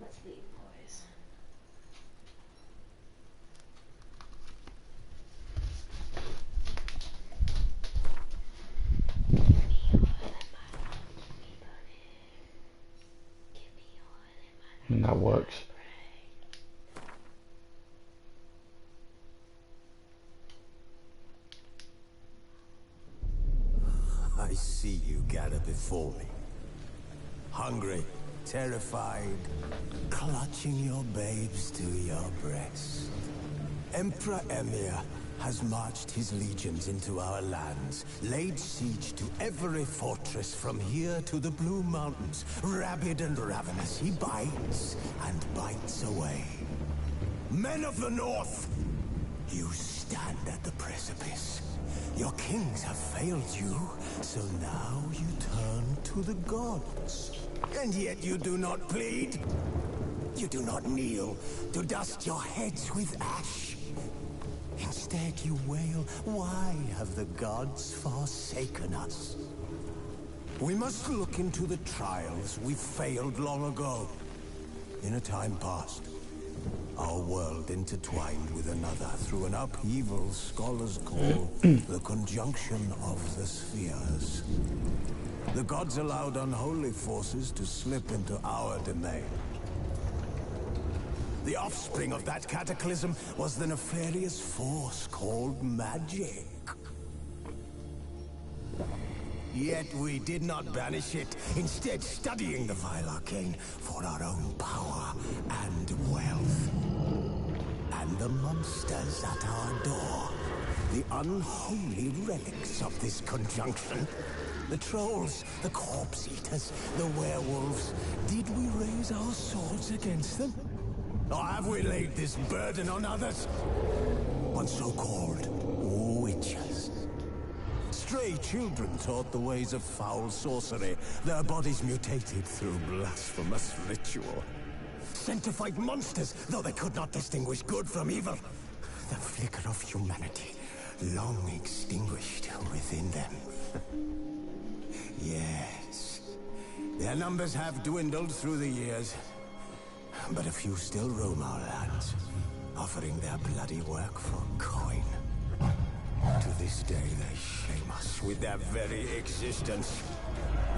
let's leave, boys. And that works. I see you gather before me. Hungry, terrified, clutching your babes to your breast. Emperor Emir has marched his legions into our lands, laid siege to every fortress from here to the Blue Mountains. Rabid and ravenous, he bites and bites away. Men of the North, you stand at the precipice. Your kings have failed you, so now you turn to the gods. And yet you do not plead. You do not kneel to dust your heads with ash. Instead you wail, why have the gods forsaken us? We must look into the trials we failed long ago. In a time past, our world intertwined with another through an upheaval scholars call the conjunction of the spheres. The gods allowed unholy forces to slip into our domain. The offspring of that cataclysm was the nefarious force called magic. Yet we did not banish it, instead studying the vile arcane for our own power and wealth. And the monsters at our door, the unholy relics of this conjunction. The trolls, the corpse eaters, the werewolves. Did we raise our swords against them? Or have we laid this burden on others? On so-called witches. Stray children taught the ways of foul sorcery, their bodies mutated through blasphemous ritual. Sanctified monsters, though they could not distinguish good from evil. The flicker of humanity, long extinguished within them. Yes, their numbers have dwindled through the years, but a few still roam our lands, offering their bloody work for coin. To this day they shame us with their very existence.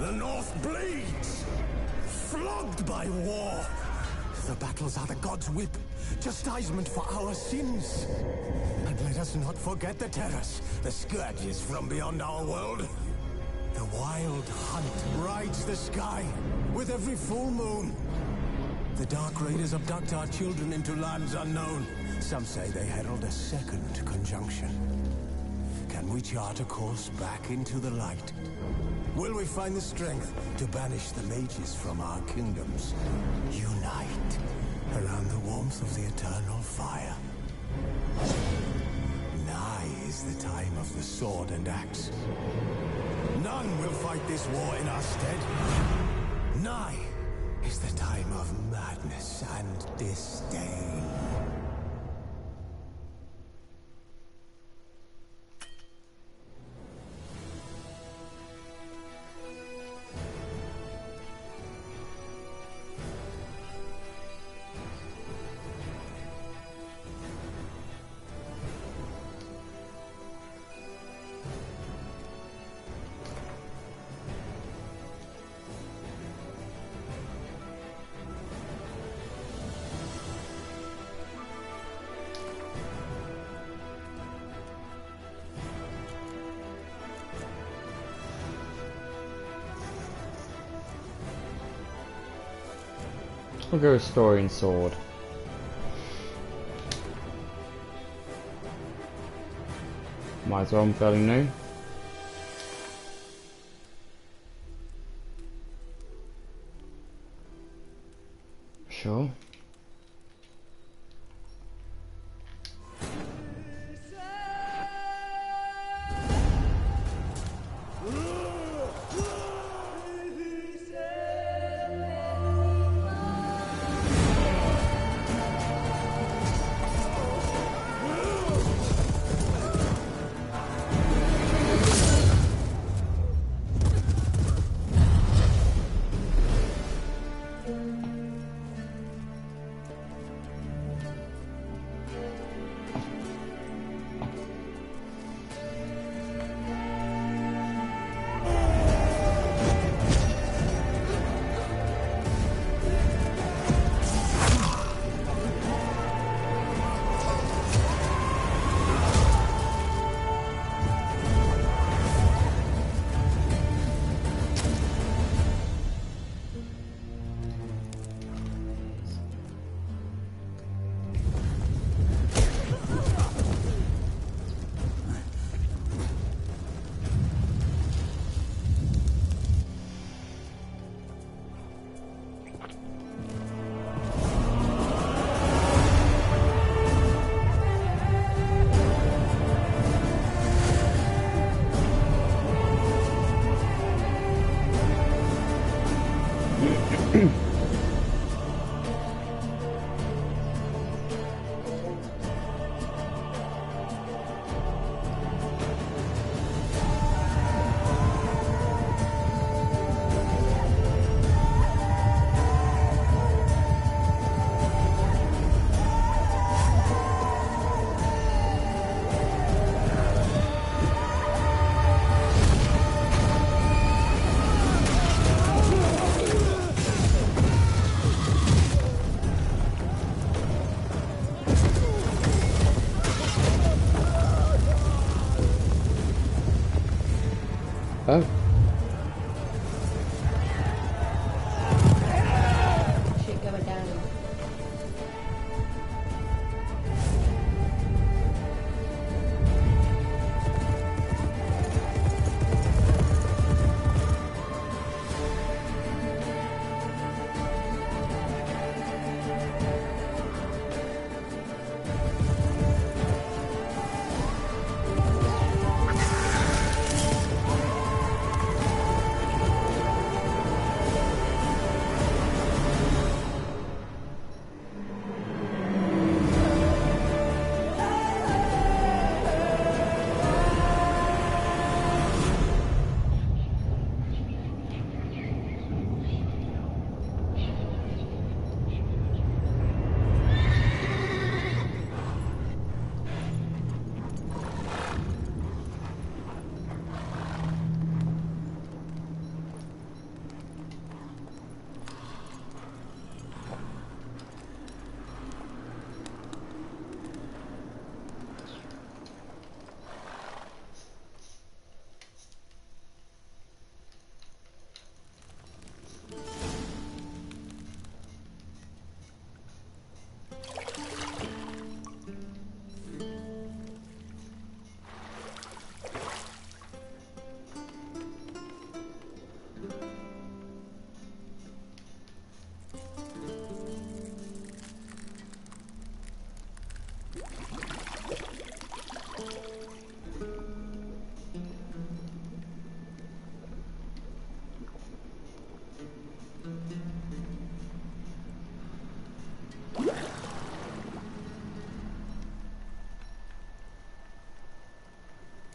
The North bleeds, flogged by war. The battles are the gods' whip, chastisement for our sins. And let us not forget the terrors, the scourges from beyond our world. The wild hunt rides the sky with every full moon. The Dark Raiders abduct our children into lands unknown. Some say they herald a second conjunction. Can we chart a course back into the light? Will we find the strength to banish the mages from our kingdoms? Unite around the warmth of the eternal fire. Nigh is the time of the sword and axe. None will fight this war in our stead. Nigh is the time of madness and disdain. I'll go with story and sword. Might as well, I'm fairly new. Sure. Oh. Shit going down.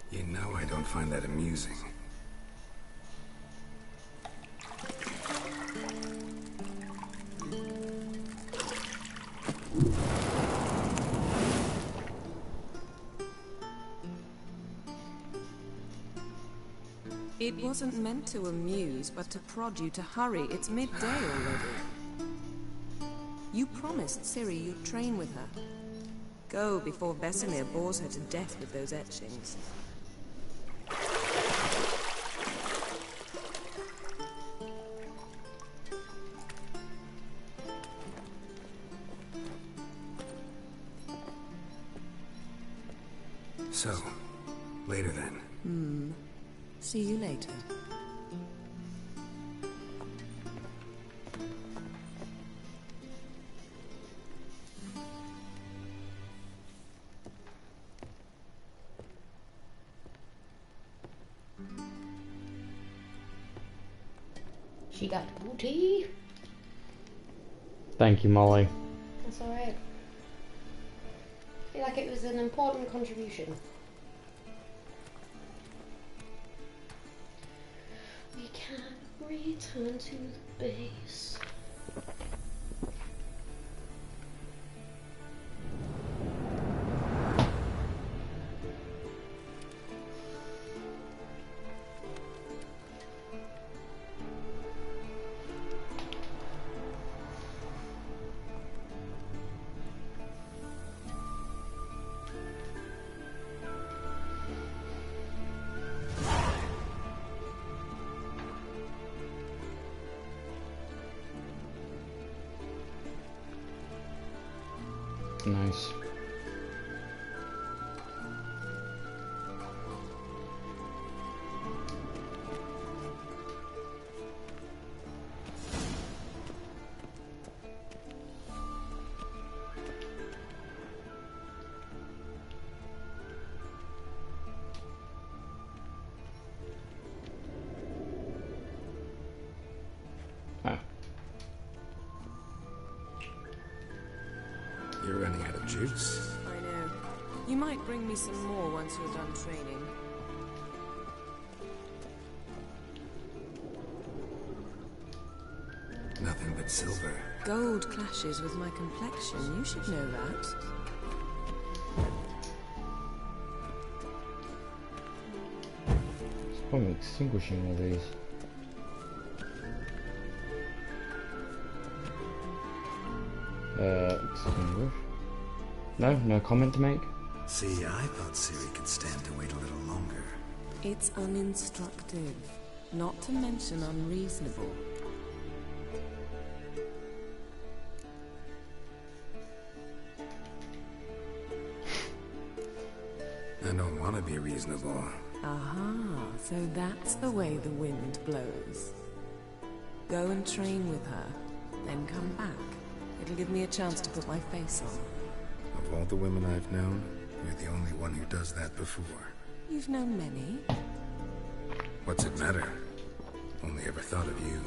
You know I don't find that amusing. It wasn't meant to amuse, but to prod you to hurry. It's midday already. You promised Ciri you'd train with her. Go before Vesemir bores her to death with those etchings. So, later then. See you later. She got booty. Thank you, Molly. That's alright. I feel like it was an important contribution. We can return to the base. Nice. Ah. You're running out of juice. I know. You might bring me some more once you're done training. Nothing but silver. Gold clashes with my complexion. You should know that. It's probably extinguishing all these. Extinguish. No comment to make? See, I thought Ciri could stand to wait a little longer. It's uninstructive, not to mention unreasonable. I don't want to be reasonable. Aha, so that's the way the wind blows. Go and train with her, then come back. It'll give me a chance to put my face on. Of all the women I've known, you're the only one who does that before. You've known many. What's it matter? Only ever thought of you.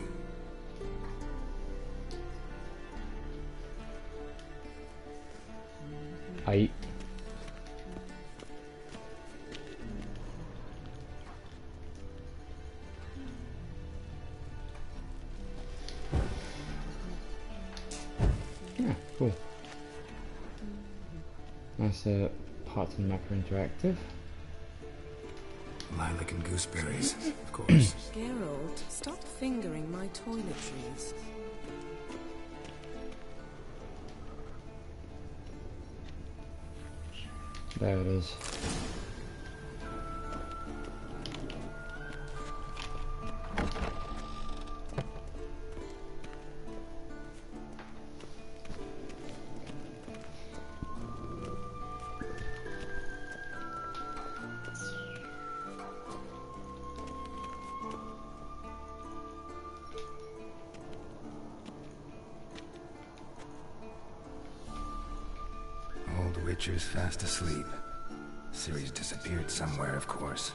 I. Yeah, cool. Nice parts of the map are interactive. Lilac and gooseberries, of course. Geralt, stop fingering my toiletries. There it is. Old Witcher's fast asleep. Ciri's disappeared somewhere, of course.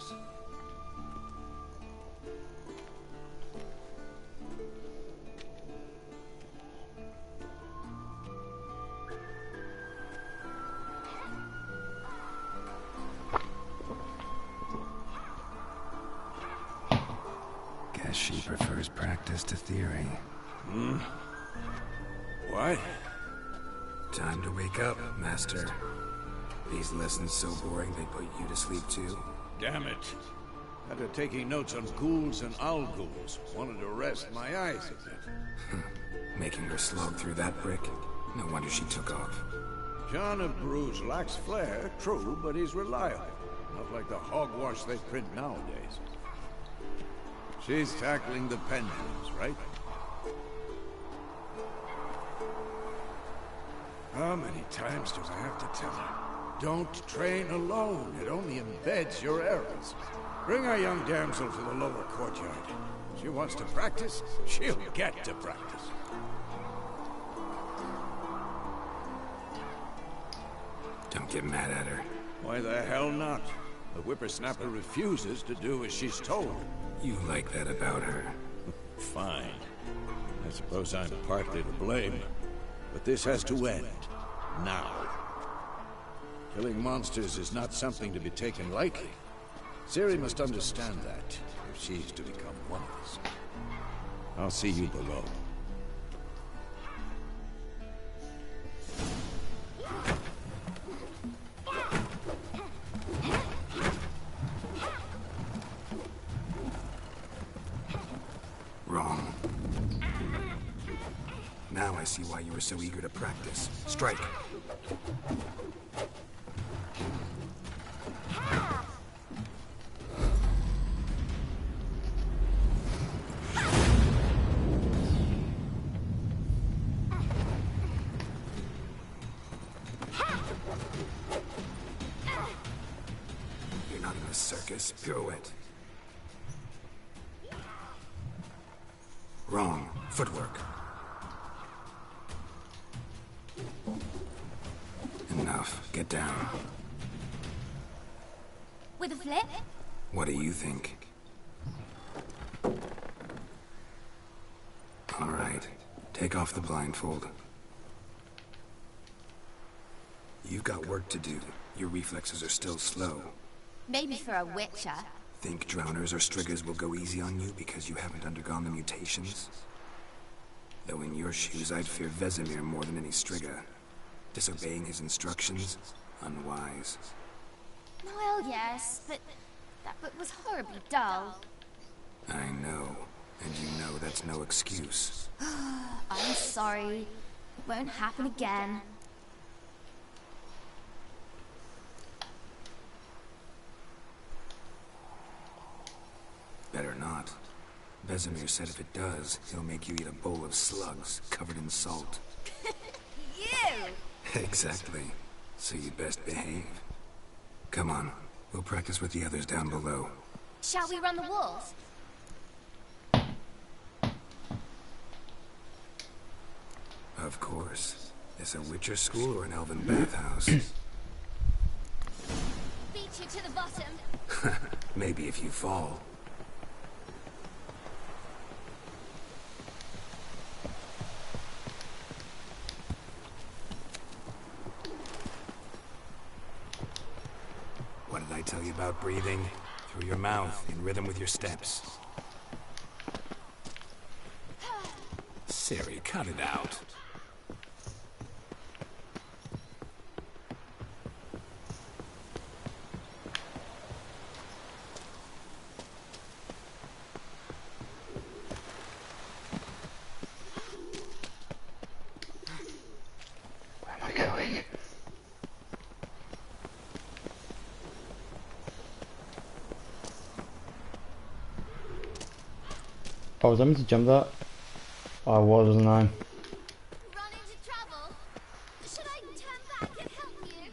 Guess she prefers practice to theory. What? Time to wake up, Master. These lessons so boring they put you to sleep too? Damn it. After taking notes on ghouls and owl ghouls, wanted to rest my eyes a bit. Making her slog through that brick? No wonder she took off. John of Bruges lacks flair, true, but he's reliable. Not like the hogwash they print nowadays. She's tackling the pendulums, right? How many times do I have to tell her? Don't train alone. It only embeds your errors. Bring our young damsel to the lower courtyard. She wants to practice, she'll get to practice. Don't get mad at her. Why the hell not? The whippersnapper refuses to do as she's told. You like that about her. Fine. I suppose I'm partly to blame. But this has to end. Now. Killing monsters is not something to be taken lightly. Ciri must understand that, if she's to become one of us. I'll see you below. Wrong. Now I see why you were so eager to practice. Strike. You're not in a circus. Pirouette. Wrong. Footwork. Enough. Get down. With a flip? What do you think? All right. Take off the blindfold. You've got work to do. Your reflexes are still slow. Maybe for a witcher. Think drowners or striggers will go easy on you because you haven't undergone the mutations? Though in your shoes, I'd fear Vesemir more than any strigger. Disobeying his instructions? Unwise. Well, yes, but that book was horribly dull. I know. And you know that's no excuse. I'm sorry. It won't happen again. Vesemir said if it does, he'll make you eat a bowl of slugs covered in salt. You! Exactly. So you'd best behave. Come on, we'll practice with the others down below. Shall we run the walls? Of course. Is a Witcher school or an elven bathhouse? Beat you to the bottom. Maybe if you fall. What did I tell you about breathing? Through your mouth, in rhythm with your steps. Ciri, cut it out. Where am I going? Oh, was I meant to jump that? Oh, I was, wasn't I? Run into trouble? Should I turn back and help you?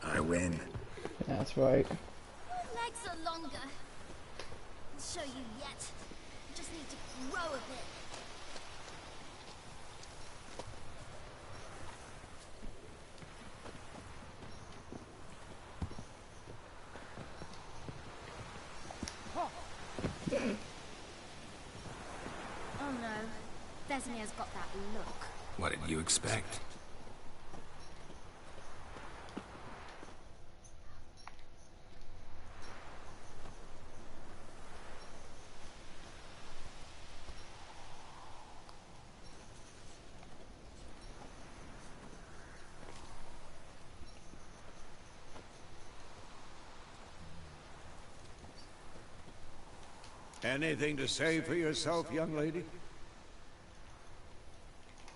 I win. Yeah, that's right. Your legs are longer. I'll show you yet. You just need to grow a bit. Oh no. Vesemir's got that look. What did you expect? Anything to say for yourself, young lady?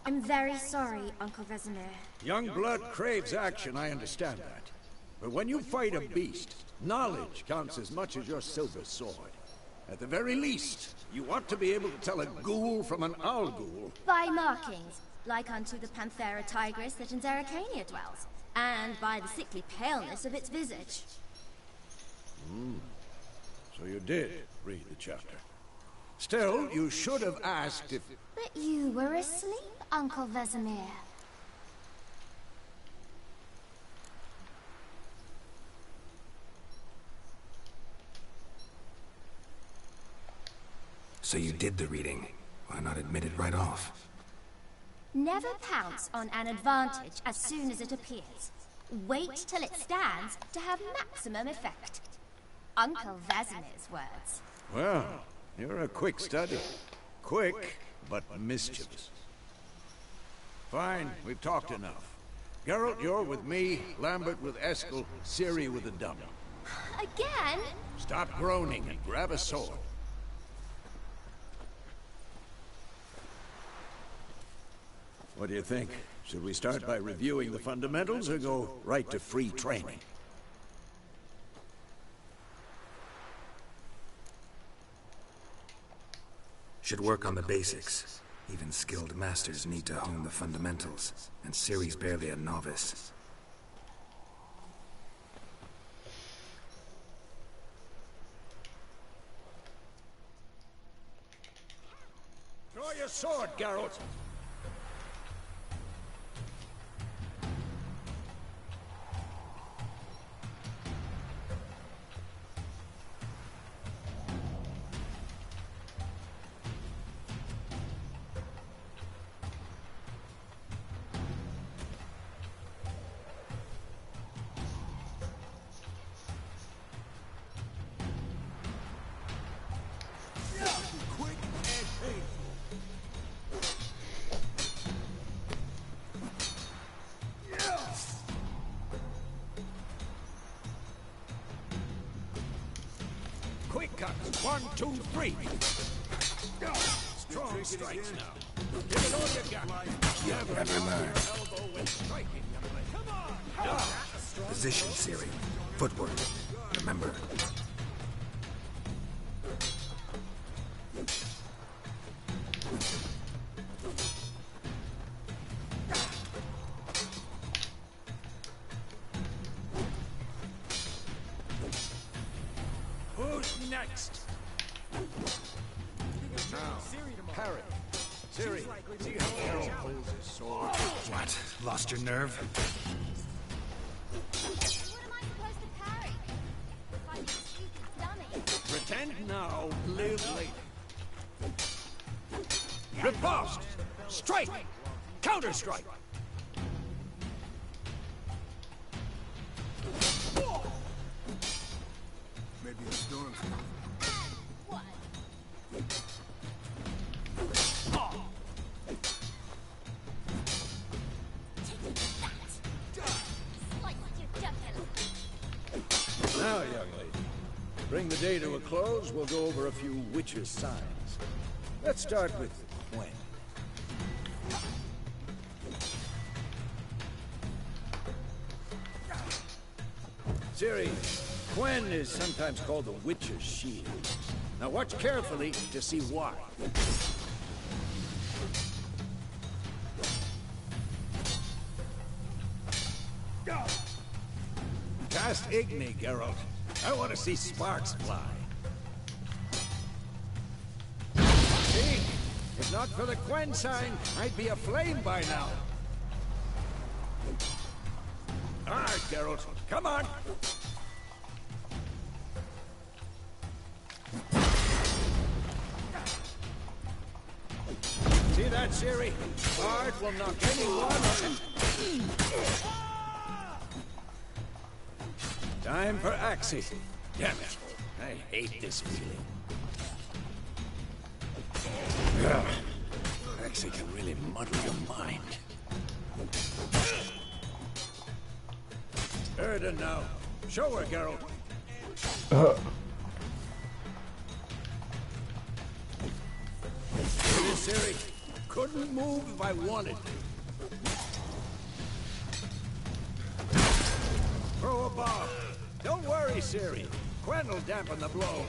I'm very sorry, Uncle Vesemir. Young blood craves action, I understand that. But when you fight a beast, knowledge counts as much as your silver sword. At the very least, you ought to be able to tell a ghoul from an owl ghoul. By markings, like unto the Panthera tigris that in Zerrikania dwells, and by the sickly paleness of its visage. So you did read the chapter. Still, you should have asked if... But you were asleep, Uncle Vesemir. So you did the reading. Why not admit it right off? Never pounce on an advantage as soon as it appears. Wait till it stands to have maximum effect. Uncle Vesemir's words. Well, you're a quick study. Quick, but mischievous. Fine, we've talked enough. Geralt, you're with me, Lambert with Eskel, Ciri with the dummy. Again? Stop groaning and grab a sword. What do you think? Should we start by reviewing the fundamentals or go right to free training? Should work on the basics. Even skilled masters need to hone the fundamentals, and Ciri's barely a novice. Draw your sword, Geralt! Quick and painful. Quick cut. 1, 2, 3. Strong strikes now. Give it all you got. You'll never learn. Elbow when striking. Come on. Position, Siri. Footwork. Remember. Who's next? Now, parry. Siri, see how Harold holds his sword? What? Lost your nerve? What am I supposed to parry? If I'm a stupid dummy. Pretend now, live later. Riposte! Strike! Counter-strike! Maybe a storm's coming. What? Slice your jugular. Now, young lady, bring the day to a close, we'll go over a few witches' signs. Let's start with Gwen. Siri, Gwen is sometimes called the Witch's Shield. Now watch carefully to see why. Cast Igni, Geralt. I want to see sparks fly. See? If not for the Gwen sign, I'd be aflame by now. All right, Geralt. Come on. See that, Siri? Art will knock anyone. Time for Axie. Damn it. I hate this feeling. Ugh. Axie can really muddle your mind. Erden now. Show her, Geralt. It is Siri. Couldn't move if I wanted to. Throw a bomb. Don't worry, Siri. Gwen will dampen the blow.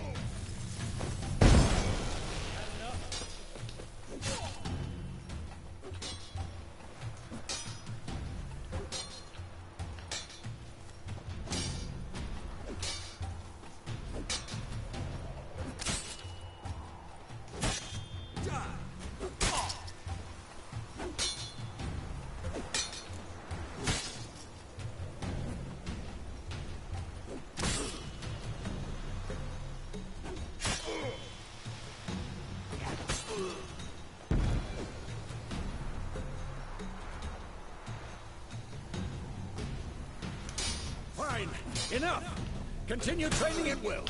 Fine. Enough. Continue training at will.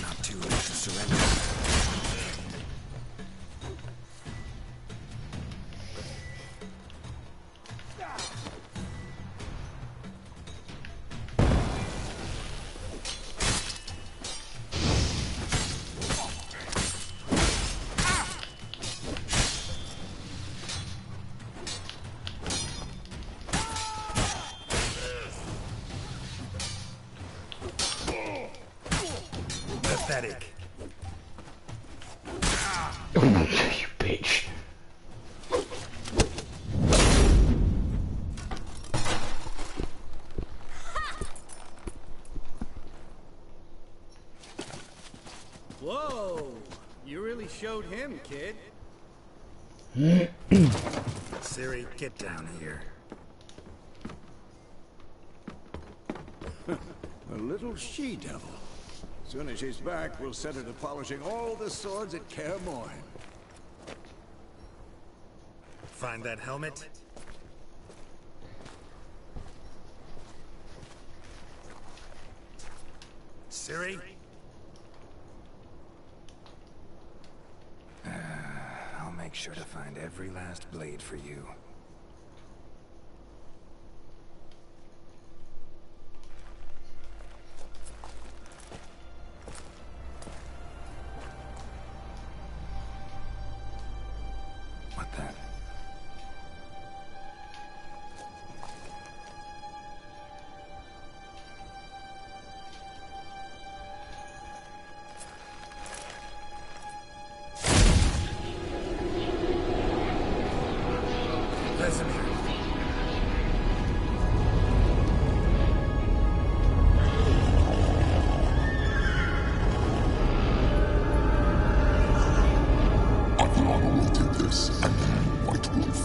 Not too late to surrender. Pathetic. You bitch. Whoa! You really showed him, kid. Siri, get down here. A little she-devil. Soon as she's back, we'll set her to polishing all the swords at Kaer Morhen. Find that helmet? Siri? I'll make sure to find every last blade for you. Vesemir. Avalon will take this and then White Wolf.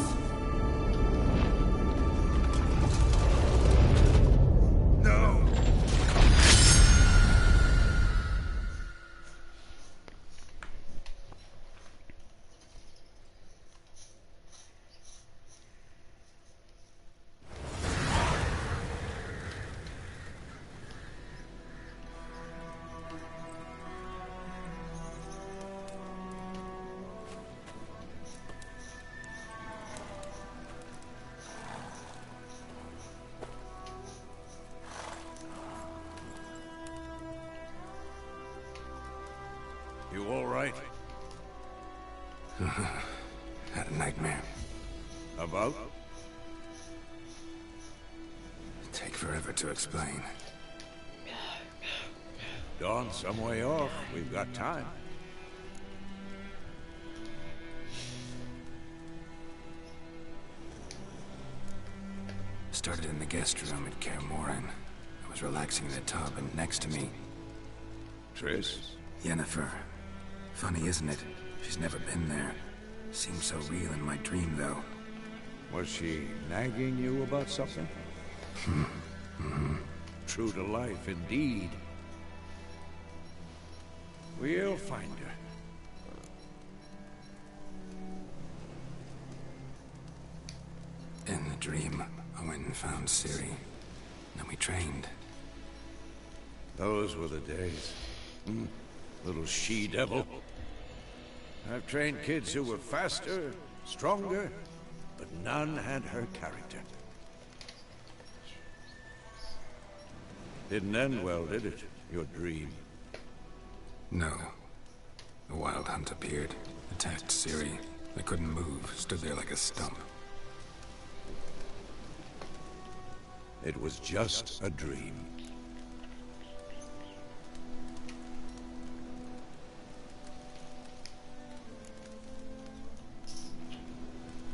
No! You all right? Had a nightmare. About? Take forever to explain. Dawn's some way off. We've got time. Started in the guest room at Kaer Morhen. I was relaxing in the tub, and next to me, Triss? Yennefer. Funny, isn't it? She's never been there. Seemed so real in my dream, though. Was she nagging you about something? True to life, indeed. We'll find her. In the dream, I went and found Ciri. Then we trained. Those were the days. Little she-devil. I've trained kids who were faster, stronger, but none had her character. Didn't end well, did it? Your dream? No. A wild hunt appeared, attacked Ciri. I couldn't move, stood there like a stump. It was just a dream.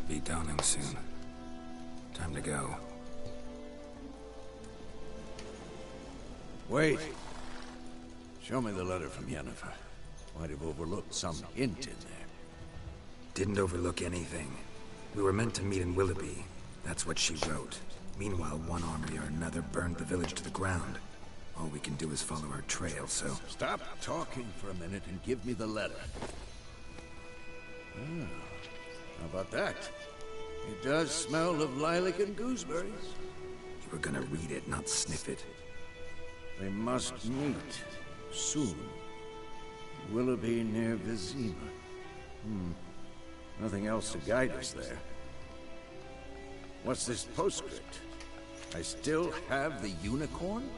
Be dawning soon. Time to go. Wait. Show me the letter from Yennefer. Might have overlooked some hint in there. Didn't overlook anything. We were meant to meet in Willoughby. That's what she wrote. Meanwhile, one army or another burned the village to the ground. All we can do is follow our trail, so... Stop talking for a minute and give me the letter. How about that? It does smell of lilac and gooseberries. You were gonna read it, not sniff it. We must meet. Soon. Willoughby near Vizima. Nothing else to guide us there. What's this postscript? I still have the unicorn?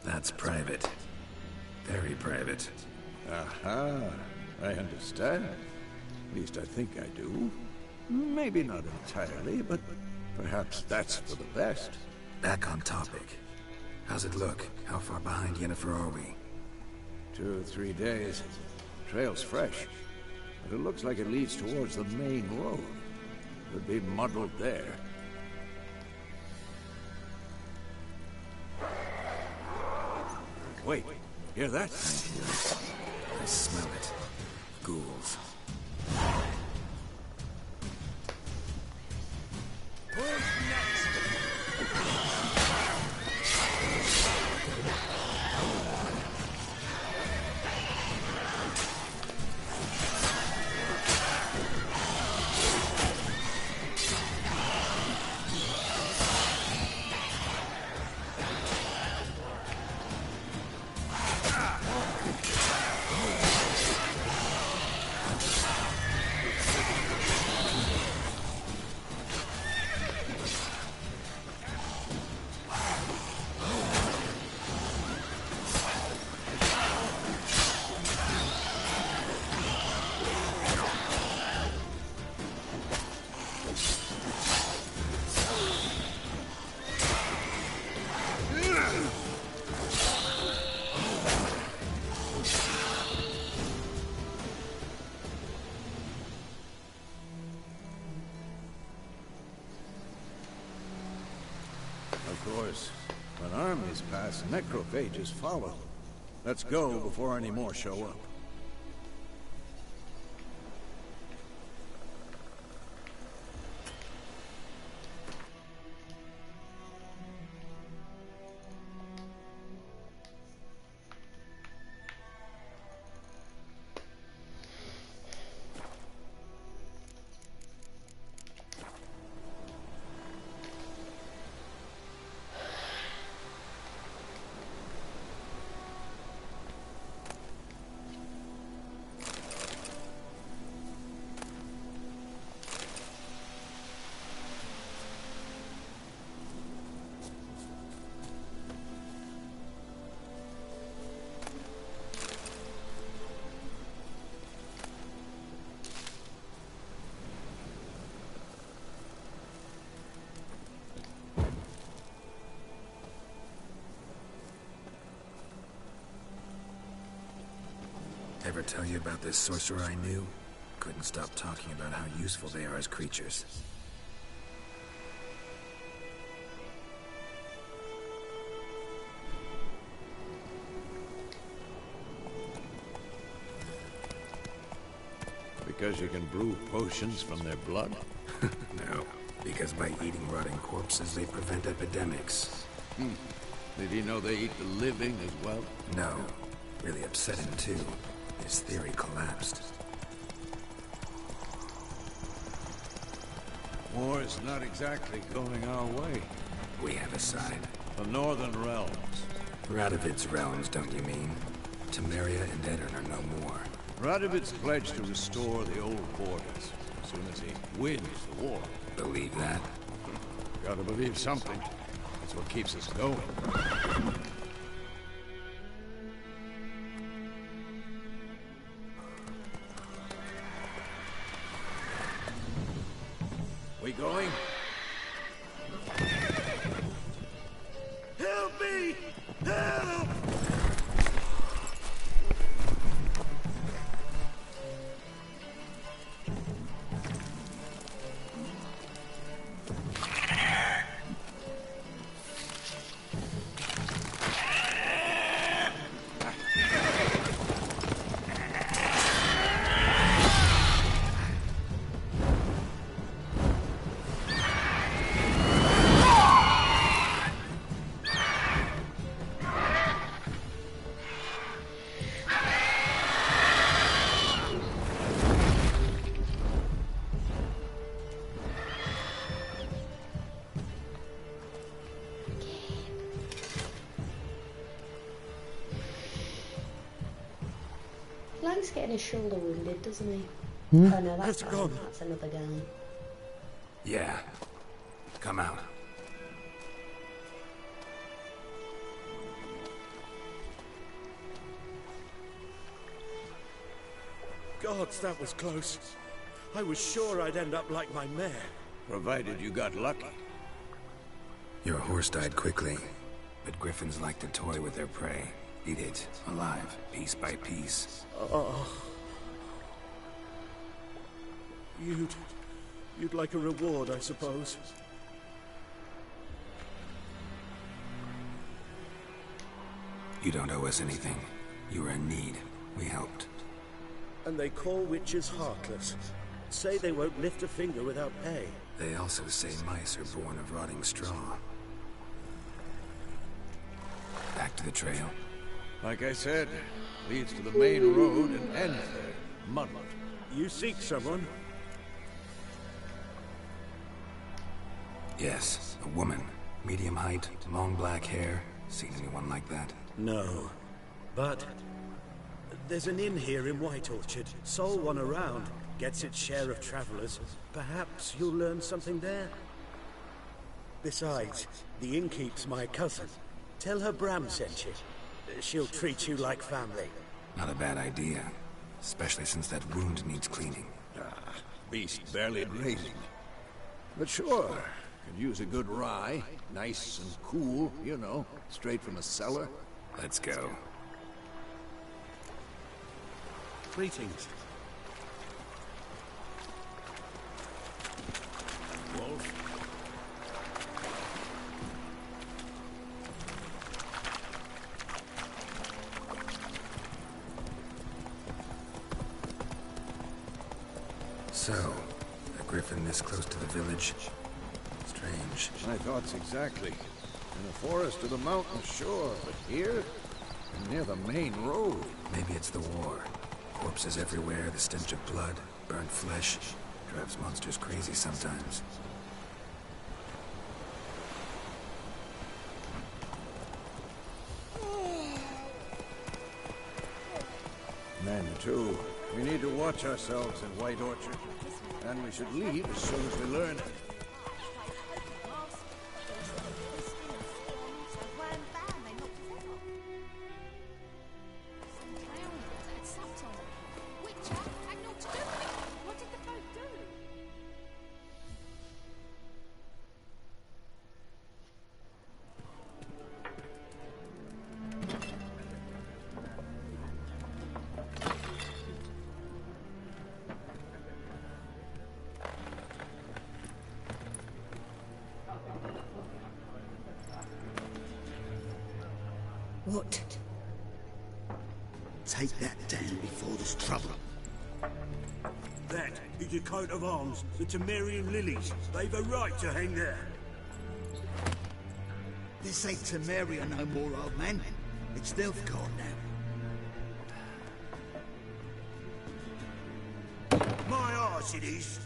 That's private. Very private. Aha, I understand. At least I think I do. Maybe not entirely, but perhaps that's for the best. Back on topic. How's it look? How far behind Yennefer are we? 2 or 3 days. Trail's fresh, but it looks like it leads towards the main road. Could be muddled there. Wait, hear that? I hear it. I smell it. Ghouls. course, when armies pass, necrophages follow. Let's go before any more show up. Ever tell you about this sorcerer I knew? Couldn't stop talking about how useful they are as creatures. Because you can brew potions from their blood? No, because by eating rotting corpses, they prevent epidemics. Did he know they eat the living as well? No. Really upset him, too. His theory collapsed. War is not exactly going our way. We have a side. The Northern Realms. Radovid's realms, don't you mean? Temeria and Edirn are no more. Radovid's pledged to restore the old borders as soon as he wins the war. Believe that? Gotta believe something. That's what keeps us going. We going? Help me! Help! Lang's getting his shoulder wounded, doesn't he? Hmm? Oh no, that's Let's go. That's another guy. Yeah. Come out. Gods, that was close. I was sure I'd end up like my mare. Provided you got lucky. Your horse died quickly, but griffins like to toy with their prey. Eat it, alive, piece by piece. Oh. You'd like a reward, I suppose. You don't owe us anything. You were in need. We helped. And they call witches heartless. Say they won't lift a finger without pay. They also say mice are born of rotting straw. Back to the trail. Like I said, leads to the main road and ends there. Muddled. You seek someone? Yes, a woman. Medium height, long black hair. Seen anyone like that? No. But there's an inn here in White Orchard. Sole one around. Gets its share of travelers. Perhaps you'll learn something there. Besides, the innkeep's my cousin. Tell her Bram sent you. She'll treat you like family. Not a bad idea. Especially since that wound needs cleaning. Beast barely grazing. But sure, could use a good rye. Nice and cool, you know, straight from a cellar. Let's go. Greetings. Wolf. So, a griffin this close to the village? Strange. My thoughts exactly. In a forest or the mountain, sure, but here? Near the main road. Maybe it's the war. Corpses everywhere, the stench of blood, burnt flesh. Drives monsters crazy sometimes. Men, too. We need to watch ourselves in White Orchard. And we should leave as soon as we learn it. What? Take that down before there's trouble. That is a coat of arms, the Temerian lilies. They've a right to hang there. This ain't Temeria no more, old man. It's Nilfgaard now. My arse it is.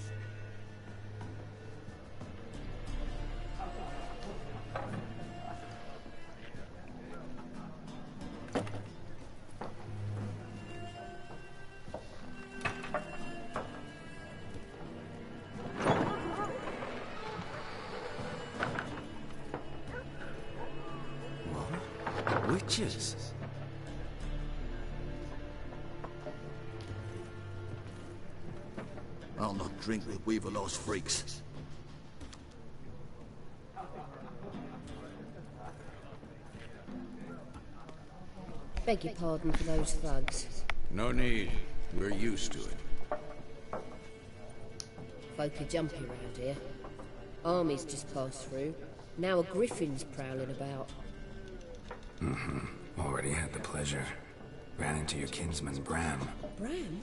Witches? I'll not drink with Weaverlost freaks. Beg your pardon for those thugs. No need. We're used to it. Folk are jumpy around here. Armies just passed through. Now a griffin's prowling about. Already had the pleasure. Ran into your kinsman, Bram. Bram?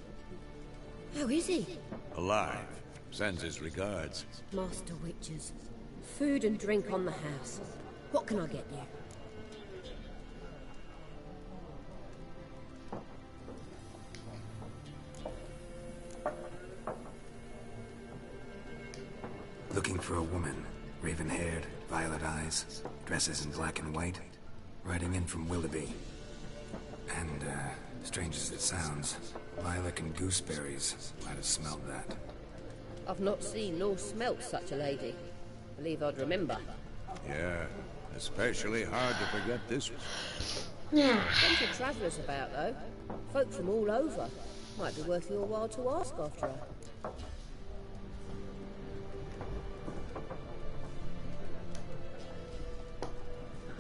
How is he? Alive. Sends his regards. Master Witches. Food and drink on the house. What can I get you? Looking for a woman. Raven-haired, violet eyes, dresses in black and white. Riding in from Willoughby. And, strange as it sounds, lilac and gooseberries. Might have smelled that. I've not seen nor smelt such a lady. Believe I'd remember. Yeah, especially hard to forget this one. Plenty of travellers about, though. Folk from all over. Might be worth your while to ask after her.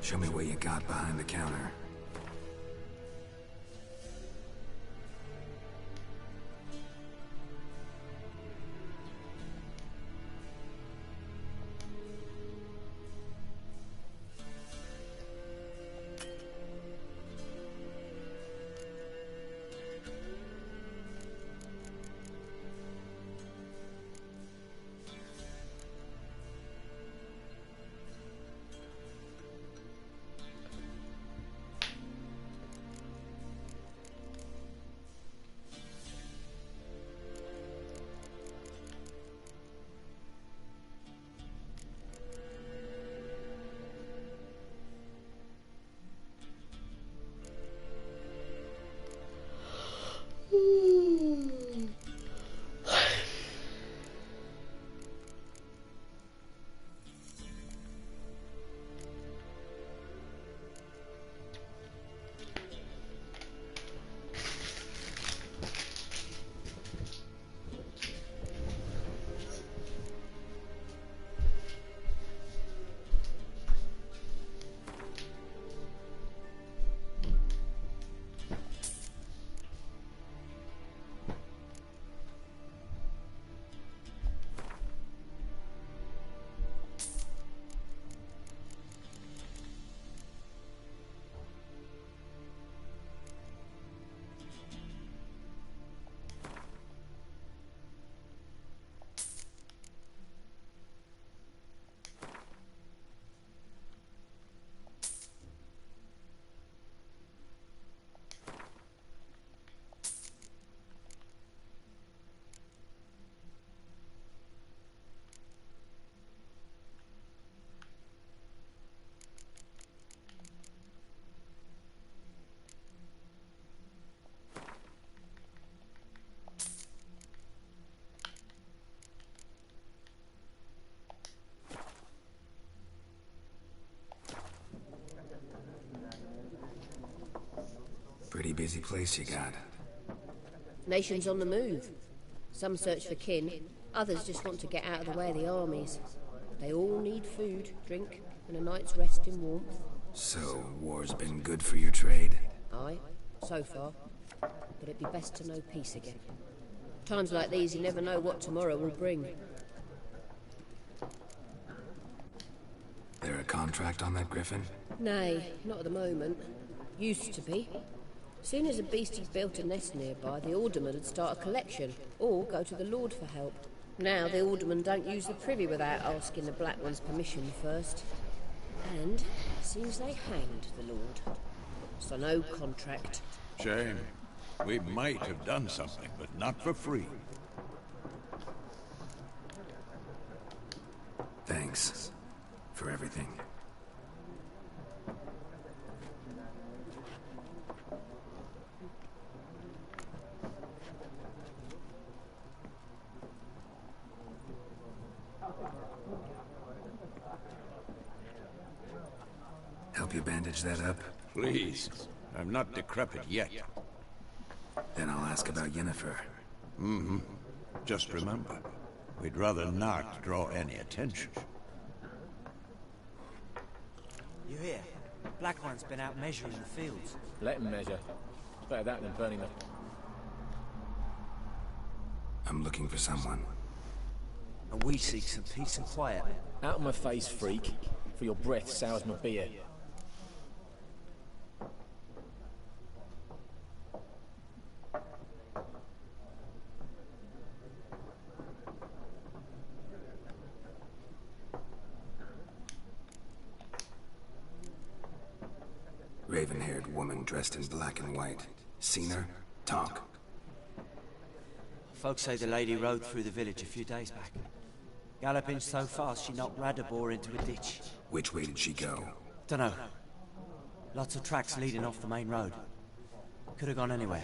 Show me what you got behind the counter. crazy place you got. Nations on the move. Some search for kin, others just want to get out of the way of the armies. They all need food, drink, and a night's rest in warmth. So, war's been good for your trade? Aye, so far. But it'd be best to know peace again. Times like these, you never know what tomorrow will bring. There a contract on that griffin? Nay, not at the moment. Used to be. Soon as a beastie built a nest nearby, the alderman would start a collection, or go to the Lord for help. Now the aldermen don't use the privy without asking the Black One's permission first. And it seems they hanged the Lord. So no contract. Shame. We might have done something, but not for free. Thanks for everything. Help you bandage that up? Please. I'm not decrepit yet. Then I'll ask about Yennefer. Mm-hmm. Just remember, we'd rather not draw any attention. You hear? Black One's been out measuring the fields. Let him measure. It's better that than burning them. I'm looking for someone. And we seek some peace and quiet. Out of my face, freak. For your breath sours my beer. Raven-haired woman dressed in black and white. Seen her? Talk. Folks say the lady rode through the village a few days back. Galloping so fast she knocked Radabor into a ditch. Which way did she go? Dunno. Lots of tracks leading off the main road. Could have gone anywhere.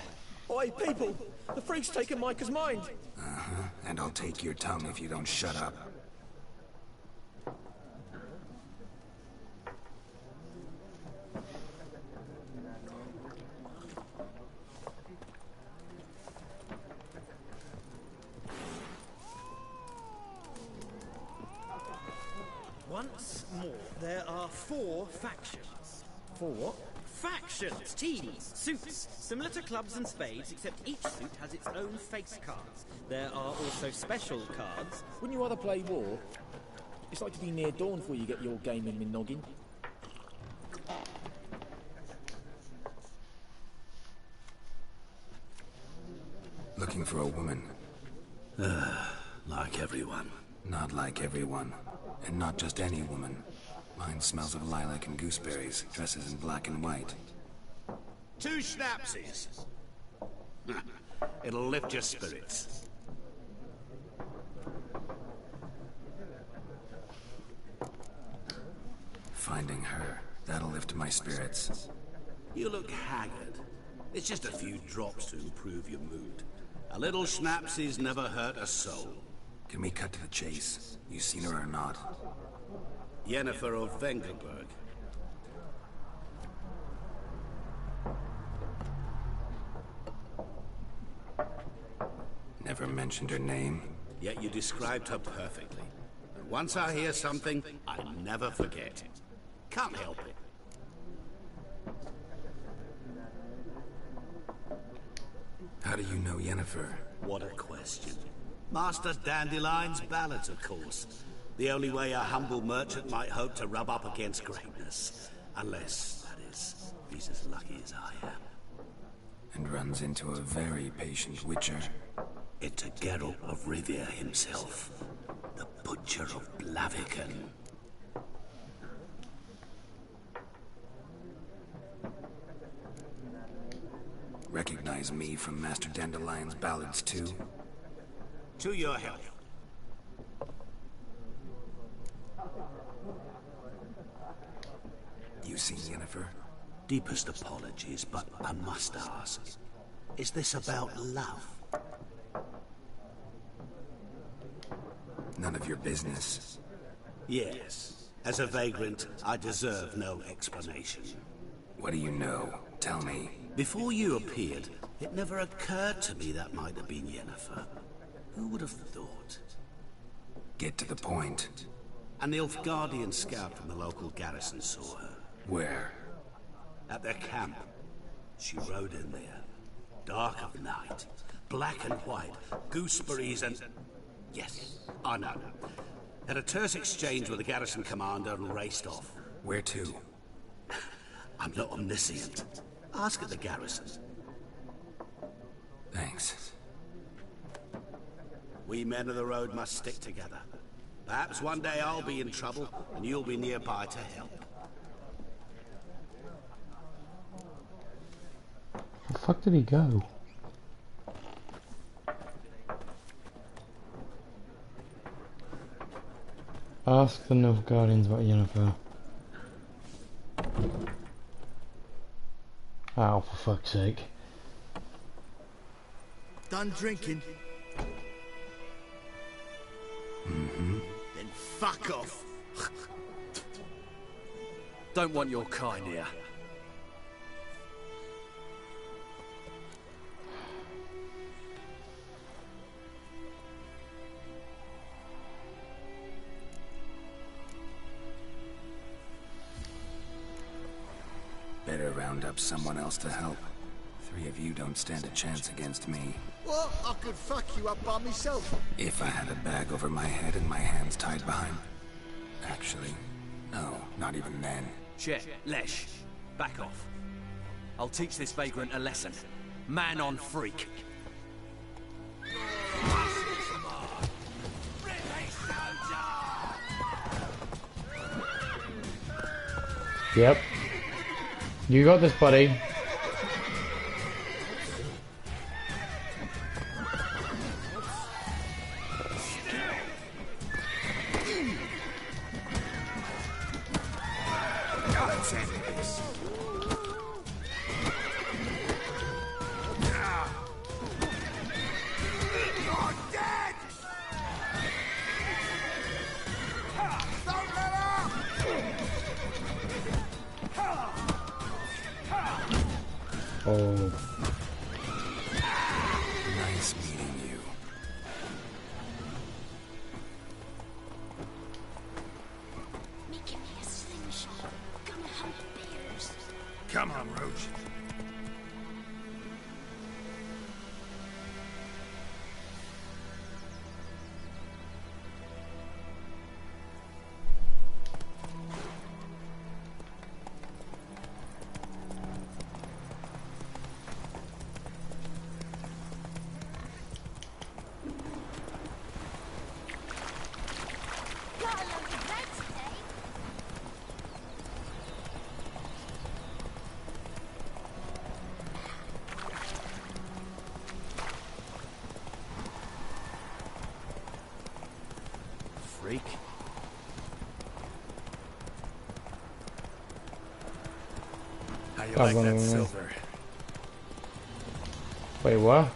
Oi, people! The freak's taken Micah's mind! Uh-huh. And I'll take your tongue if you don't shut up. Once more, there are 4 factions. 4 what? Factions! Teams! Suits! Similar to clubs and spades, except each suit has its own face cards. There are also special cards. Wouldn't you rather play war? It's like to be near dawn before you get your game in noggin. Looking for a woman. Like everyone. Not like everyone. And not just any woman. Mine smells of lilac and gooseberries, dresses in black and white. 2 schnapsies. It'll lift your spirits. Finding her, that'll lift my spirits. You look haggard. It's just a few drops to improve your mood. A little schnapsies never hurt a soul. Can we cut to the chase? You seen her or not? Yennefer of Vengerberg. Never mentioned her name. Yet you described her perfectly. And once I hear something, I never forget. Can't help it. How do you know Yennefer? What a question. Master Dandelion's ballads, of course. The only way a humble merchant might hope to rub up against greatness. Unless, that is, he's as lucky as I am. And runs into a very patient witcher. Into Geralt of Rivia himself. The Butcher of Blaviken. Recognize me from Master Dandelion's ballads too? To your health. You seen Yennefer? Deepest apologies, but I must ask. Is this about love? None of your business. Yes. As a vagrant, I deserve no explanation. What do you know? Tell me. Before you appeared, it never occurred to me that might have been Yennefer. Who would have thought? Get to the point. An Nilfgaardian scout from the local garrison saw her. Where? At their camp. She rode in there. Dark of night. Black and white. Gooseberries and... Yes, I know. Had a terse exchange with the garrison commander and raced off. Where to? I'm not omniscient. Ask at the garrison. Thanks. We men of the road must stick together. Perhaps one day I'll be in trouble, and you'll be nearby to help. Where the fuck did he go? Ask the Nilfgaardians about Yennefer. Oh, for fuck's sake. Done drinking? Mm-hmm. Then fuck off. Don't want your kind here. Better round up someone else to help. 3 of you don't stand a chance against me. What? I could fuck you up by myself. If I had a bag over my head and my hands tied behind... Actually, no, not even then. Shit, Lesh, back off. I'll teach this vagrant a lesson. Man on freak. Yep. You got this, buddy. Oh. Nice meeting you. Me give me a slingshot. Gonna hunt bears. Come on, Roach. Got a load of bread today. Freak. How you Oh, like wait, that wait, wait. silver? Wait, what?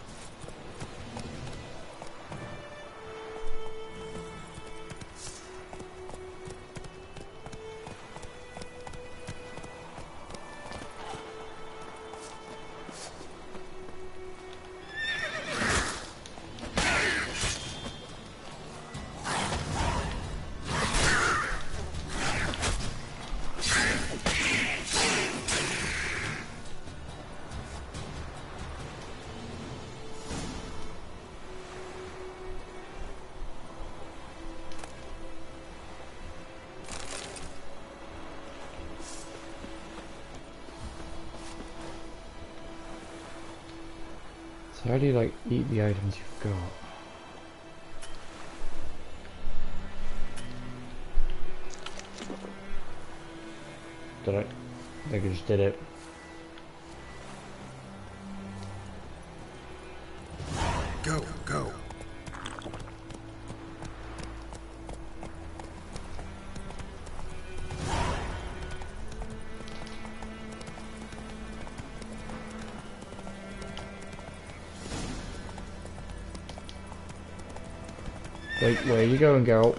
So how do you like eat the items you've got? Did I think I just did it. Go, go. Wait, where are you going, Geralt?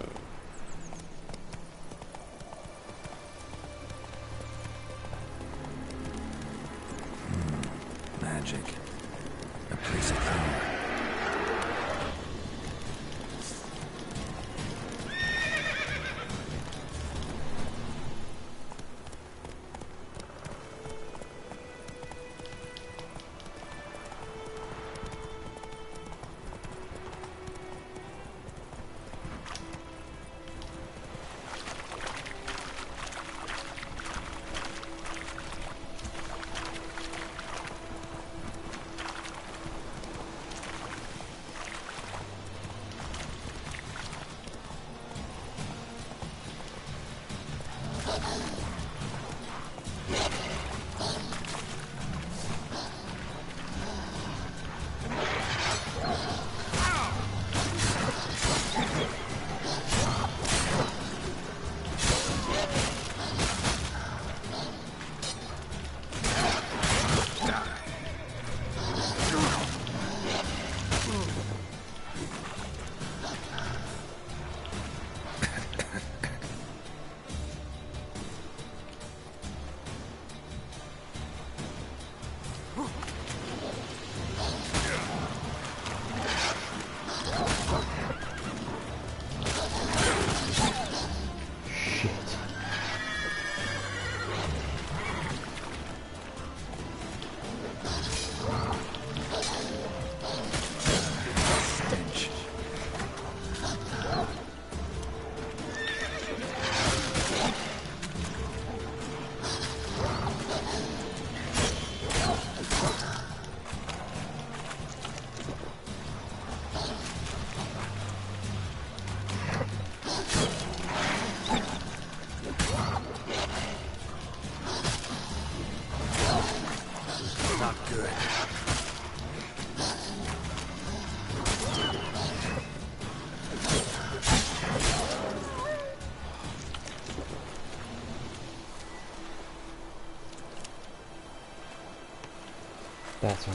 That's all.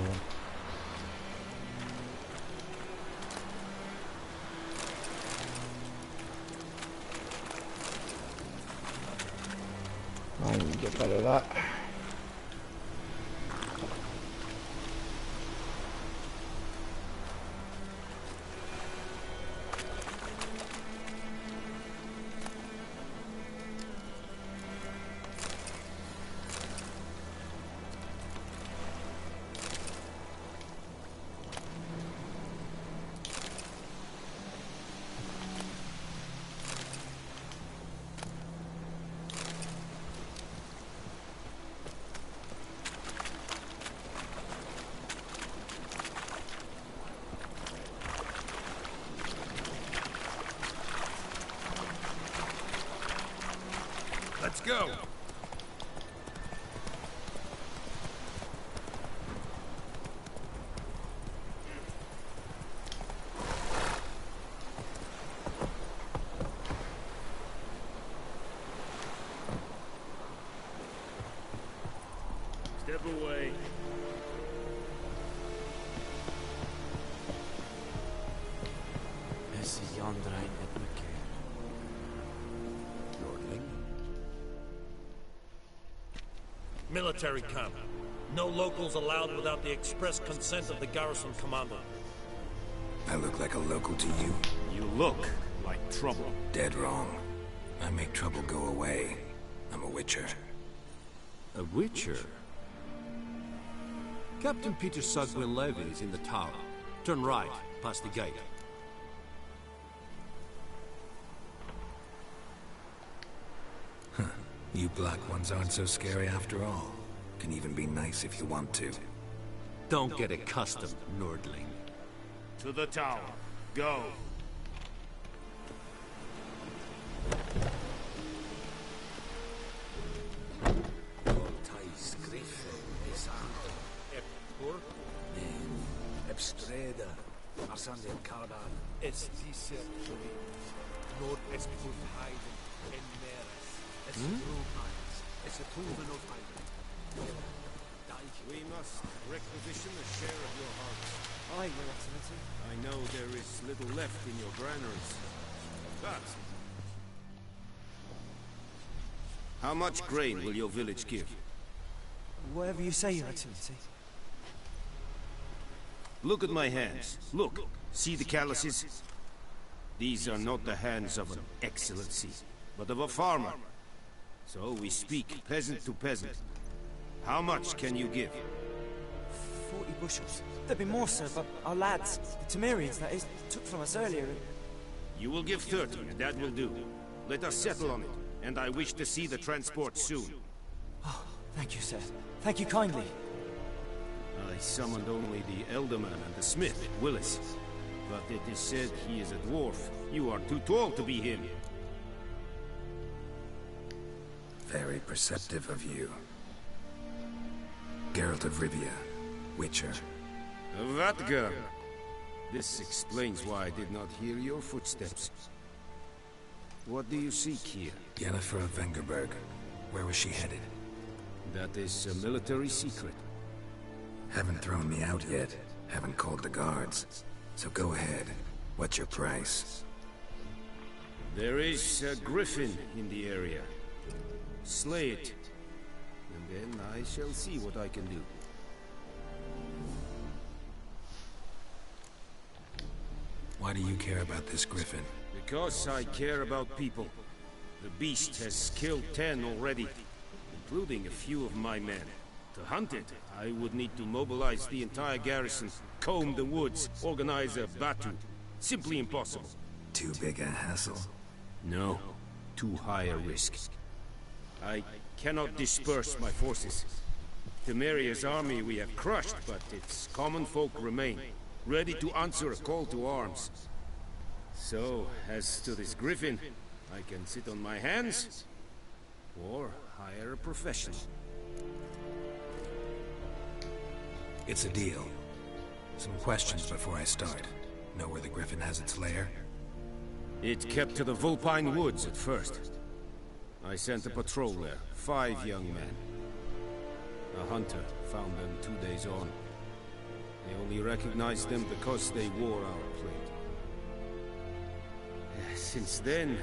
I need to get better at that. Let's go. Step away. Esse yonder ain't it, Nordling? Military camp. No locals allowed without the express consent of the garrison commander. I look like a local to you? You look like trouble. Dead wrong. I make trouble go away. I'm a witcher. A witcher? Captain Peter Sugwin Levy is in the tower. Turn right, past the gate. Huh. You black ones aren't so scary after all. Can even be nice if you want to. Don't get accustomed, Nordling. To the tower. Go. Ebstreda, Arsande Cardan. Es diese Nord es Heiden en Meres. Es Ruhmans. Es Tuven of Heiden. We must requisition a share of your harvest. Aye, Your Excellency. I know there is little left in your granaries. But how much grain will your village give? Whatever you say, Your Excellency. Look at my hands. Look. See the calluses? These are not the hands of an excellency, but of a farmer. So we speak peasant to peasant. How much can you give? 40 bushels. There'd be more, sir, but our lads, the Temerians, that is, took from us earlier and... You will give 30, and that will do. Let us settle on it, and I wish to see the transport soon. Oh, thank you, sir. Thank you kindly. I summoned only the Elderman and the smith, Willis. But it is said he is a dwarf. You are too tall to be him. Very perceptive of you. Geralt of Rivia, Witcher. Vatgar! This explains why I did not hear your footsteps. What do you seek here? Yennefer of Vengerberg. Where was she headed? That is a military secret. Haven't thrown me out yet. Haven't called the guards. So go ahead. What's your price? There is a griffin in the area. Slay it. And then I shall see what I can do. Why do you care about this griffin? Because I care about people. The beast has killed 10 already, including a few of my men. To hunt it, I would need to mobilize the entire garrison, comb the woods, organize a batu. Simply impossible. Too big a hassle? No. Too high a risk. I cannot disperse my forces. Temeria's army we have crushed, but its common folk remain, ready to answer a call to arms. So, as to this griffin, I can sit on my hands, or hire a professional. It's a deal. Some questions before I start. Know where the griffin has its lair? It kept to the Vulpine Woods at first. I sent a patrol there, 5 young men. A hunter found them 2 days on. They only recognized them because they wore our plate. Since then,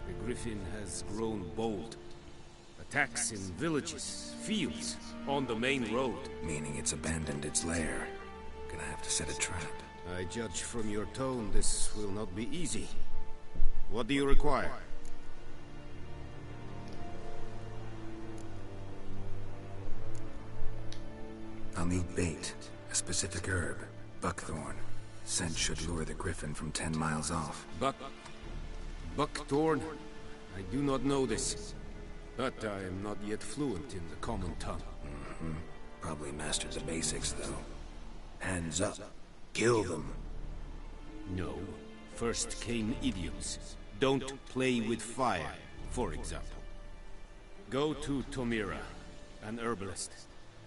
the Griffin has grown bold. Attacks in villages, fields, on the main road. Meaning it's abandoned its lair. Gonna have to set a trap. I judge from your tone this will not be easy. What do you require? I'll need bait. A specific herb. Buckthorn. Scent should lure the Griffin from 10 miles off. Buckthorn? I do not know this. But I am not yet fluent in the common tongue. Probably mastered the basics, though. Hands up. Kill them. No. First came idioms. Don't play with fire, for example. Go to Tomira, an herbalist.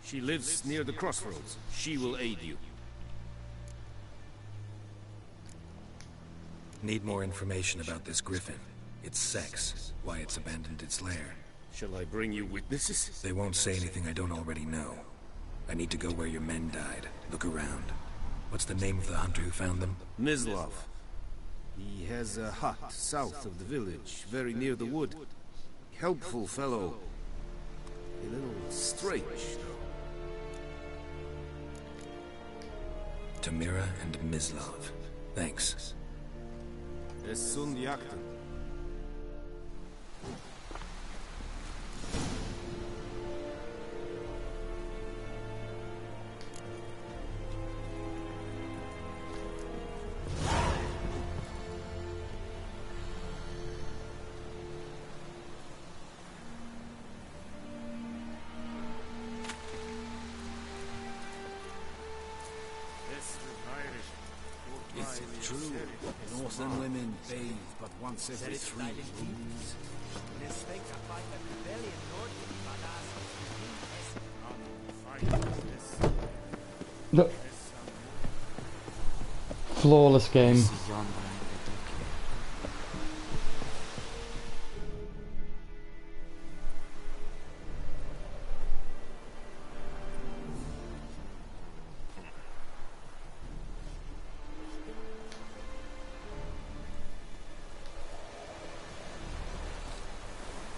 She lives near the crossroads. She will aid you. Need more information about this Griffin. Its sex, why it's abandoned its lair. Shall I bring you witnesses? They won't say anything I don't already know. I need to go where your men died. Look around. What's the name of the hunter who found them? Mislov. He has a hut south of the village, very near the wood. Helpful fellow. A little strange, though. Tomira and Mislov. Thanks. Es sunt jakten. Is it true? Northern women bathe but once every 3 moons. Look. Flawless game.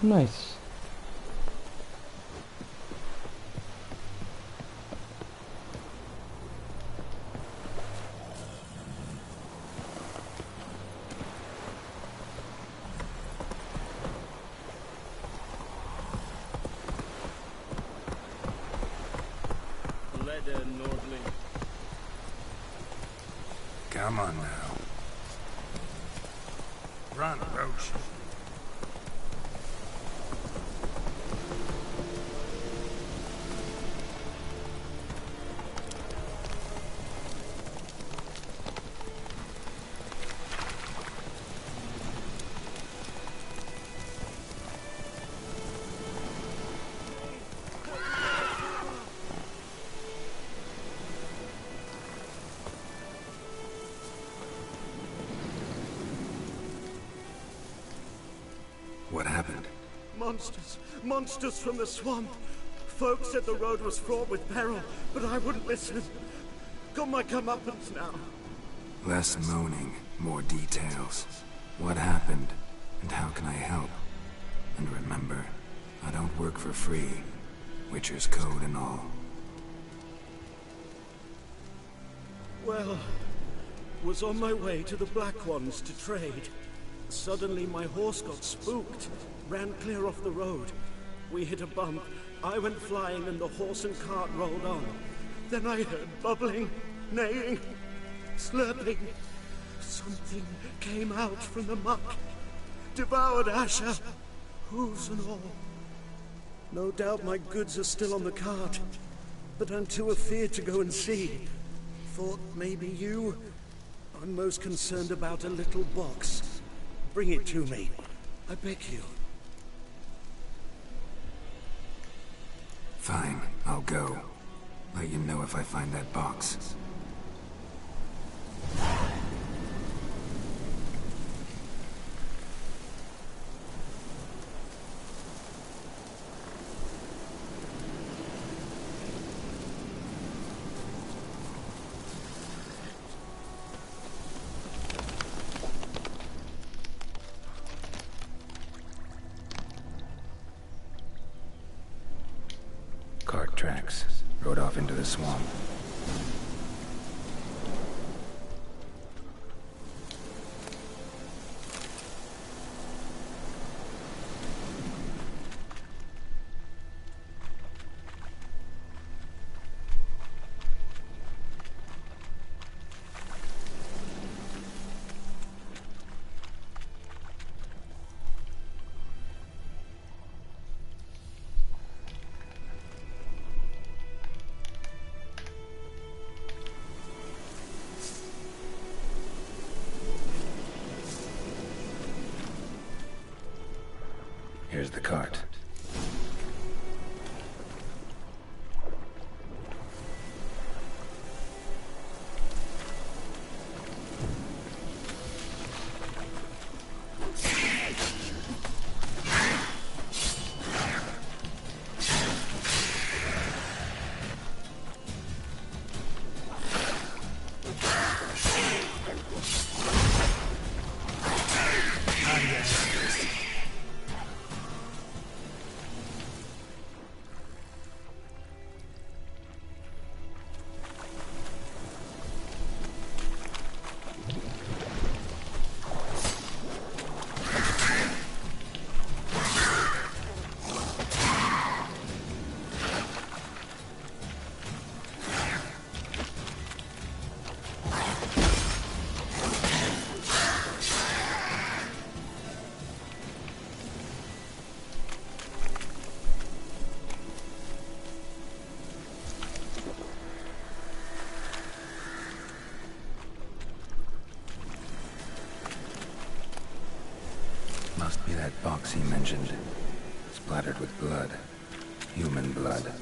Nice. Come on now. Run, Roach. What happened? Monsters. Monsters from the swamp. Folks said the road was fraught with peril, but I wouldn't listen. Got my comeuppance now. Less moaning, more details. What happened, and how can I help? And remember, I don't work for free. Witcher's code and all. Well, was on my way to the Black Ones to trade. Suddenly my horse got spooked, ran clear off the road. We hit a bump, I went flying and the horse and cart rolled on. Then I heard bubbling, neighing, slurping. Something came out from the muck, devoured Asher, hooves and all. No doubt my goods are still on the cart, but I'm too afeard to go and see. Thought maybe you. I'm most concerned about a little box. Bring it to me. I beg you. Fine, I'll go. Let you know if I find that box. tracks. Rode off into the swamp. Here's the cart. Must be that box he mentioned. Splattered with blood. Human blood.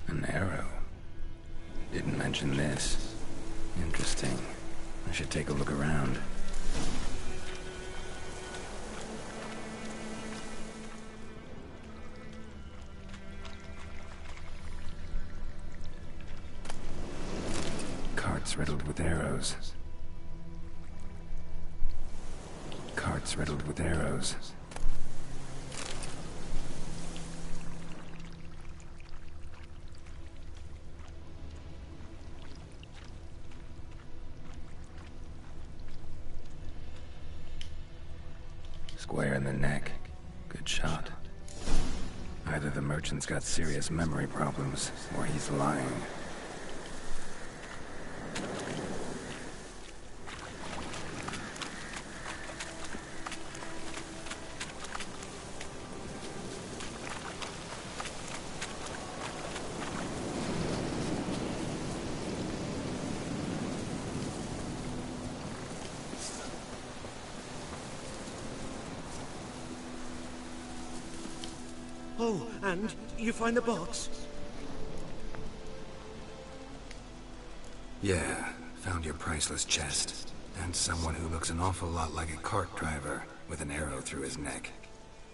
An arrow. Didn't mention this. Interesting. I should take a look around. Carts riddled with arrows. Carts riddled with arrows. Square in the neck. Good shot. Either the merchant's got serious memory problems, or he's lying. Oh, and you find the box? Yeah, found your priceless chest. And someone who looks an awful lot like a cart driver, with an arrow through his neck.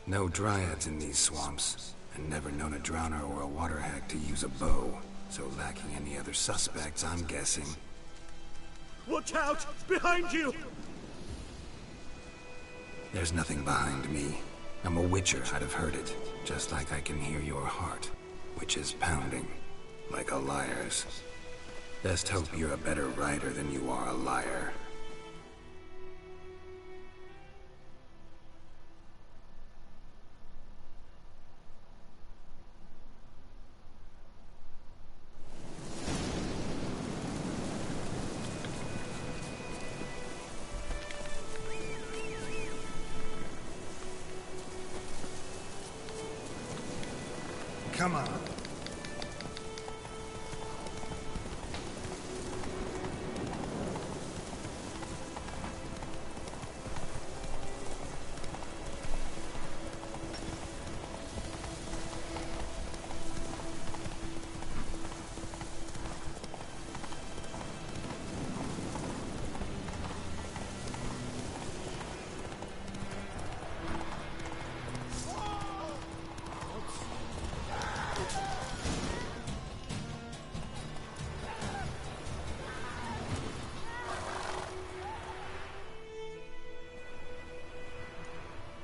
No dryads in these swamps, and never known a drowner or a water hack to use a bow. So lacking any other suspects, I'm guessing. Watch out! Behind you! There's nothing behind me. I'm a witcher, I'd have heard it. Just like I can hear your heart, which is pounding, like a liar's. Best hope you're a better writer than you are a liar. Come on.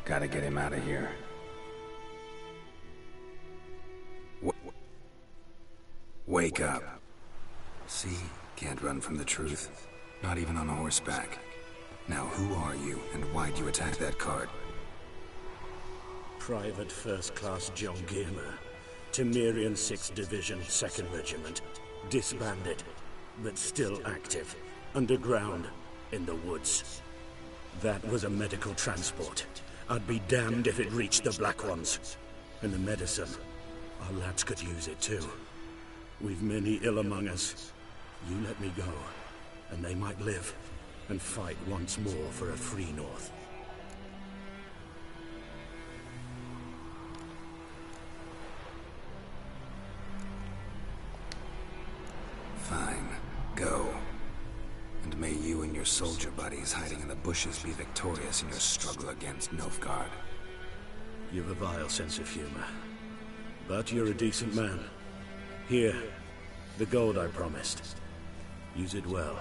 Gotta get him out of here. Wake up. See? Can't run from the truth. Not even on horseback. Now who are you, and why'd you attack that cart? Private First Class John Gilmer. Temerian 6th Division, 2nd Regiment. Disbanded, but still active. Underground, in the woods. That was a medical transport. I'd be damned if it reached the Black Ones. And the medicine. Our lads could use it too. We've many ill among us. You let me go, and they might live, and fight once more for a free North. Fine. Go. And may you and your soldier buddies hiding in the bushes be victorious in your struggle against Nilfgaard. You've a vile sense of humor. But you're a decent man. Here, the gold I promised. Use it well.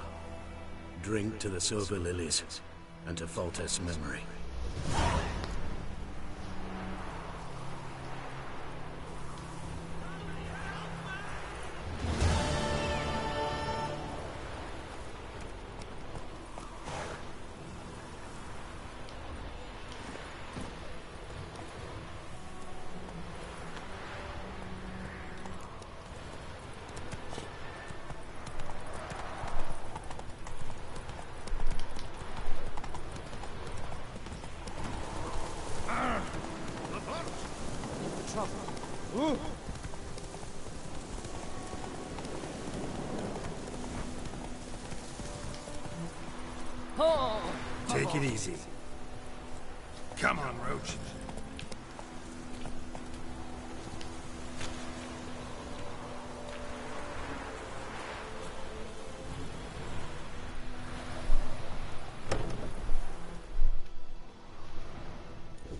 Drink to the silver lilies, and to Foltest's memory. Take it easy. Come on, Roach.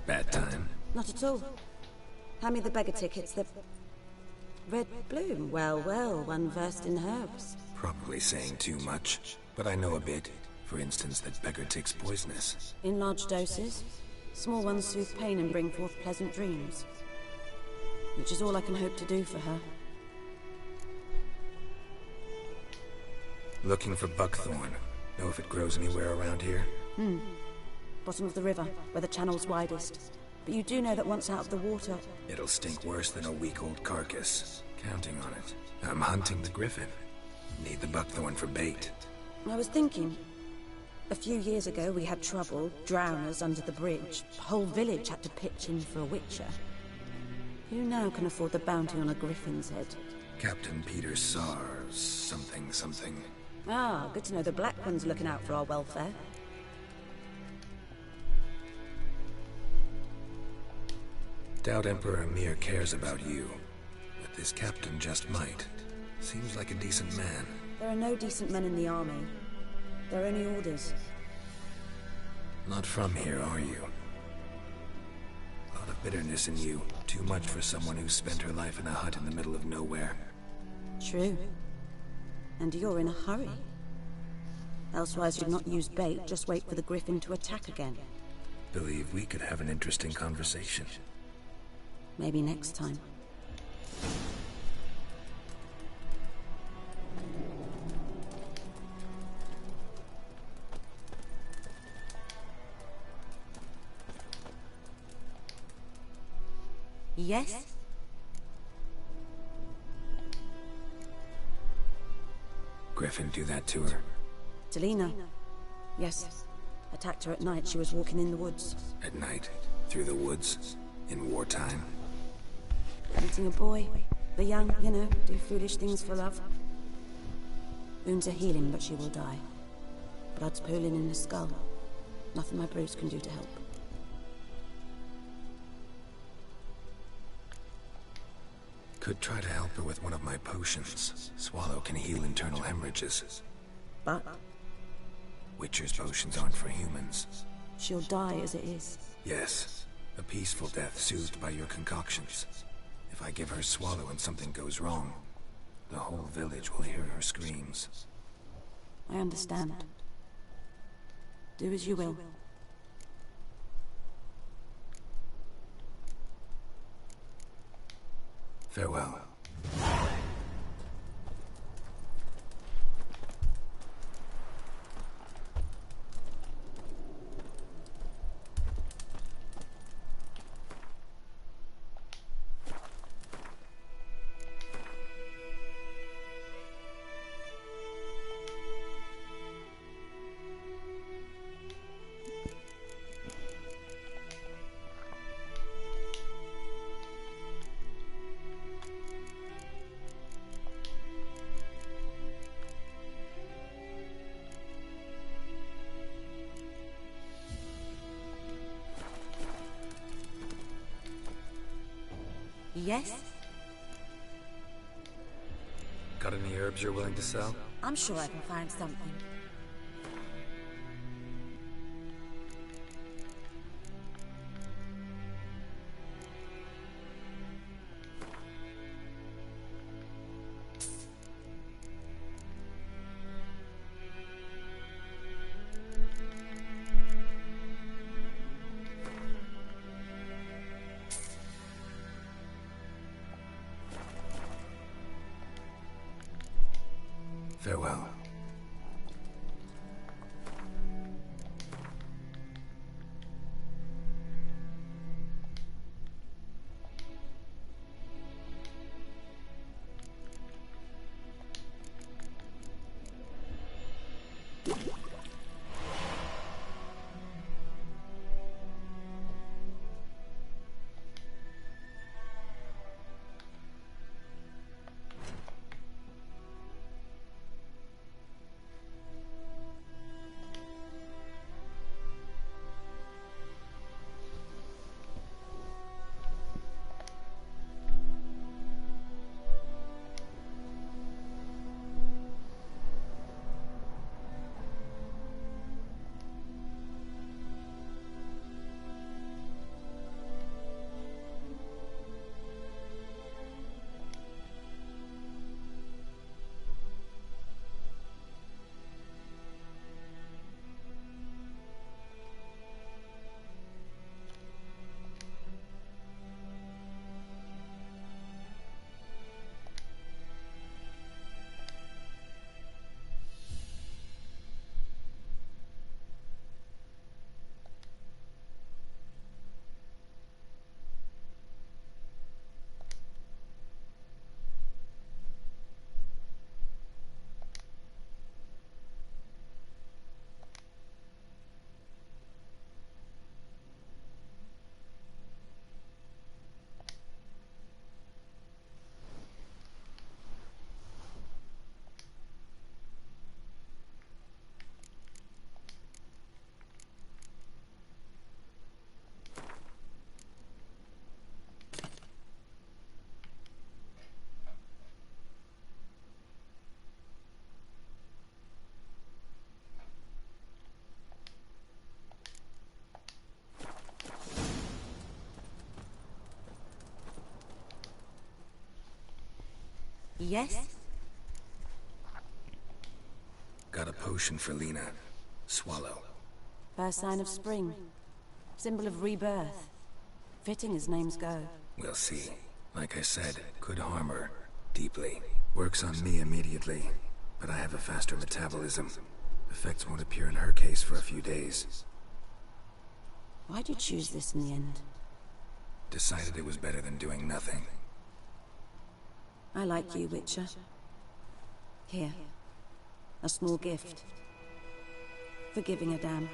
Bad time. Not at all. Hand me the beggar tickets. The red bloom. Well, well, one versed in herbs. Probably saying too much, but I know a bit. For instance, that beggar tick's poisonous. In large doses. Small ones soothe pain and bring forth pleasant dreams. Which is all I can hope to do for her. Looking for buckthorn. Know if it grows anywhere around here? Bottom of the river, where the channel's widest. But you do know that once out of the water... It'll stink worse than a week-old carcass. Counting on it. I'm hunting the griffin. Need the buckthorn for bait. I was thinking... A few years ago, we had trouble, drowners under the bridge. The whole village had to pitch in for a witcher. Who now can afford the bounty on a griffin's head? Captain Peter Sars, something. Ah, good to know the Black One's looking out for our welfare. Doubt Emperor Emir cares about you, but this captain just might. Seems like a decent man. There are no decent men in the army. There are only orders. Not from here, are you? A lot of bitterness in you. Too much for someone who spent her life in a hut in the middle of nowhere. True. And you're in a hurry. Elsewise you'd not use bait, just wait for the griffin to attack again. Believe we could have an interesting conversation. Maybe next time. Yes? Griffin do that to her? Delina. Yes. Attacked her at night. She was walking in the woods. At night? Through the woods? In wartime? Meeting a boy. The young, you know, do foolish things for love. Wounds are healing, but she will die. Blood's pooling in the skull. Nothing my bruise can do to help. Could try to help her with one of my potions. Swallow can heal internal hemorrhages. But? Witcher's potions aren't for humans. She'll die as it is. Yes. A peaceful death soothed by your concoctions. If I give her Swallow and something goes wrong, the whole village will hear her screams. I understand. Do as you will. Farewell. Yes? Got any herbs you're willing to sell? I'm sure I can find something. Farewell. Yes? Got a potion for Lena. Swallow. First sign of spring. Symbol of rebirth. Fitting as names go. We'll see. Like I said, could harm her. Deeply. Works on me immediately. But I have a faster metabolism. Effects won't appear in her case for a few days. Why'd you choose this in the end? Decided it was better than doing nothing. I like you, Witcher. Here. A small gift. For giving a damn.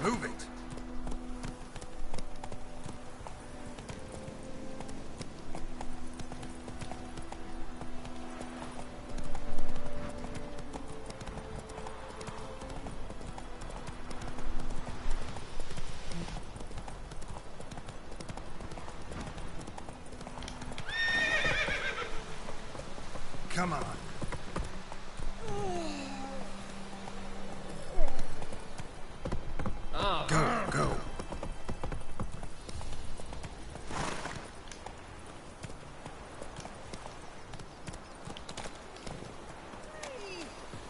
Move it! Come on. Go.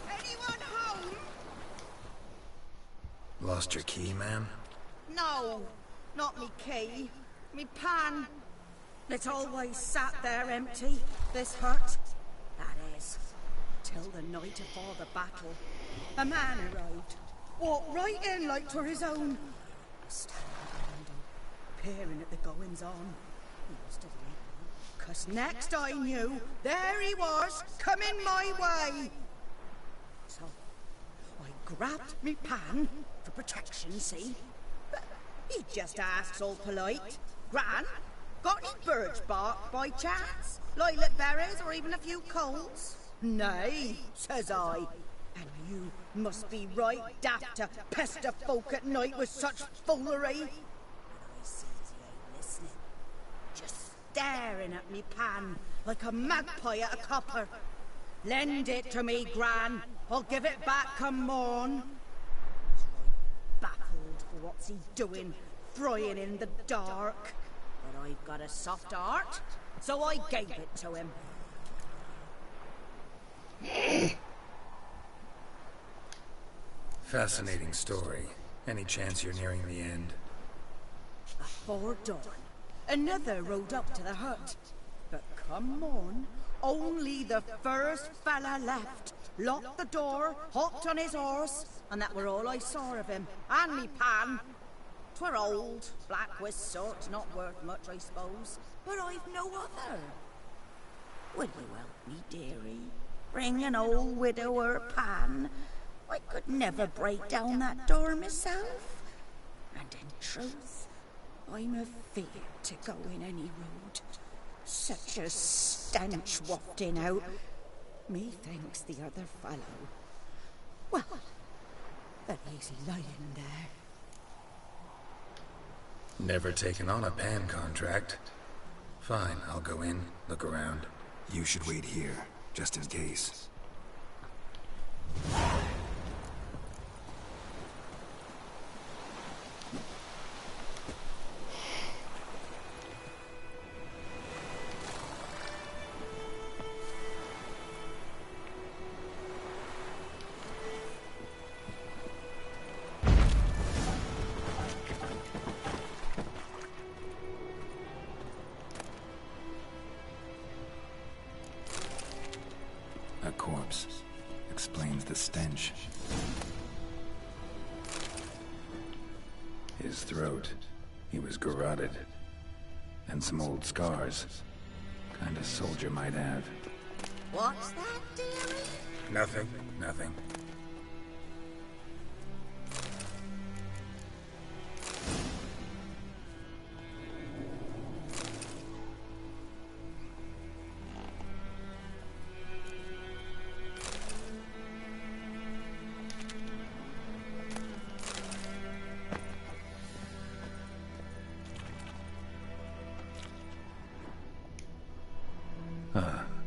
Anyone home? Lost your key, ma'am? No, not me key. Me pan. It's always sat there empty, this hut. That is, till the night afore the battle. A man arrived. Walked right in like 'twere his own. Standing at the window, peering at the goings-on. He must have lit, 'cause next I knew, there he was, coming my way. So, I grabbed me pan, for protection, see? But he just asks all polite, Gran, got any birch bark by chance? Lilac berries or even a few coals? Nay, says I. And you must be right daft to pester folk at night with such foolery. But I sees he ain't listening. Just staring at me pan like a magpie at a copper. Lend it to me, Gran. I'll give it back come morn. He's right baffled for what's he doing, frying in the dark. But I've got a soft heart, so I gave it to him. Fascinating story. Any chance you're nearing the end? Afore dawn, another rode up to the hut. But come morn, only the first fella left. Locked the door, hopped on his horse, and that were all I saw of him. And me pan. 'Twere old, black with soot, not worth much, I suppose. But I've no other. Will you help me, dearie? Bring an old widower pan. I could never break down that door myself. And in truth, I'm afeard to go in any road. Such a stench wafting out. Methinks the other fellow. Well, that he's lying there. Never taken on a pan contract. Fine, I'll go in, look around. You should wait here, just in case. A corpse. Explains the stench. His throat. He was garroted. And some old scars. Kind of soldier might have. What's that, dearie? Nothing.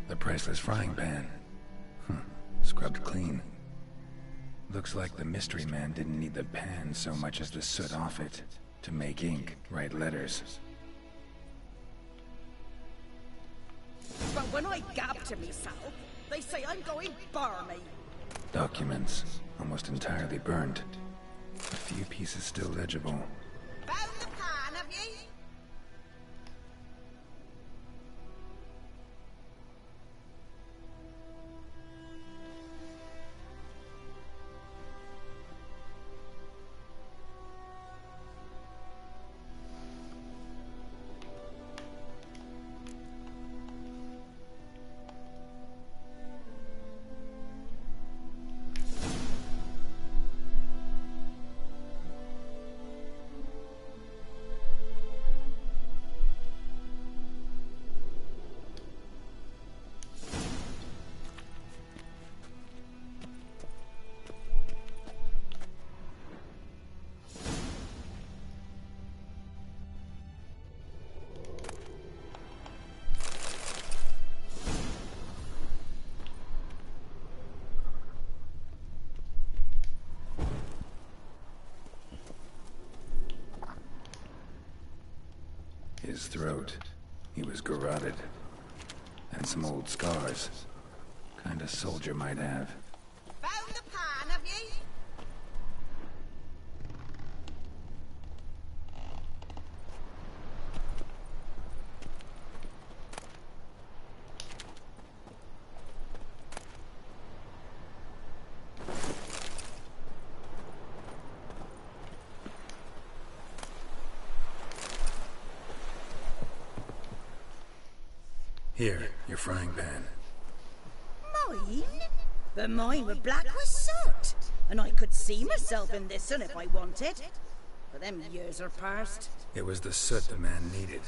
The priceless frying pan. Scrubbed clean. Looks like the mystery man didn't need the pan so much as the soot off it to make ink, write letters. But when I gab to myself, they say I'm going barmy. Documents, almost entirely burned. A few pieces still legible. Found the pan, have ye? His throat. He was garroted. And some old scars. Kind of soldier might have. Found the pan, have ye? Here, your frying pan. Mine? But mine were black with soot. And I could see myself in this one if I wanted. But them years are past. It was the soot the man needed.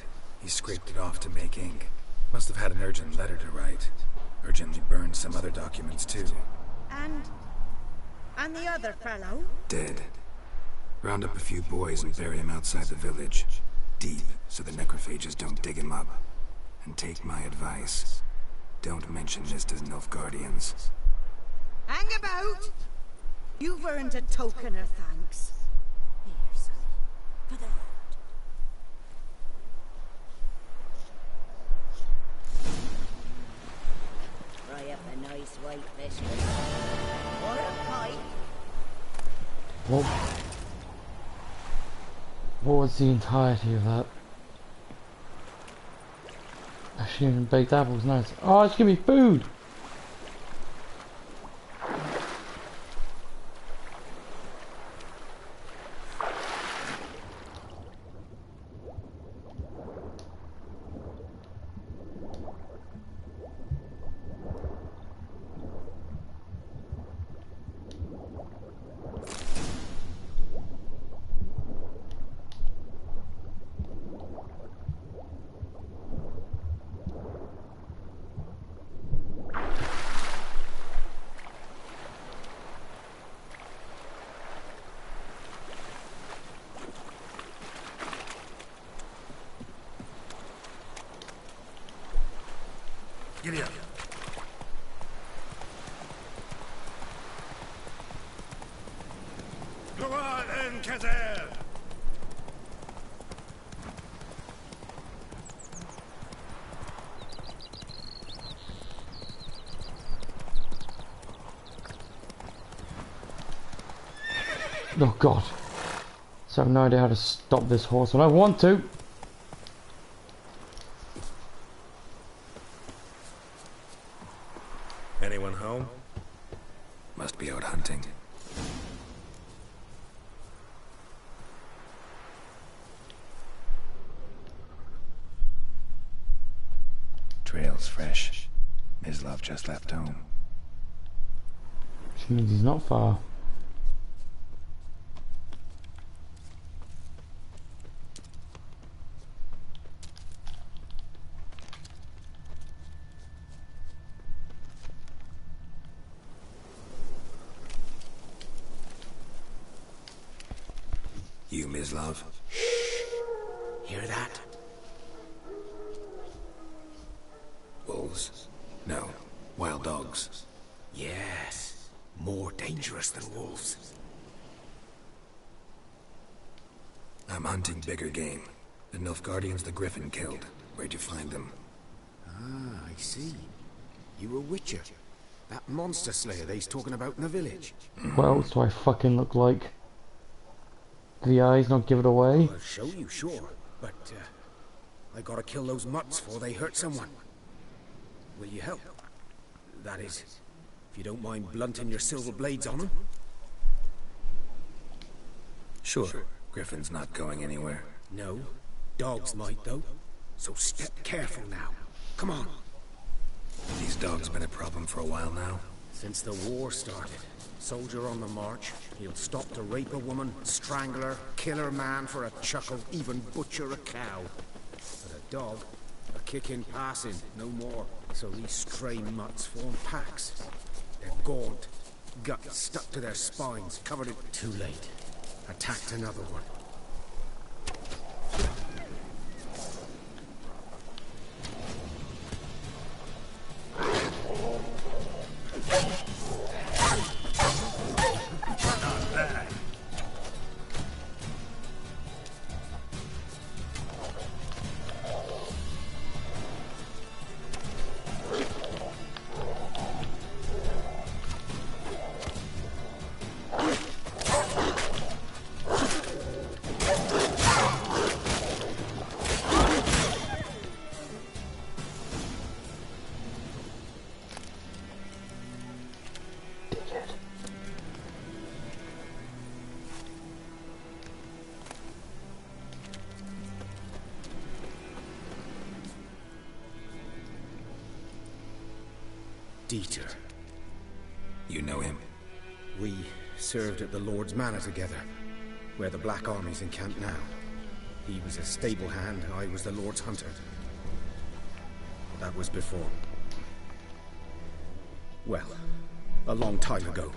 He scraped it off to make ink. Must have had an urgent letter to write. Urgently burned some other documents too. And the other fellow? Dead. Round up a few boys and bury him outside the village. Deep, so the necrophages don't dig him up. And take my advice. Don't mention this to Nilfgaardians. Hang about! You've earned a token of thanks. Here, son, for the road. Fry up a nice white fish with it. Or a pie. What was the entirety of that? Actually, even baked apples, nice. Oh, it's giving me food! Giddy up. Gloire en Kazer! Oh god. So I have no idea how to stop this horse when I want to. Anyone home? Must be out hunting. Trail's fresh. Mislav just left home. Which means he's not far. You, Mislav? Hear that? Wolves? No. Wild dogs. Yes. More dangerous than wolves. I'm hunting bigger game. The Nilfgaardians the Griffin killed. Where'd you find them? Ah, I see. You a witcher. That monster slayer they's talking about in the village. What else do I fucking look like? Do the eyes not give it away? I'll show you, sure. But, I gotta kill those mutts before they hurt someone. Will you help? That is, if you don't mind blunting your silver blades on them. Sure. Griffin's not going anywhere. No. Dogs might, though. So step careful now. Come on. These dogs been a problem for a while now? Since the war started. Soldier on the march. He'll stop to rape a woman, strangle her, kill her man for a chuckle, even butcher a cow. But a dog, a kick in passing, no more. So these stray mutts form packs. They're gaunt, guts stuck to their spines, covered in... Too late. Attacked another one. Dieter. You know him? We served at the Lord's Manor together, where the Black Army's encamped now. He was a stable hand, I was the Lord's hunter. That was before. Well, a long time ago.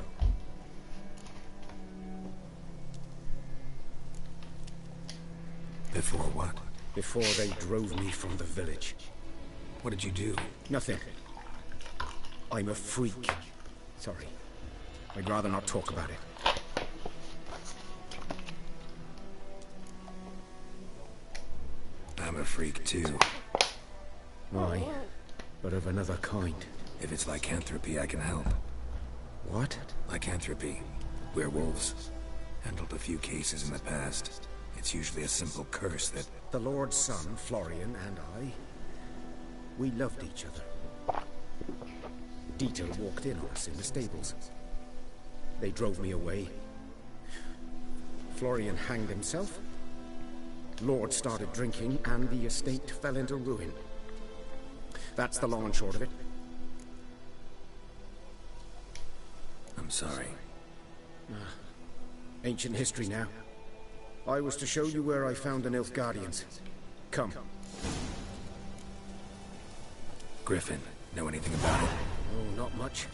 Before what? Before they drove me from the village. What did you do? Nothing. I'm a freak. Sorry. I'd rather not talk about it. I'm a freak too. Aye, but of another kind. If it's lycanthropy, I can help. What? Lycanthropy. Werewolves. Handled a few cases in the past. It's usually a simple curse that... The Lord's son, Florian, and I... we loved each other. Dieter walked in on us in the stables. They drove me away. Florian hanged himself. Lord started drinking, and the estate fell into ruin. That's the long and short of it. I'm sorry. Ancient history now. I was to show you where I found the Nilfgaardians. Come. Griffin, know anything about it? Oh, not much.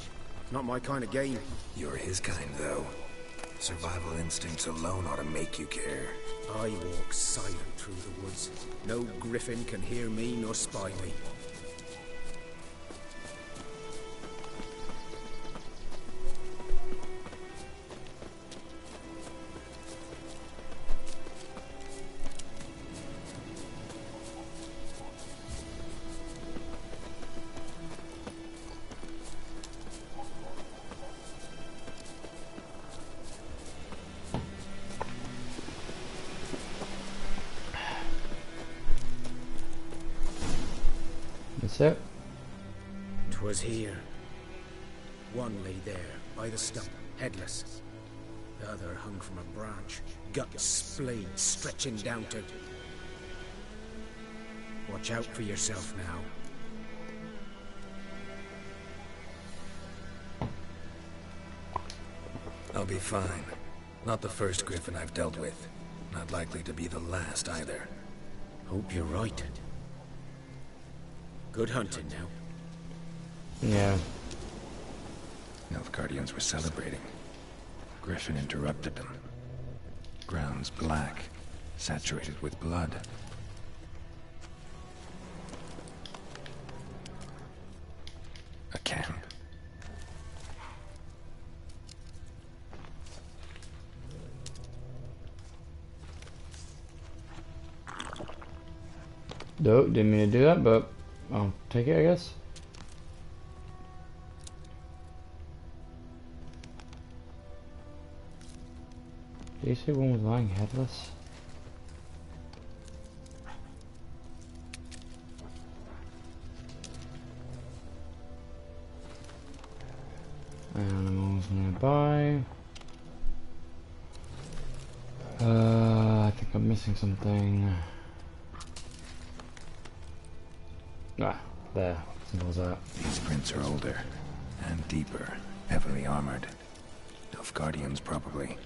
Not my kind of game. You're his kind, though. Survival instincts alone ought to make you care. I walk silent through the woods. No griffin can hear me nor spy me. That's it. 'Twas here. One lay there, by the stump, headless. The other hung from a branch, guts splayed, stretching down to... Watch out for yourself now. I'll be fine. Not the first griffin I've dealt with. Not likely to be the last either. Hope you're right. Good hunting now. Yeah. Nilfgaardians were celebrating. Griffin interrupted them. Grounds black, saturated with blood. A camp. Nope, didn't mean to do that, but I'll take it, I guess. Did you say one was lying headless? Animals nearby. I think I'm missing something. Ah, there. Simple as that. These prints are older and deeper, heavily armored. Nilfgaardians, probably.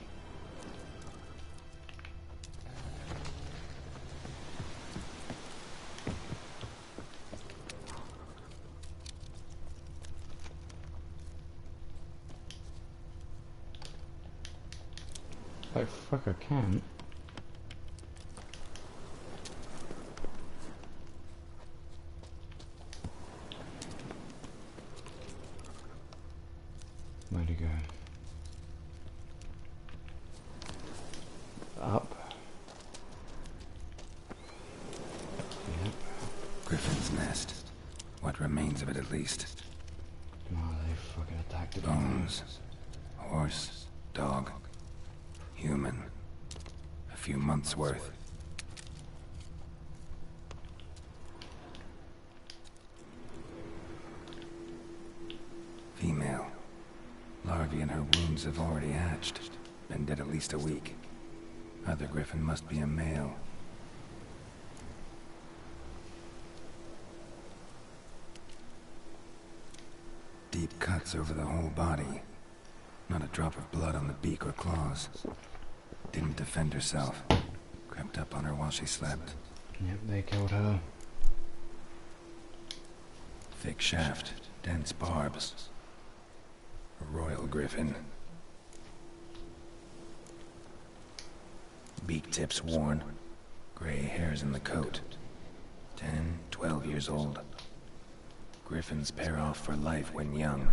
Oh fuck, I can't. Where'd he go? Up. Yep. Griffin's nest. What remains of it, at least. Oh, they fucking attacked it. Bones. Horse. Dog. Human. A few months' worth. Female. Larvae in her wombs have already hatched. Been dead at least a week. Other griffin must be a male. Deep cuts over the whole body. Not a drop of blood on the beak or claws. Didn't defend herself. Crept up on her while she slept. Yep, they killed her. Thick shaft, dense barbs. A royal griffin. Beak tips worn. Gray hairs in the coat. 10, 12 years old. Griffins pair off for life when young.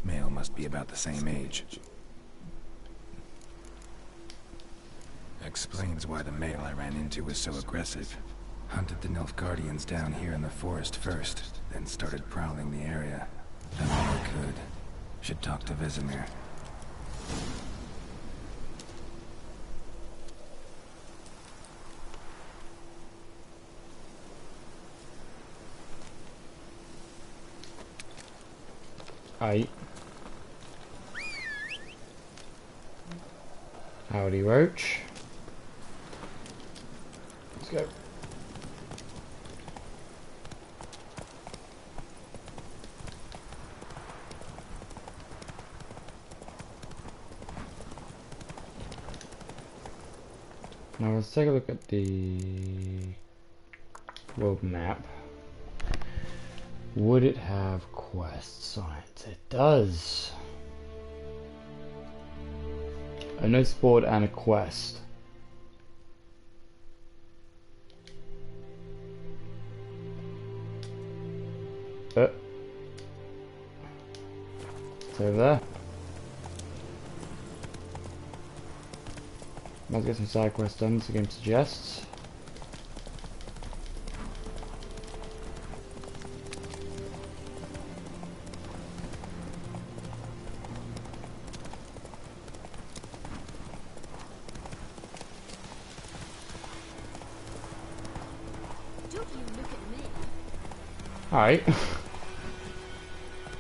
Male must be about the same age. Explains why the male I ran into was so aggressive. Hunted the Nilfgaardians down here in the forest first, then started prowling the area. Done all I could. Should talk to Vesemir. Aye. Howdy, Roach. Let's go. Now let's take a look at the world map. Would it have quests on it? It does. A notice board and a quest. It's over there. Let's get some side quests done, as the game suggests. Alright.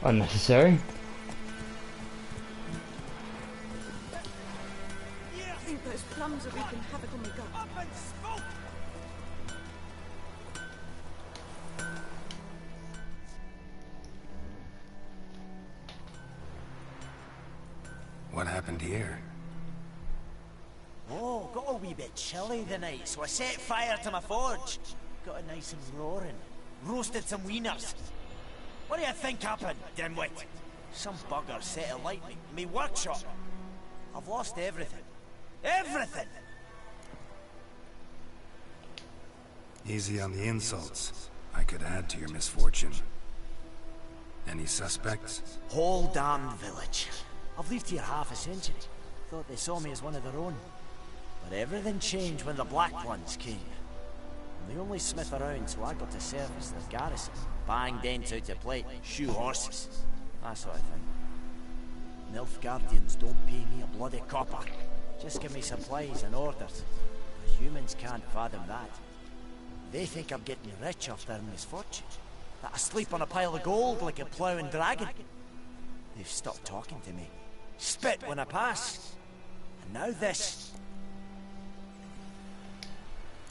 Unnecessary. I think those plums are wreaking havoc on my gut. Up and smoke! What happened here? Oh, got a wee bit chilly the night, so I set fire to my forge. Got it nice and roaring. Roasted some wieners. What do you think happened, dimwit? Some bugger set alight me workshop. I've lost everything. Everything! Easy on the insults. I could add to your misfortune. Any suspects? Whole damned village. I've lived here half a century. Thought they saw me as one of their own. But everything changed when the Black Ones came. I'm the only smith around, so I got to service their garrison. Bang dents out your plate, shoe horses, that sort of thing. Nilfgaardians don't pay me a bloody copper. Just give me supplies and orders. The humans can't fathom that. They think I'm getting rich off their misfortune. That I sleep on a pile of gold like a ploughing dragon. They've stopped talking to me. Spit when I pass. And now this.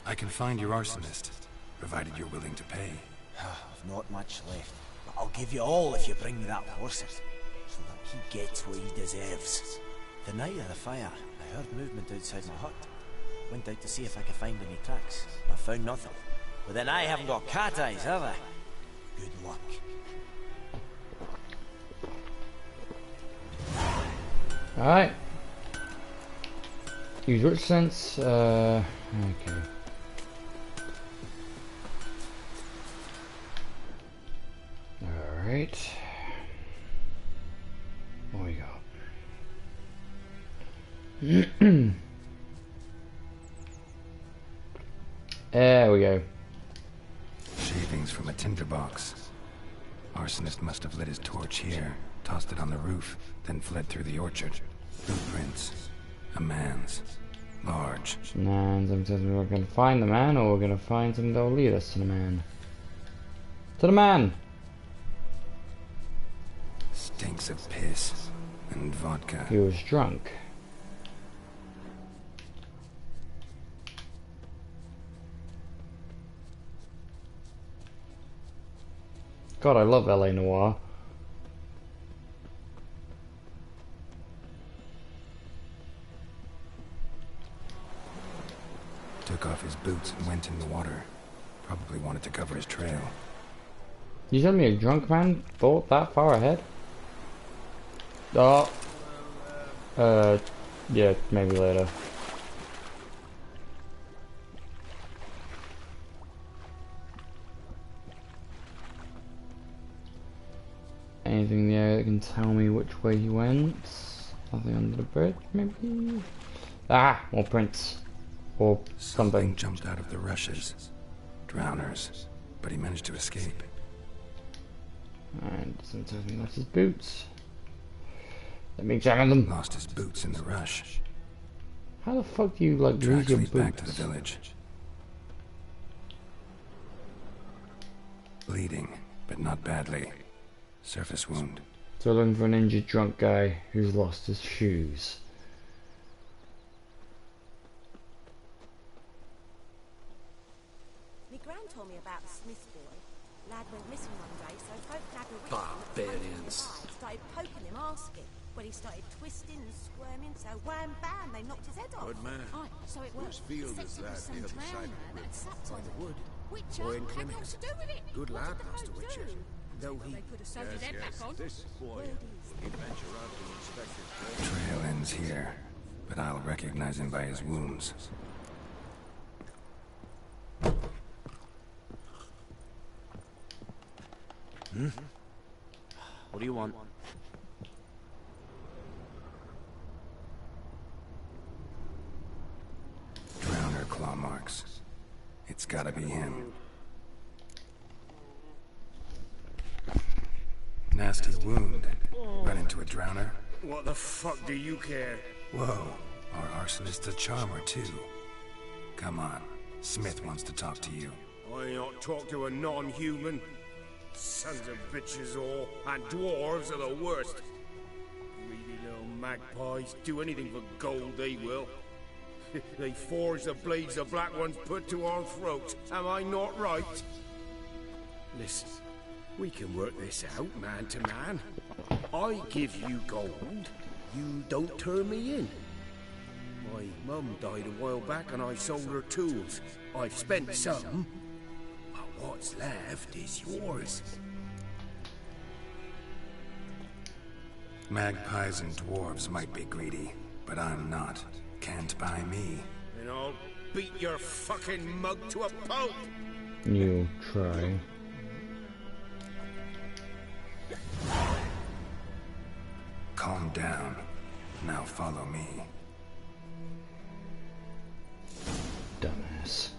I can find your arsonist, provided you're willing to pay. I've not much left, but I'll give you all if you bring me that horses, so that he gets what he deserves. The night of the fire, I heard movement outside my hut. Went out to see if I could find any tracks. I found nothing. But then I haven't got cat eyes, have I? Good luck. Alright. Use which sense? Okay. Alright. What we got? There we go. Shavings from a tinderbox. Arsonist must have lit his torch here, tossed it on the roof, then fled through the orchard. Footprints. A man's. Large. And sometimes we're going to find the man, or we're going to find something that will lead us to the man. To the man! Stinks of piss. And vodka. He was drunk. God, I love LA Noire. took off his boots and went in the water. Probably wanted to cover his trail. You telling me a drunk man thought that far ahead? Oh. Yeah, maybe later. Anything in the area that can tell me which way he went? Nothing under the bridge, maybe? Ah! More prints. Or something. Jumped out of the rushes. Drowners. But he managed to escape. And doesn't tell me that's his boots. Let me examine them. Lost his boots in the rush. How the fuck do you, like, lose your boots? Back to the village. Bleeding, but not badly. Surface wound. So looking for an injured drunk guy who's lost his shoes. My gran told me about the Smith boy. Lad went missing one day, so folk had a Barbarians. Started poking him, asking. Well, he started twisting and squirming, so wham bam, they knocked his head off. Good man. Aye, so it Whose was. field is that the other side of the river? By the wood. Which Boy in had Clemens. naught to do with it. Good What lad, did the Master folk Witcher. do? Though he... They put a soldier's head back on. This boy will venture out to inspect his grave. Trail ends here, but I'll recognize him by his wounds. Hmm? What do you want? Drowner claw marks. It's gotta be him. Nasty wound. Run into a drowner. What the fuck do you care? Whoa, our arsonist's a charmer too. Come on, Smith wants to talk to you. I ain't not talk to a non-human. Sons of bitches all, and dwarves are the worst. Greedy little magpies do anything for gold, they will. They forge the blades the black ones put to our throats. Am I not right? Listen, we can work this out man to man. I give you gold, you don't turn me in. My mum died a while back and I sold her tools. I've spent some, but what's left is yours. Magpies and dwarves might be greedy, but I'm not. Can't buy me. And I'll beat your fucking mug to a pulp! You try. Calm down. Now follow me. Dumbass.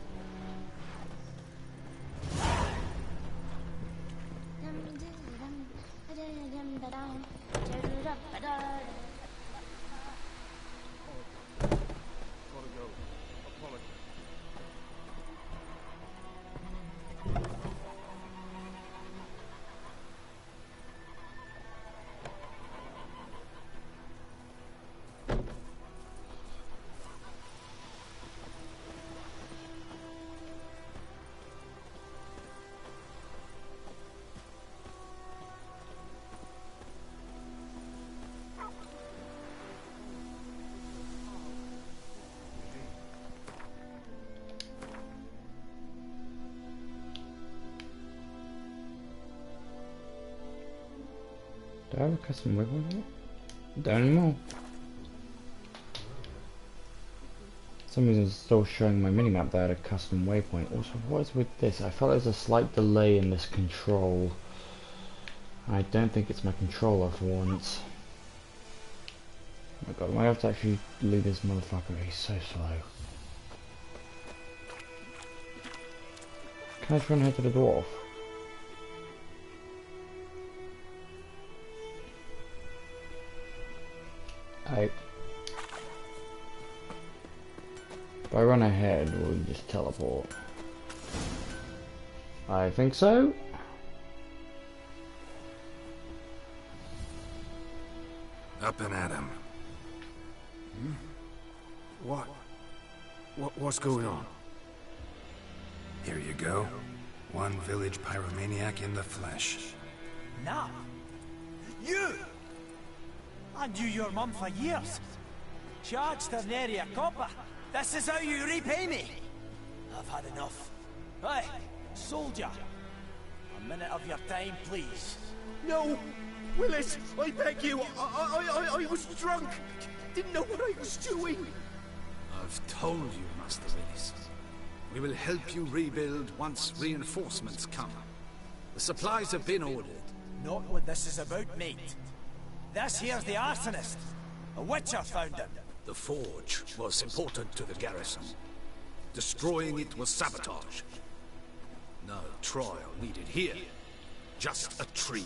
Do I have a custom waypoint? Don't anymore. For some reason it's still showing my minimap that I had a custom waypoint. Also, what is with this? I felt there's a slight delay in this control. I don't think it's my controller for once. Oh my god, I might have to actually leave this motherfucker. He's so slow. Can I try and head to the dwarf? If I run ahead, will we just teleport? I think so. Up and at him. What's going on? Here you go. One village pyromaniac in the flesh. Now, you! I knew your mum for years. Charged her nary a copper. This is how you repay me. I've had enough. Hey, soldier! A minute of your time, please. No! Willis, I beg you! I was drunk! Didn't know what I was doing! I've told you, Master Willis. We will help you rebuild once reinforcements come. The supplies have been ordered. Not what this is about, mate. This here's the arsonist. A witcher found him. The forge was important to the garrison. Destroying it was sabotage. No trial needed here. Just a tree.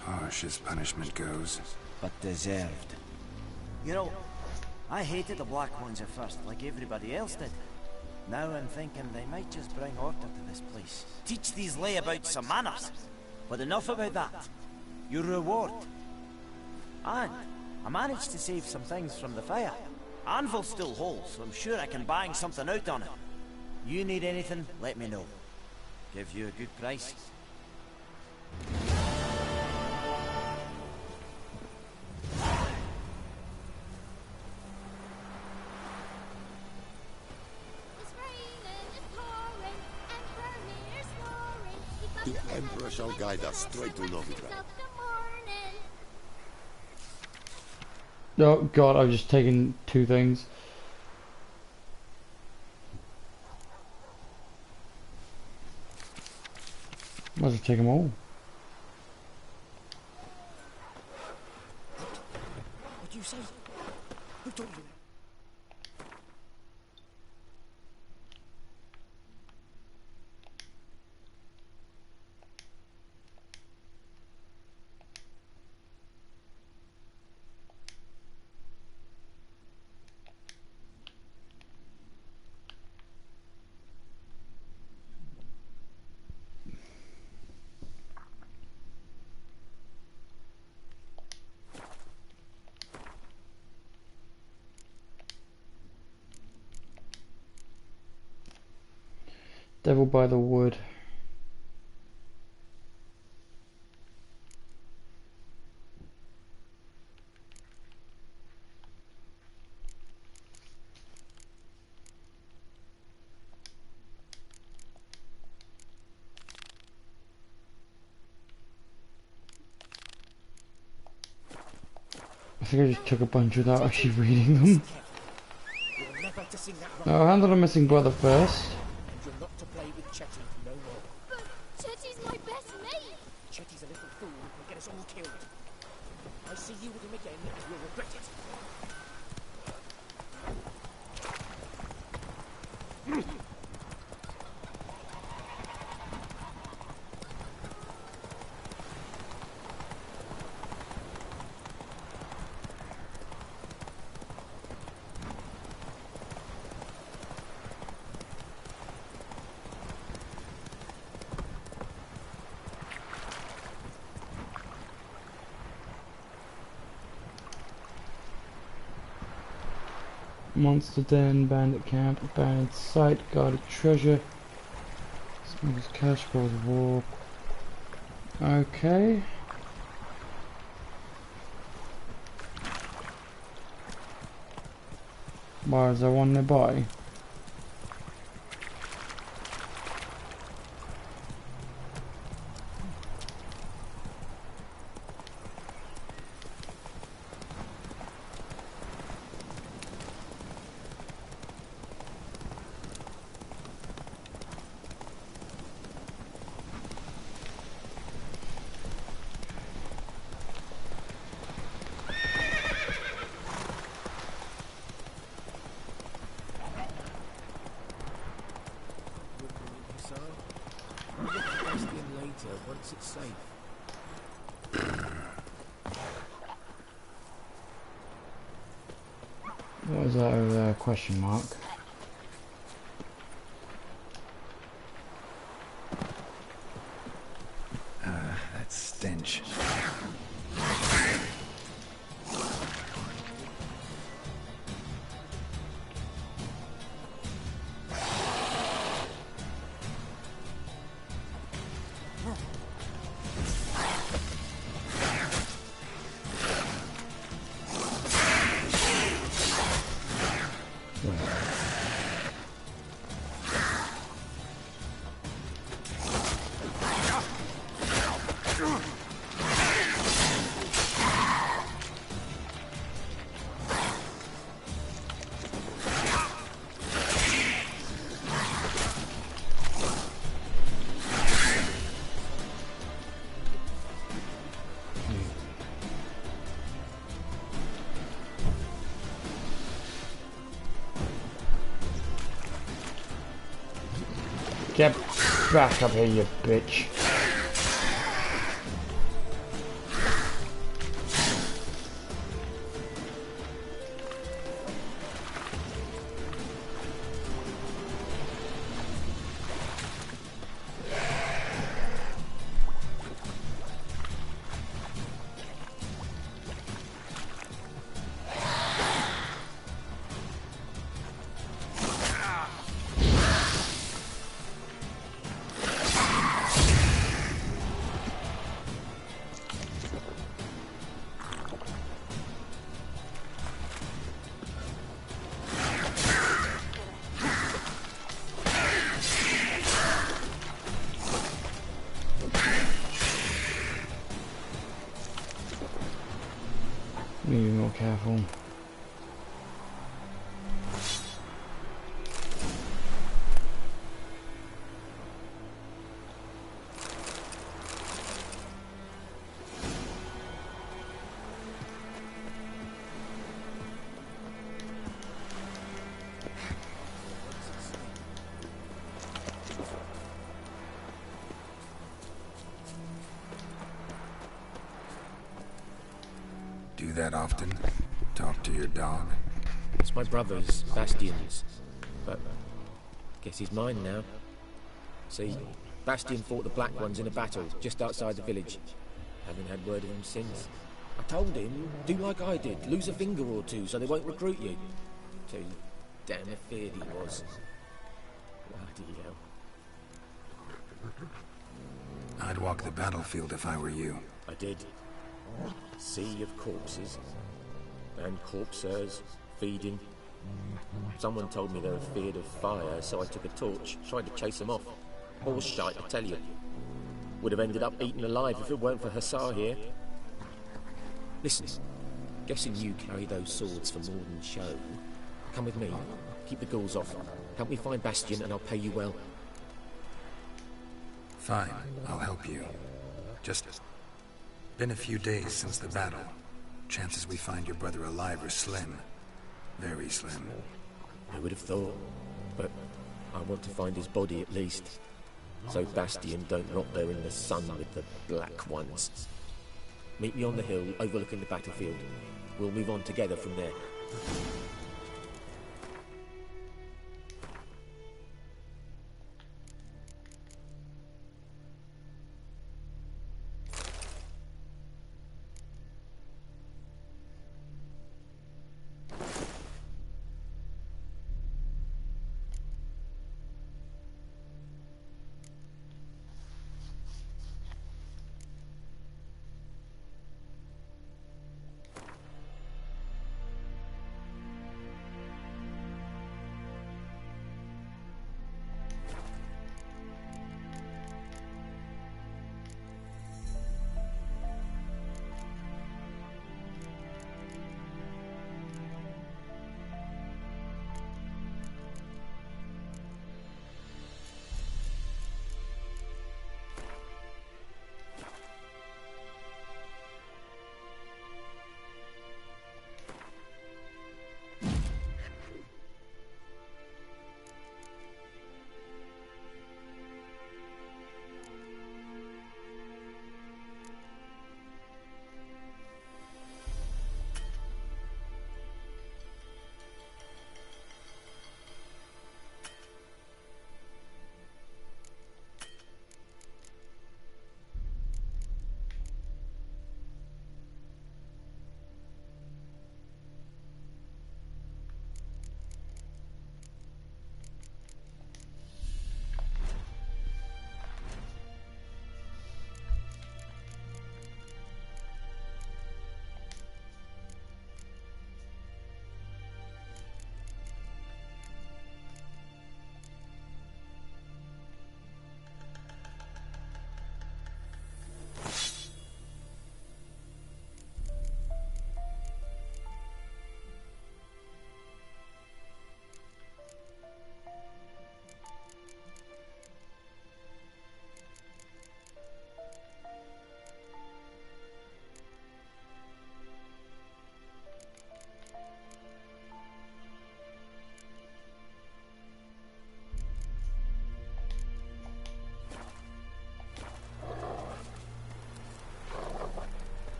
Harsh as punishment goes. But deserved. You know, I hated the Black Ones at first, like everybody else did. Now I'm thinking they might just bring order to this place. Teach these layabouts some manners. But enough about that. Your reward. And I managed to save some things from the fire. Anvil's still whole, so I'm sure I can bang something out on it. You need anything, let me know. Give you a good price. The Emperor shall guide us straight to Novigrad. Oh god, I've just taken 2 things. Might as well take them all. What do you say? Who told you? Devil by the wood. I think I just took a bunch without actually reading them. I'll handle the missing brother first. You're not to play with Chetty no more. But Chetty's my best mate! Chetty's a little fool who will get us all killed. I see you with him again and you'll regret it. Monster den, bandit camp, abandoned site, guarded treasure, smuggler's cache, goes war. Okay. Why is there one nearby? Once it's safe. What was that over there? Question mark. That stench. Get back up here, you bitch. Be more careful. Do that often? Talk to your dog? It's my brother's, Bastion's. But guess he's mine now. See, Bastion fought the Black Ones in a battle just outside the village. Haven't had word of him since. I told him, do like I did, lose a finger or two so they won't recruit you. Too damn afeard he was. Bloody hell. I'd walk the battlefield if I were you. I did. Sea of corpses. And corpsers, feeding. Someone told me they were feared of fire, so I took a torch, tried to chase them off. Horse shite, I tell you. Would have ended up eaten alive if it weren't for Hussar here. Listen, guessing you carry those swords for more than show. Come with me, keep the ghouls off. Help me find Bastion and I'll pay you well. Fine, I'll help you. Just been a few days since the battle. Chances we find your brother alive are slim. Very slim. I would have thought, but I want to find his body at least. So Bastion don't rot there in the sun with the Black Ones. Meet me on the hill overlooking the battlefield. We'll move on together from there.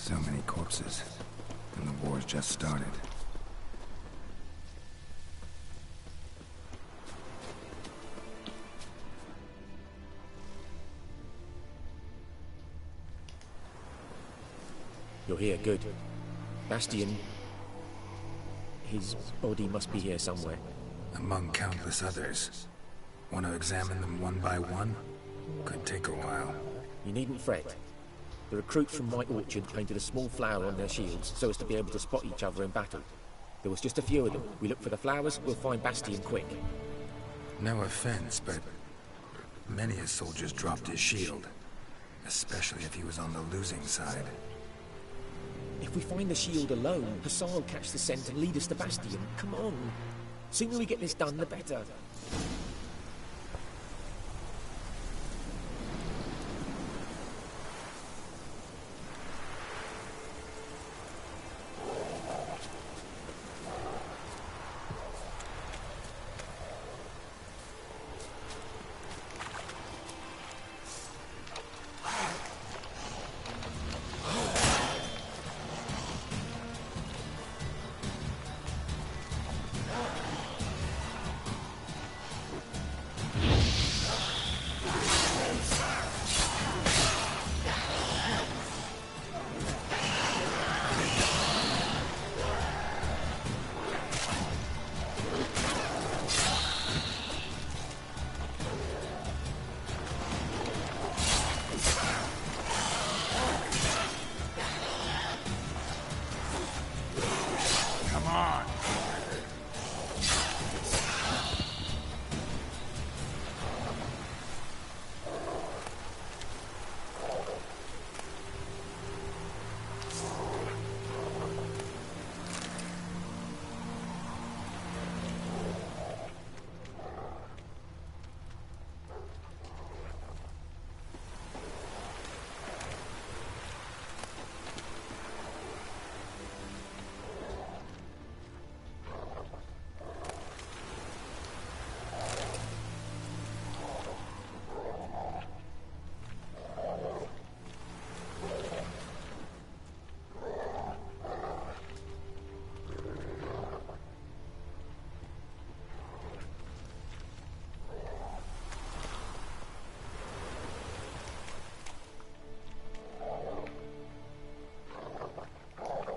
So many corpses. And the war's just started. You're here, good. Bastion... His body must be here somewhere. Among countless others. Want to examine them one by one? Could take a while. You needn't fret. The recruits from White Orchard painted a small flower on their shields so as to be able to spot each other in battle. There was just a few of them. We look for the flowers, we'll find Bastion quick. No offense, but many a soldier's dropped his shield. Especially if he was on the losing side. If we find the shield alone, Hassan will catch the scent and lead us to Bastion. Come on. Sooner we get this done, the better.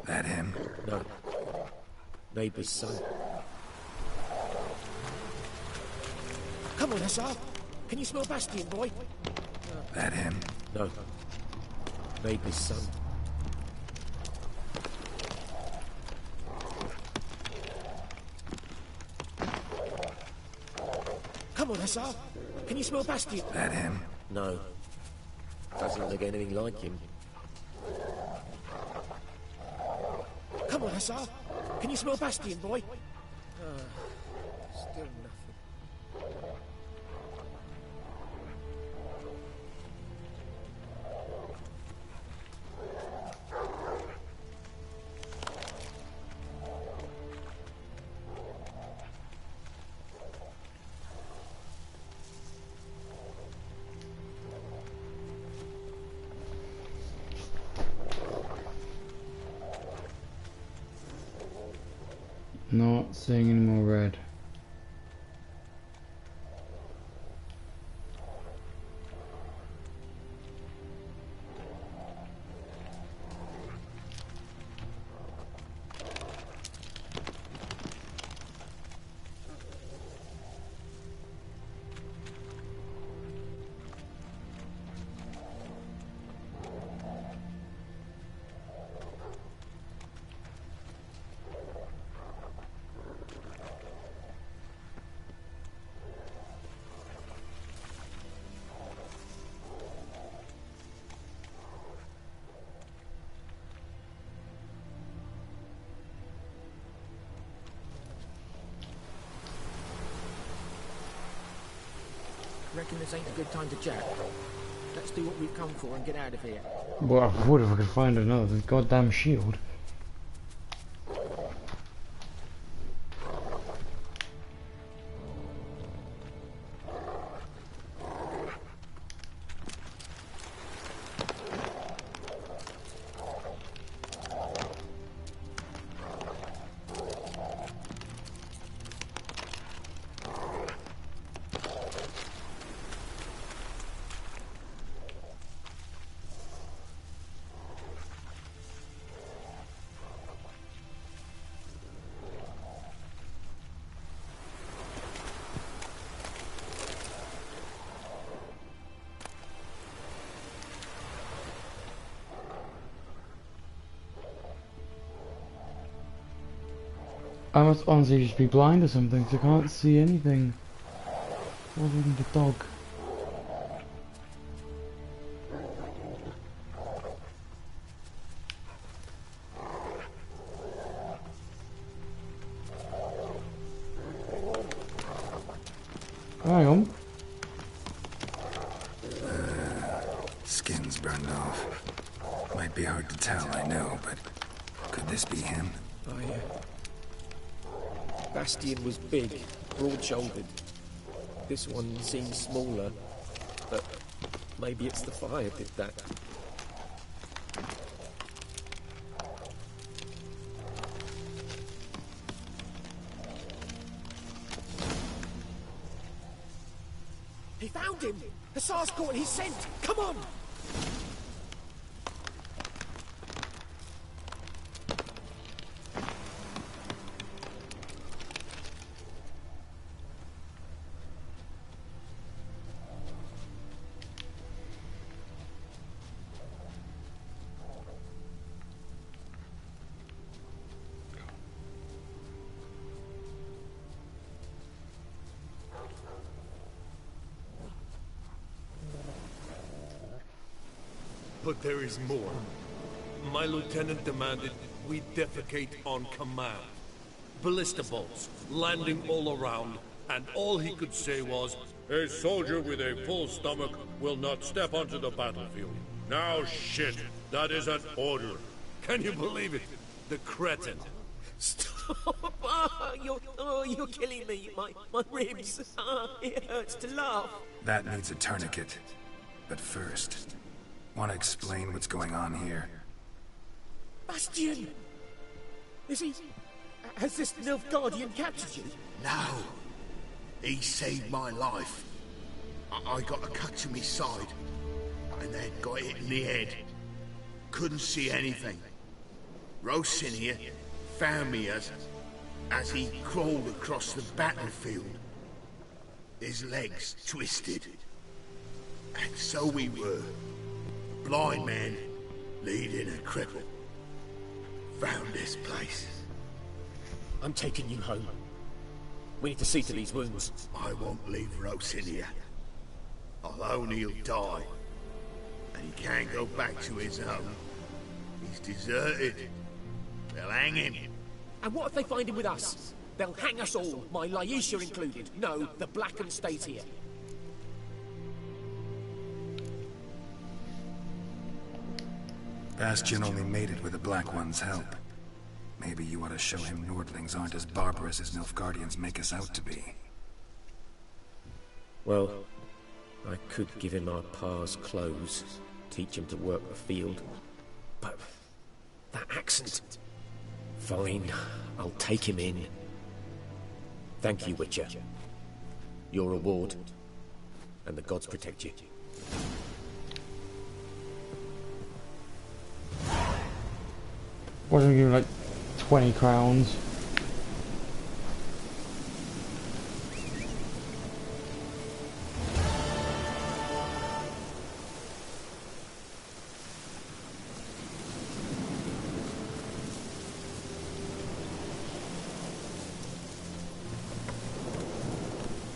That him? No. Neighbour's son. Come on, Hassan. Can you smell Bastion, boy? That him? No. Neighbour's son. Come on, Hassan. Can you smell Bastion? That him? No. Doesn't look anything like him. Come on, Hassan. Can you smell Bastion, boy? Still nothing. Not seeing any more red. Reckon this ain't a good time to chat. Let's do what we've come for and get out of here. Well, I would if I could find another goddamn shield. I must honestly just be blind or something, because I can't see anything. Other than the dog. Hang on. Skin's burned off. Might be hard to tell, I know, but could this be him? Bastian was big, broad-shouldered. This one seems smaller, but maybe it's the fire did that. He found him! Hussar's caught his scent! Come on! But there is more. My lieutenant demanded we defecate on command. Ballista bolts, landing all around, and all he could say was, "A soldier with a full stomach will not step onto the battlefield." Now shit, that is an order. Can you believe it? The cretin. Stop! You're killing me. My ribs. It hurts to laugh. That needs a tourniquet. But first, want to explain what's going on here? Bastian! Is he... Has this Nilfgaardian captured you? No. He saved my life. I got a cut to my side, and then got hit in the head. Couldn't see anything. Rosinia found me as he crawled across the battlefield. His legs twisted. And so we were. Blind man leading a cripple. Found this place. I'm taking you home. We need to see to these wounds. I won't leave Rosinia. Alone he'll die. And he can't go back to his home. He's deserted. They'll hang him. And what if they find him with us? They'll hang us all, my Laisha included. No, the Blackham stays here. Bastion only made it with the Black One's help. Maybe you ought to show him Nordlings aren't as barbarous as Nilfgaardians make us out to be. Well, I could give him our pa's clothes, teach him to work the field. But that accent... Fine, I'll take him in. Thank you, Witcher. Your reward, and the gods protect you. Wasn't giving like 20 crowns.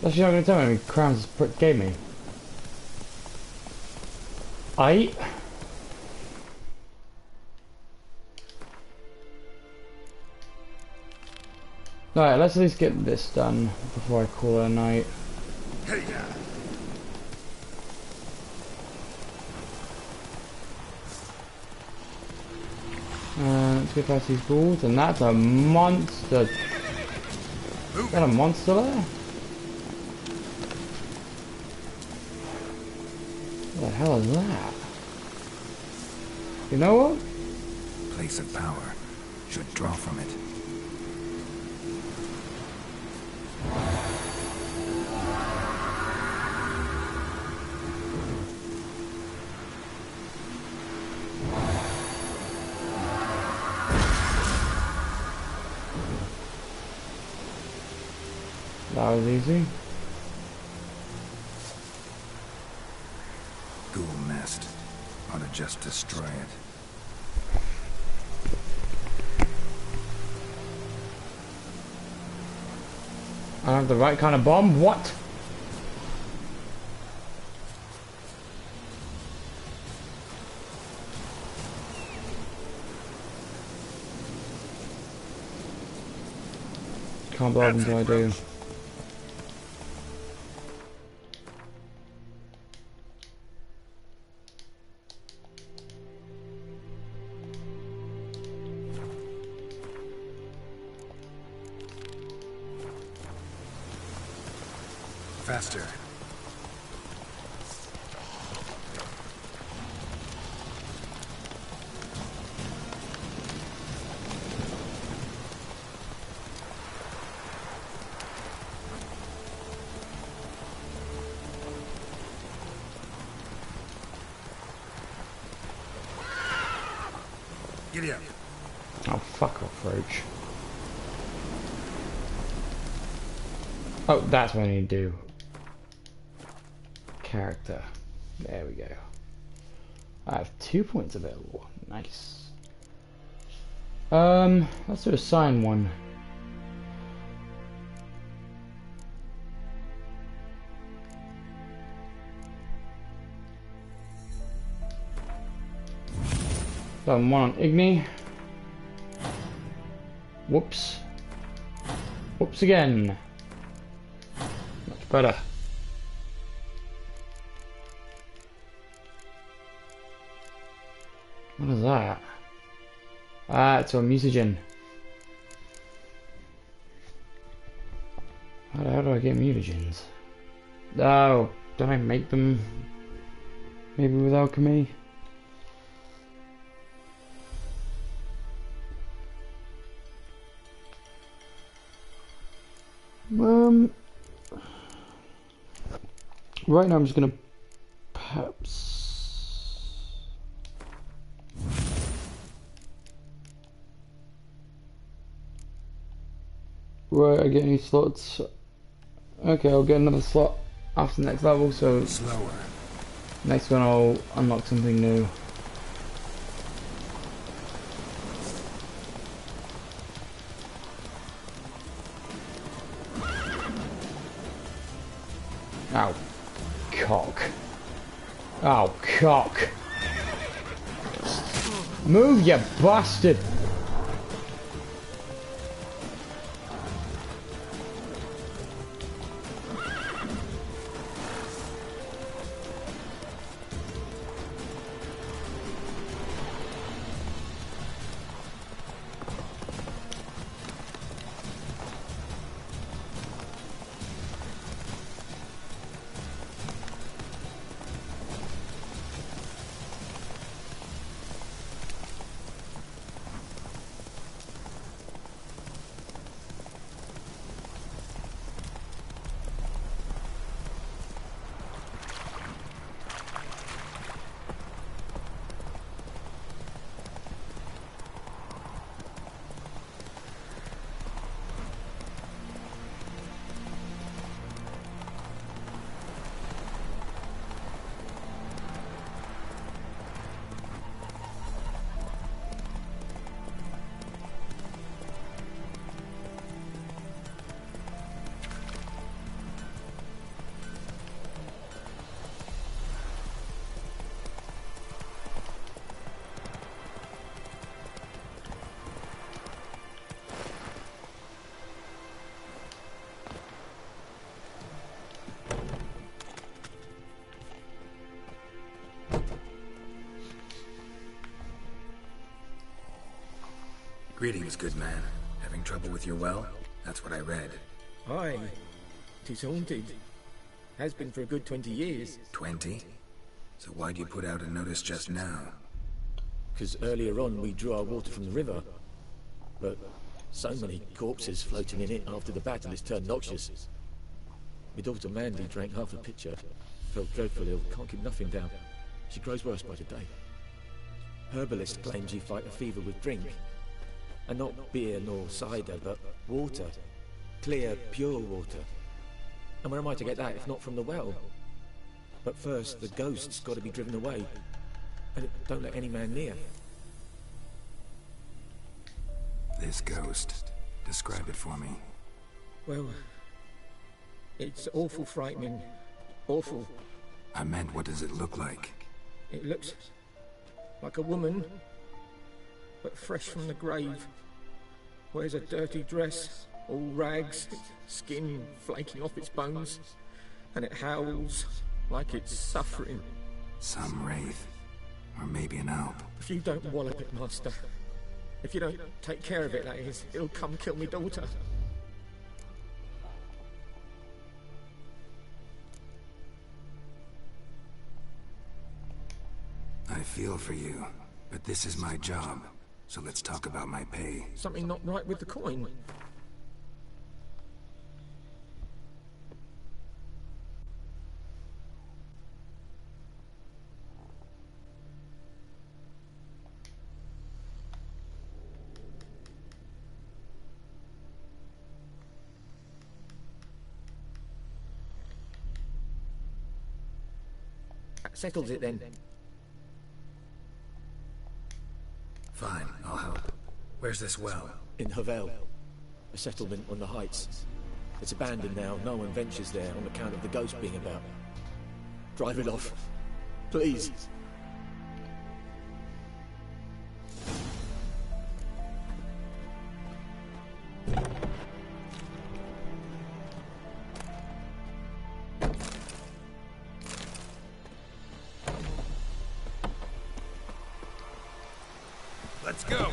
That's not going to tell me how many crowns this gave me. Alright, let's at least get this done before I call it a night. Hey, Let's get past these balls, and that's a monster. Is that a monster there? What the hell is that? You know what? Place of power. Should draw from it. That was easy. Ghoul nest. Ought to just destroy it. I don't have the right kind of bomb. What? Can't blow up until I do. Faster. Giddy up. Oh, fuck off, Roach. Oh, that's what I need to do. Character. There we go. I have 2 points available. Nice. Let's do a sign one. Done one on Igni. Whoops. Whoops again. Much better. What is that? Ah, it's a mutagen. How do I get mutagens? Oh, don't I make them? Maybe with alchemy? Right now I'm just gonna perhaps right, I get any slots. Okay, I'll get another slot after the next level, so slower. Next one I'll unlock something new. Ow. Cock. Oh, cock. Move, you bastard! Greetings, good man. Having trouble with your well? That's what I read. Aye. 'Tis haunted. Has been for a good 20 years. 20? So why'd you put out a notice just now? 'Cause earlier on we drew our water from the river. But so many corpses floating in it after the battle it's turned noxious. My daughter Mandy drank half a pitcher. Felt dreadfully ill, can't keep nothing down. She grows worse by the day. Herbalist claims you fight a fever with drink. And not beer nor cider, but water. Clear, pure water. And where am I to get that if not from the well? But first, the ghost's got to be driven away. And don't let any man near. This ghost. Describe it for me. Well, It's awful frightening. Awful. I meant, what does it look like? It looks like a woman, but fresh from the grave. Wears a dirty dress, all rags, skin flaking off its bones, and it howls like it's suffering. Some wraith. Or maybe an alp. If you don't wallop it, Master, if you don't take care of it, that is, it'll come kill me daughter. I feel for you, but this is my job, so let's talk about my pay. Something not right with the coin. That settles it then. Fine, I'll help. Where's this well? In Havel, a settlement on the heights. It's abandoned now. No one ventures there on account of the ghost being about. Drive it off. Please. Let's go!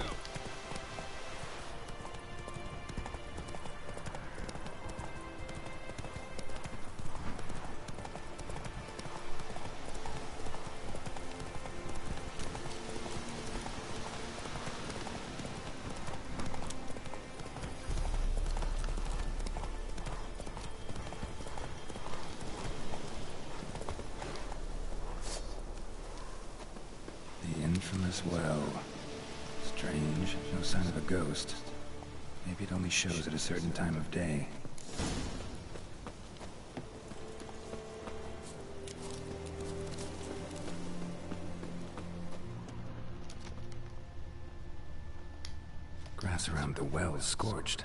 The infamous well. Strange, no sign of a ghost. Maybe it only shows at a certain time of day. Grass around the well is scorched.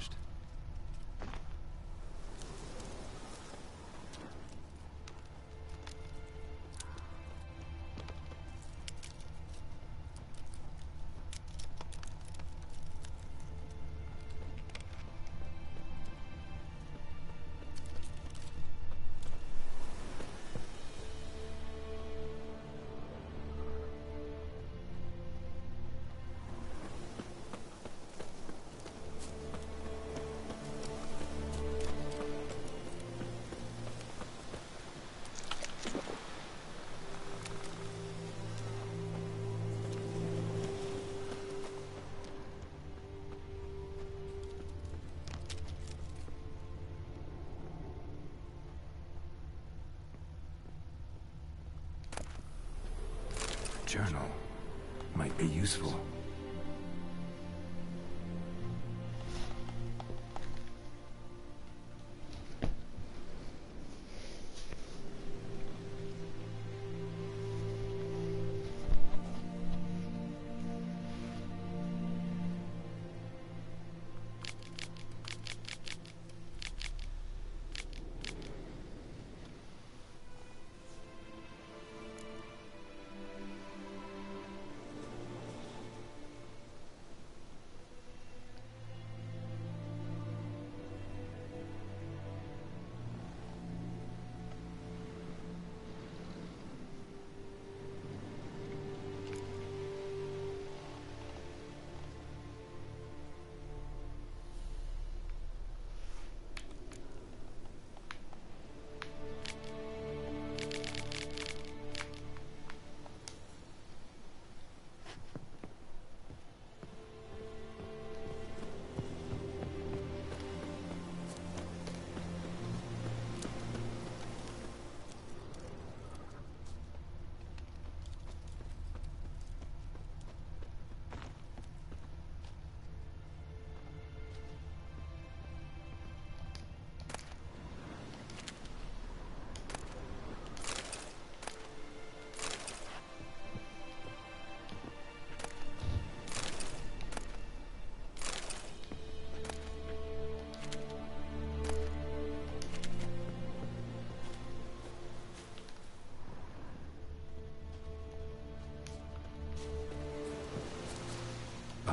Journal might be useful.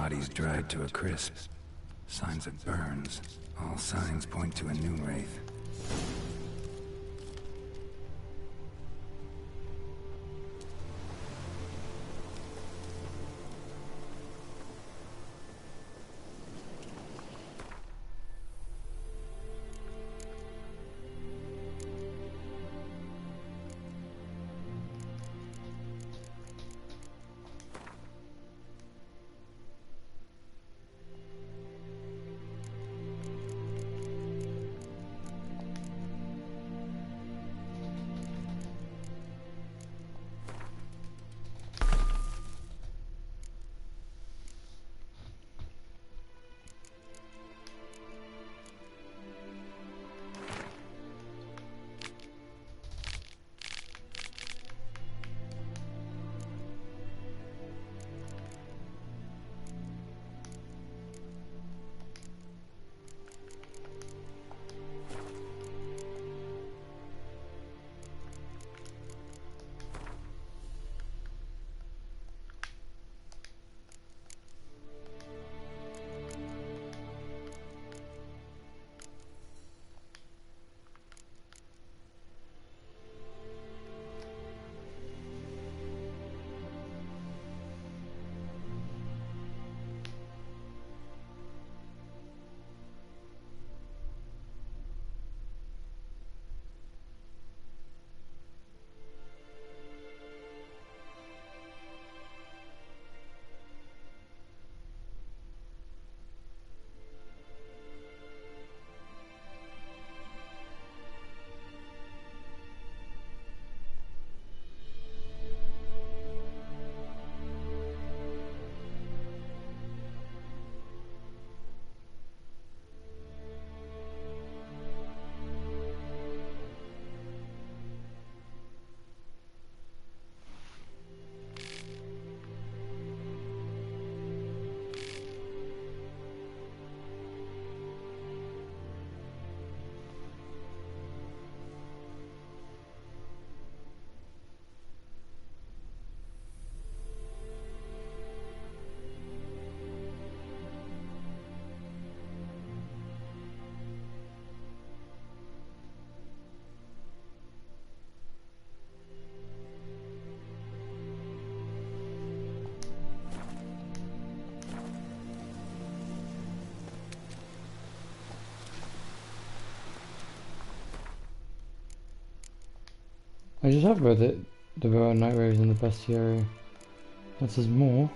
body's dried to a crisp. Signs of burns. All signs point to a new wraith. I just have read that there are night raves in the bestiary. That says more.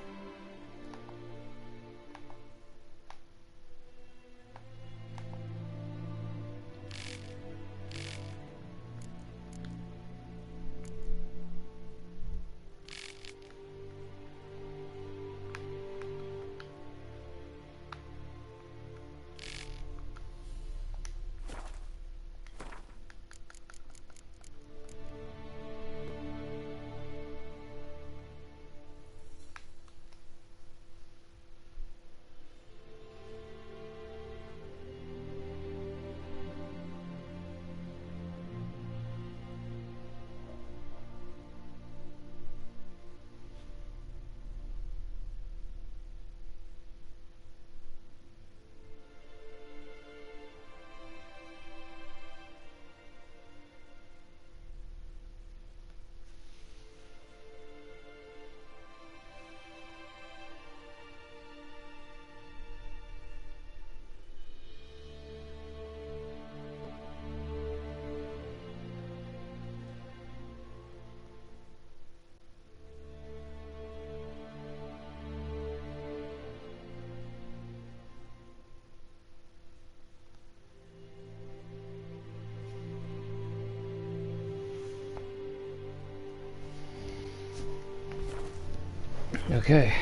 Okay.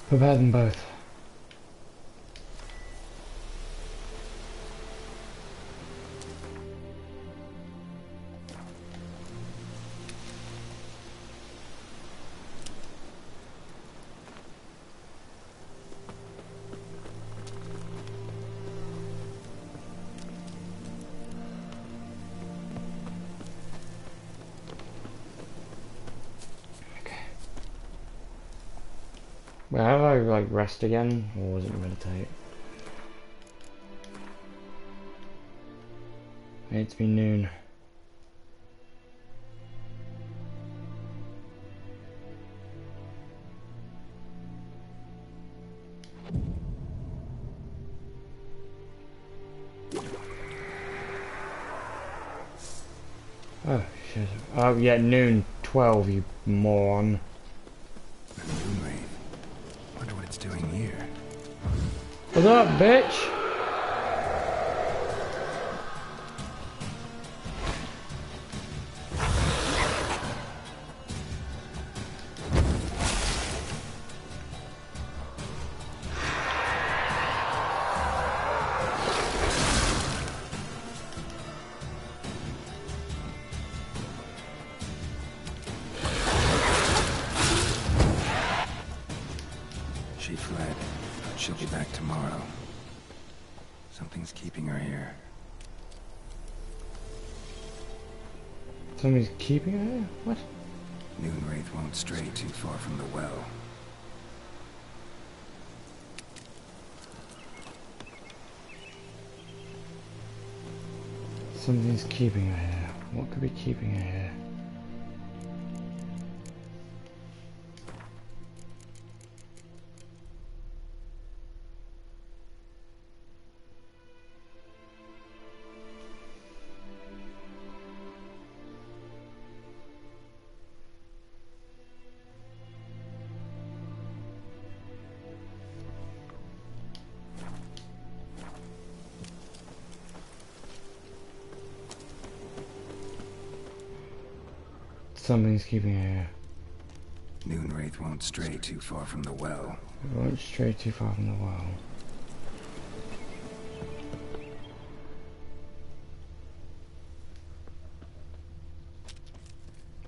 Prepare them both. Well, have I like rest again, or was it meditate? It's been noon. Oh shit. Oh yeah, noon 12, you moron. The moon wraith. Wonder what it's doing here. What's up, bitch? She fled, but she'll be back tomorrow. Something's keeping her here. Somebody's keeping her here? What? Noon wraith won't stray too far from the well. Something's keeping her here. What could be keeping her here? Something's keeping her here. Noon wraith won't stray too far from the well. It won't stray too far from the well.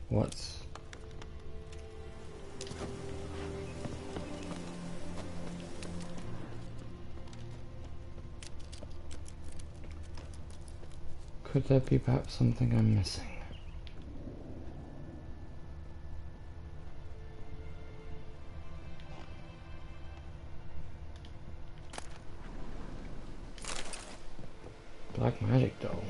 What's... Could there be perhaps something I'm missing? Black magic doll.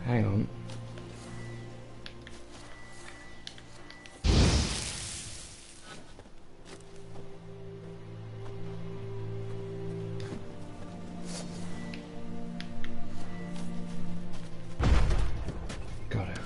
Hang on. Got it.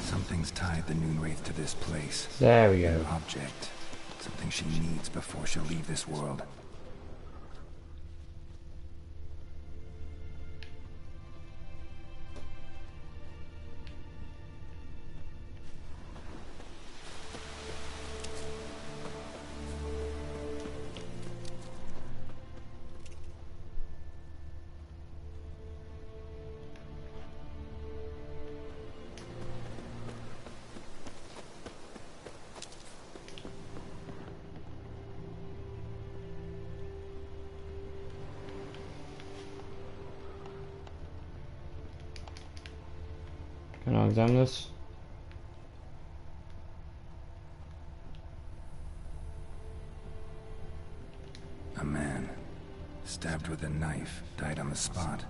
Something's tied the Noon Wraith to this place. There we go. An object. Something she needs before she'll leave this world. Can I examine this? A man, stabbed with a knife, died on the spot.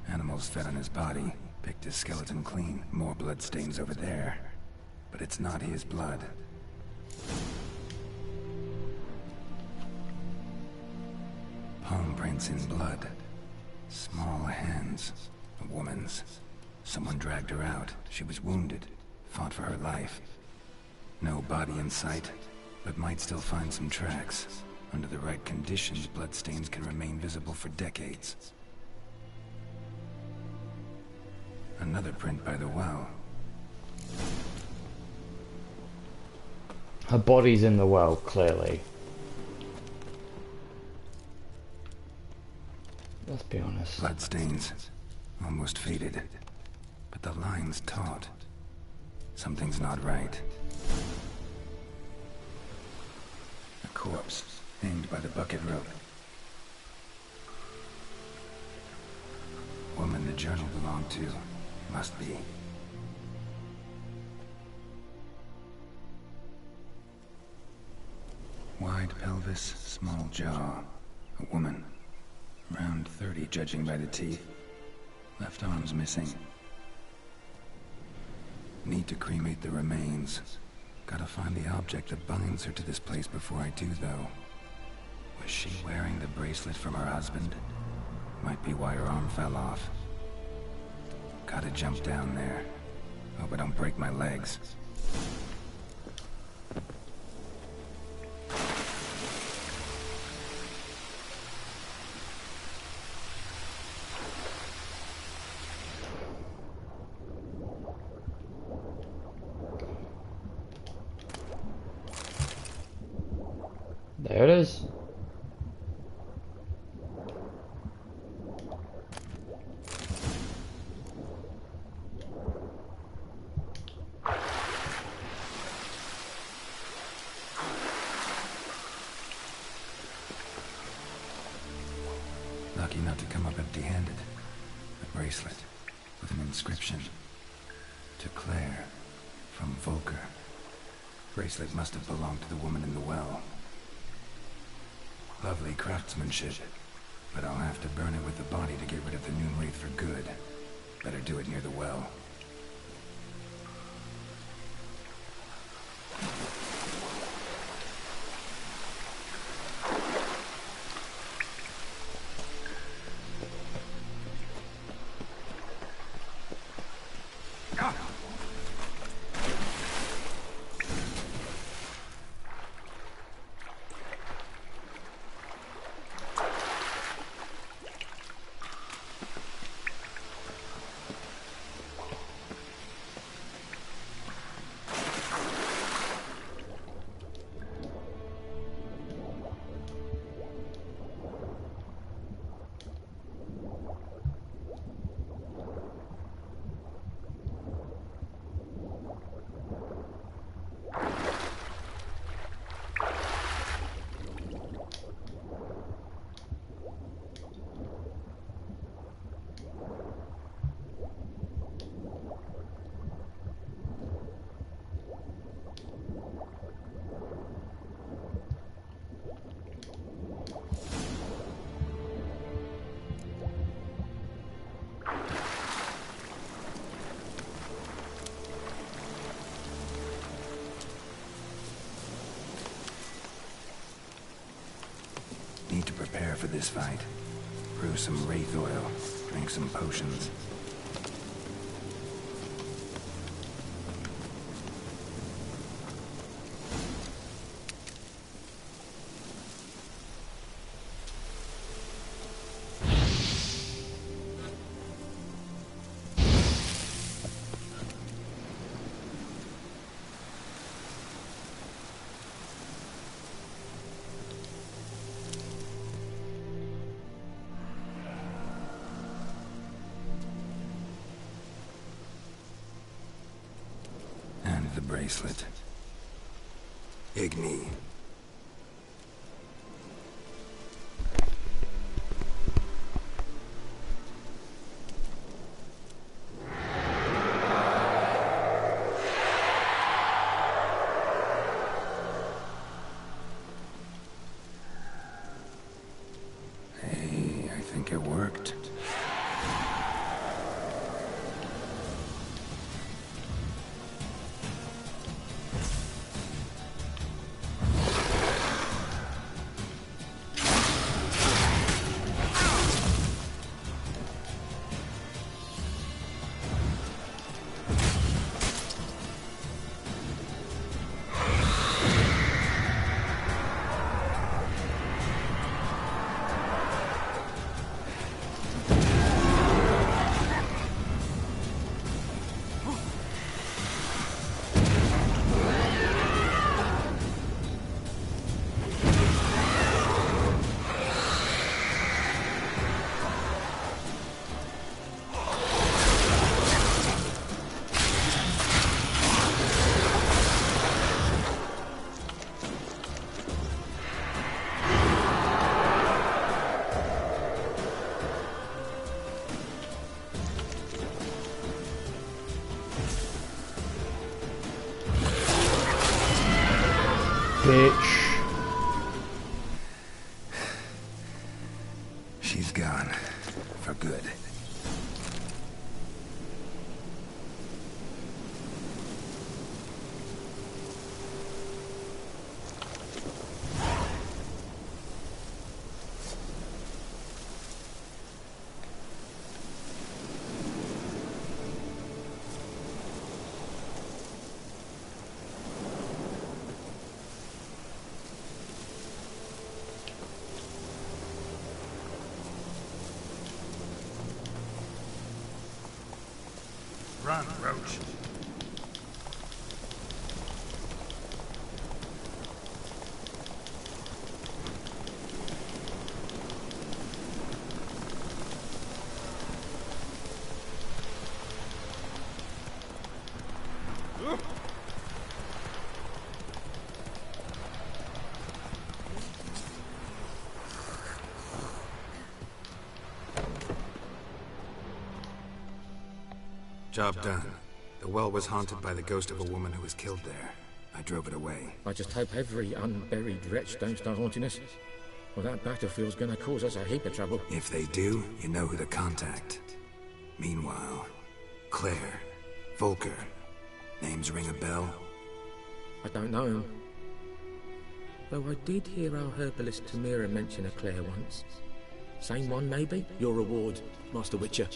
Animals fed on his body, picked his skeleton clean. More blood stains over there. But it's not his blood. Palm prints in blood. Small hands. A woman's. Someone dragged her out. She was wounded. Fought for her life. No body in sight, but might still find some tracks. Under the right conditions, bloodstains can remain visible for decades. Another print by the well. Her body's in the well, clearly. Let's be honest. Bloodstains. Almost faded. But the line's taut. Something's not right. A corpse, hanged by the bucket rope. Woman the journal belonged to. Must be. Wide pelvis, small jaw. A woman. Around 30, judging by the teeth. Left arm's missing. Need to cremate the remains. Gotta find the object that binds her to this place before I do, though. Was she wearing the bracelet from her husband? Might be why her arm fell off. Gotta jump down there. Hope I don't break my legs. There it is. Lucky not to come up empty-handed. A bracelet with an inscription. To Claire, from Volker. Bracelet must have belonged to the woman in the well. Lovely craftsmanship, but I'll have to burn it with the body to get rid of the Noon Wraith for good. Better do it near the well. Need to prepare for this fight. Brew some wraith oil, drink some potions. The bracelet. Igni. she's gone. For good. Run, Roach. Job done. The well was haunted by the ghost of a woman who was killed there. I drove it away. I just hope every unburied wretch don't start haunting us. Well, that battlefield's gonna cause us a heap of trouble. If they do, you know who to contact. Meanwhile, Claire, Volker, names ring a bell? I don't know him. Though I did hear our herbalist Tamira mention a Claire once. Same one, maybe? Your reward, Master Witcher.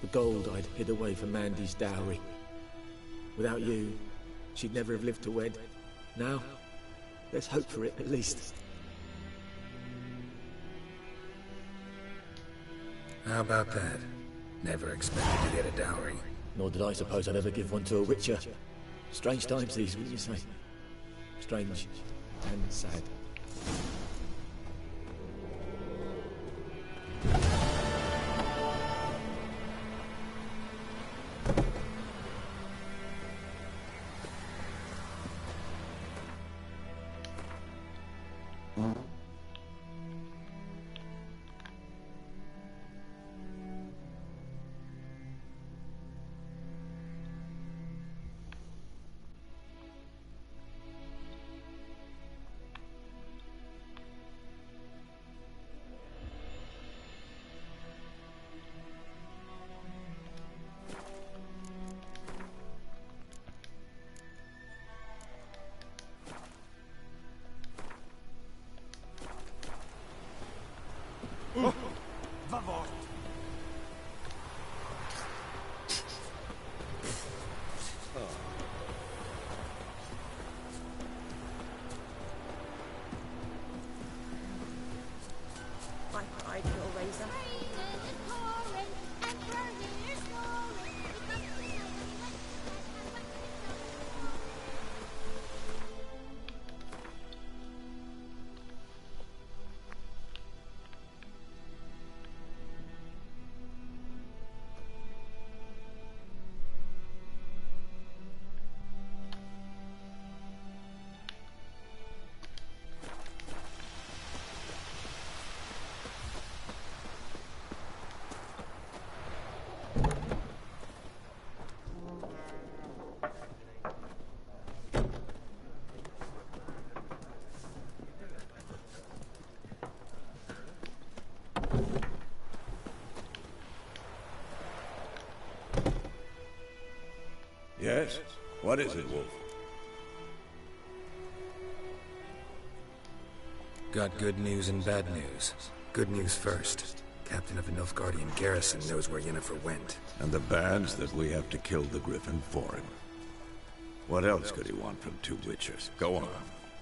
The gold I'd hid away for Mandy's dowry. Without you, she'd never have lived to wed. Now, let's hope for it, at least. How about that? Never expected to get a dowry. Nor did I suppose I'd ever give one to a Witcher. Strange times these, wouldn't you say? Strange and sad. Yes? What is it, Wolf? Got good news and bad news. Good news first. Captain of the Nilfgaardian garrison knows where Yennefer went. And the bad's that we have to kill the Griffin for him. What else could he want from two Witchers? Go on.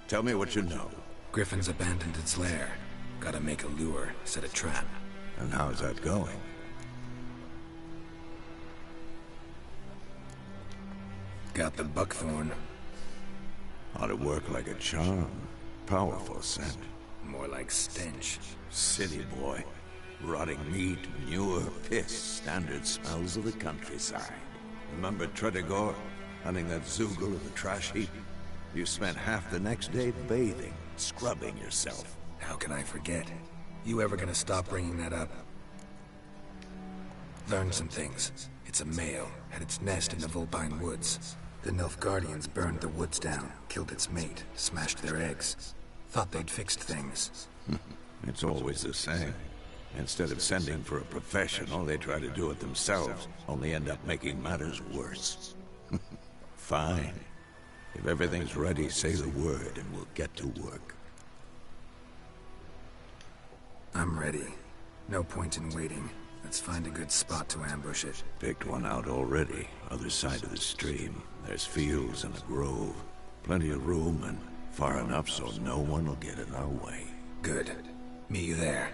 Tell me what you know. Griffin's abandoned its lair. Gotta make a lure, set a trap. And how's that going? Got the buckthorn. Ought to work like a charm. Powerful scent. More like stench. City boy. Rotting meat, manure, piss. Standard smells of the countryside. Remember Tredegor? Hunting that Zoogle of the trash heap? You spent half the next day bathing, scrubbing yourself. How can I forget? You ever gonna stop bringing that up? Learned some things. It's a male, had its nest in the Vulpine Woods. The Nilfgaardians burned the woods down, killed its mate, smashed their eggs. Thought they'd fixed things. It's always the same. Instead of sending for a professional, they try to do it themselves, only end up making matters worse. Fine. If everything's ready, say the word and we'll get to work. I'm ready. No point in waiting. Let's find a good spot to ambush it. Picked one out already. Other side of the stream. There's fields and a grove. Plenty of room and far enough so no one will get in our way. Good. Meet you there.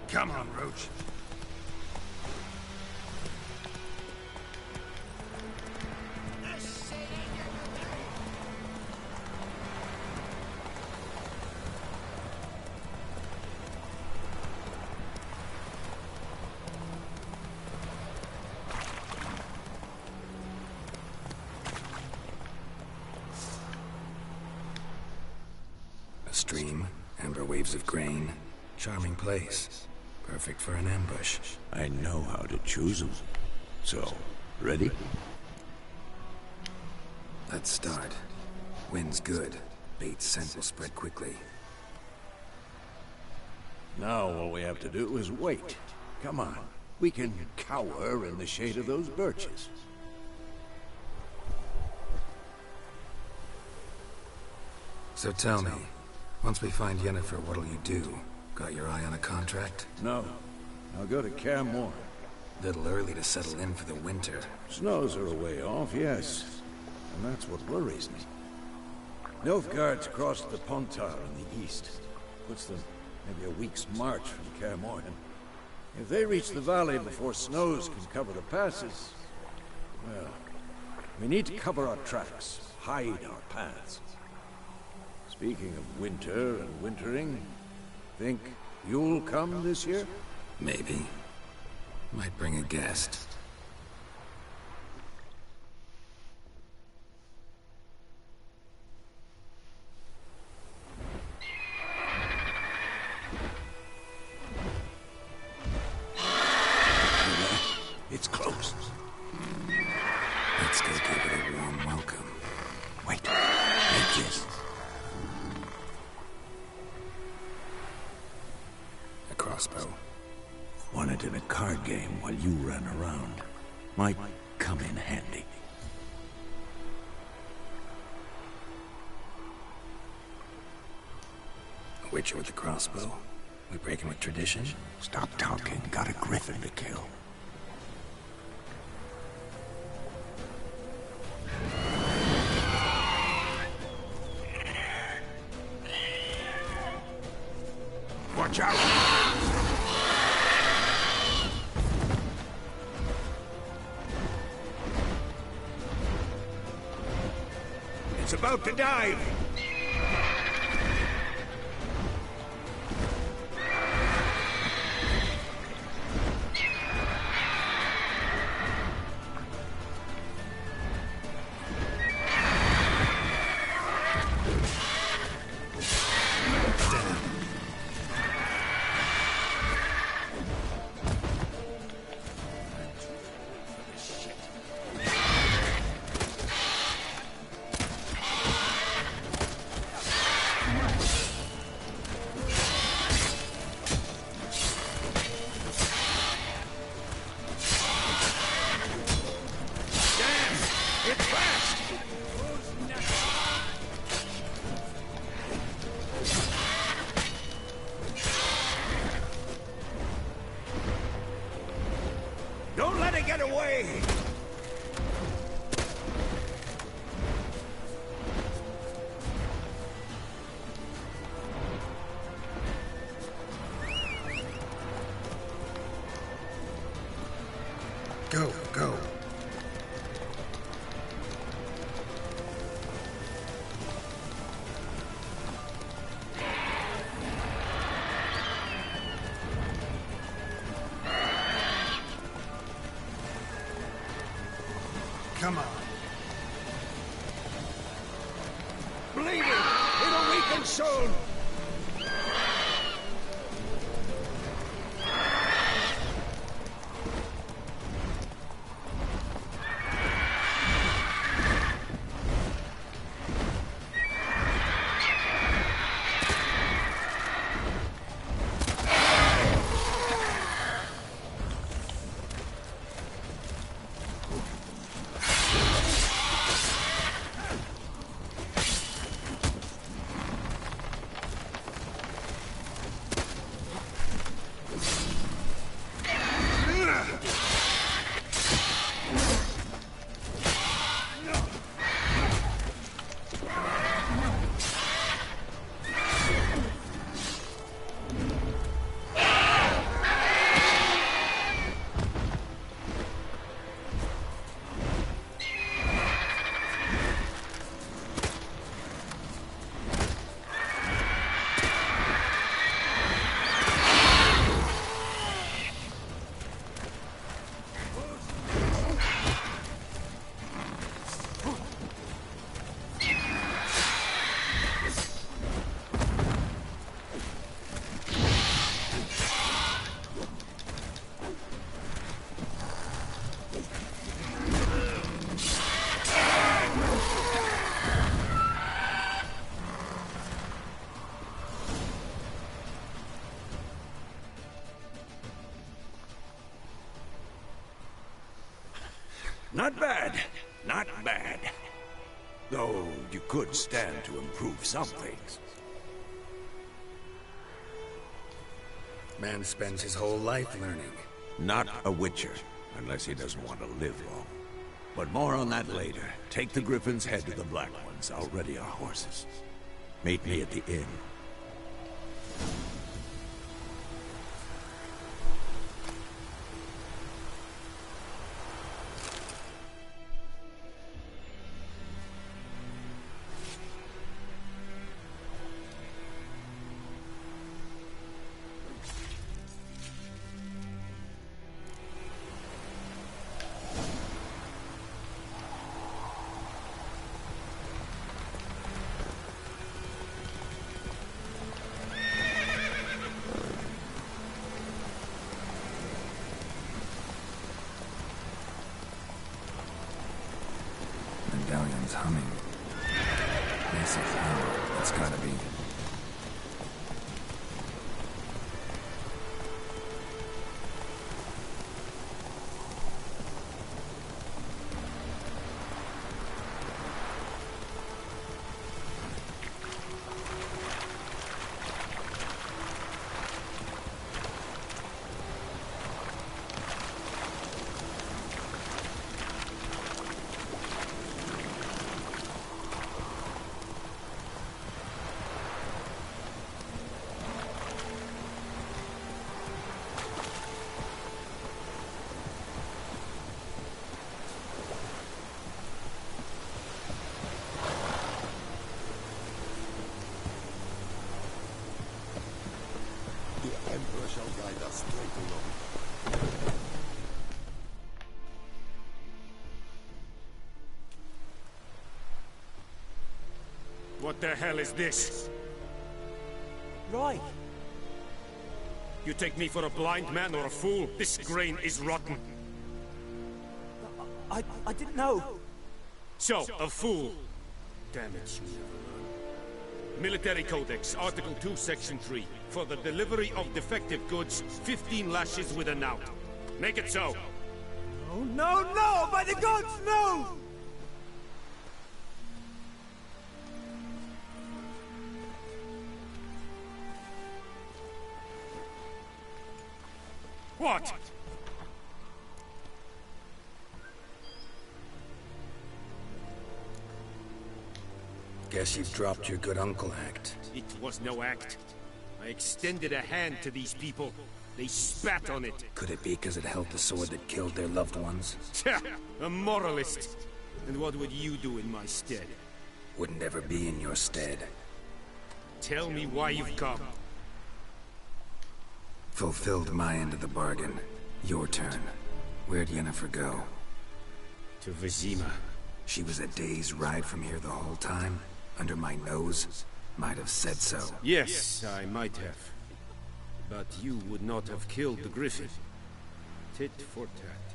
Come on, Roach. A stream, amber waves of grain, charming place. Perfect for an ambush. I know how to choose them. So, ready? Let's start. Wind's good. Bait's scent will spread quickly. Now all we have to do is wait. Come on. We can cower in the shade of those birches. So tell me, once we find Yennefer, what'll you do? Got your eye on a contract? No. I'll go to Kaer Morhen. Little early to settle in for the winter. Snows are a way off, yes. And that's what worries me. Nilfgaard's crossed the Pontar in the east. Puts them maybe a week's march from Kaer Morhen. If they reach the valley before snows can cover the passes, well, we need to cover our tracks, hide our paths. Speaking of winter and wintering, think you'll come this year? Maybe. Might bring a guest. It's close. Let's go give it a warm welcome. Wait. Like this. A crossbow. Won it in a card game while you ran around. Might come in handy. A witcher with a crossbow? We breaking with tradition? Stop talking. Got a griffin to kill. Watch out! It's about to dive! way! Go, go. Come on. Bleeding! It'll weaken soon! Not bad. Not bad. Though you could stand to improve some things. Man spends his whole life learning. Not a witcher, unless he doesn't want to live long. But more on that later. Take the Griffin's head to the Black Ones. I'll ready our horses. Meet me at the inn. Medallion's humming. Basic power. It's gotta be. What the hell is this? Right. You take me for a blind man or a fool? This grain is rotten. I didn't know. So, a fool. Damn it, you never learn. Military Codex, Article 2, Section 3. For the delivery of defective goods, 15 lashes with a knout. Make it so. No, no, no! By the gods, no! What? Guess you've dropped your good uncle act. It was no act. I extended a hand to these people. They spat on it. Could it be because it held the sword that killed their loved ones? A moralist. And what would you do in my stead? Wouldn't ever be in your stead. Tell me why you've come. Fulfilled my end of the bargain. Your turn. Where'd Yennefer go? To Vizima. She was a day's ride from here the whole time? Under my nose? Might have said so. Yes, I might have. But you would not have killed the griffin. Tit for tat.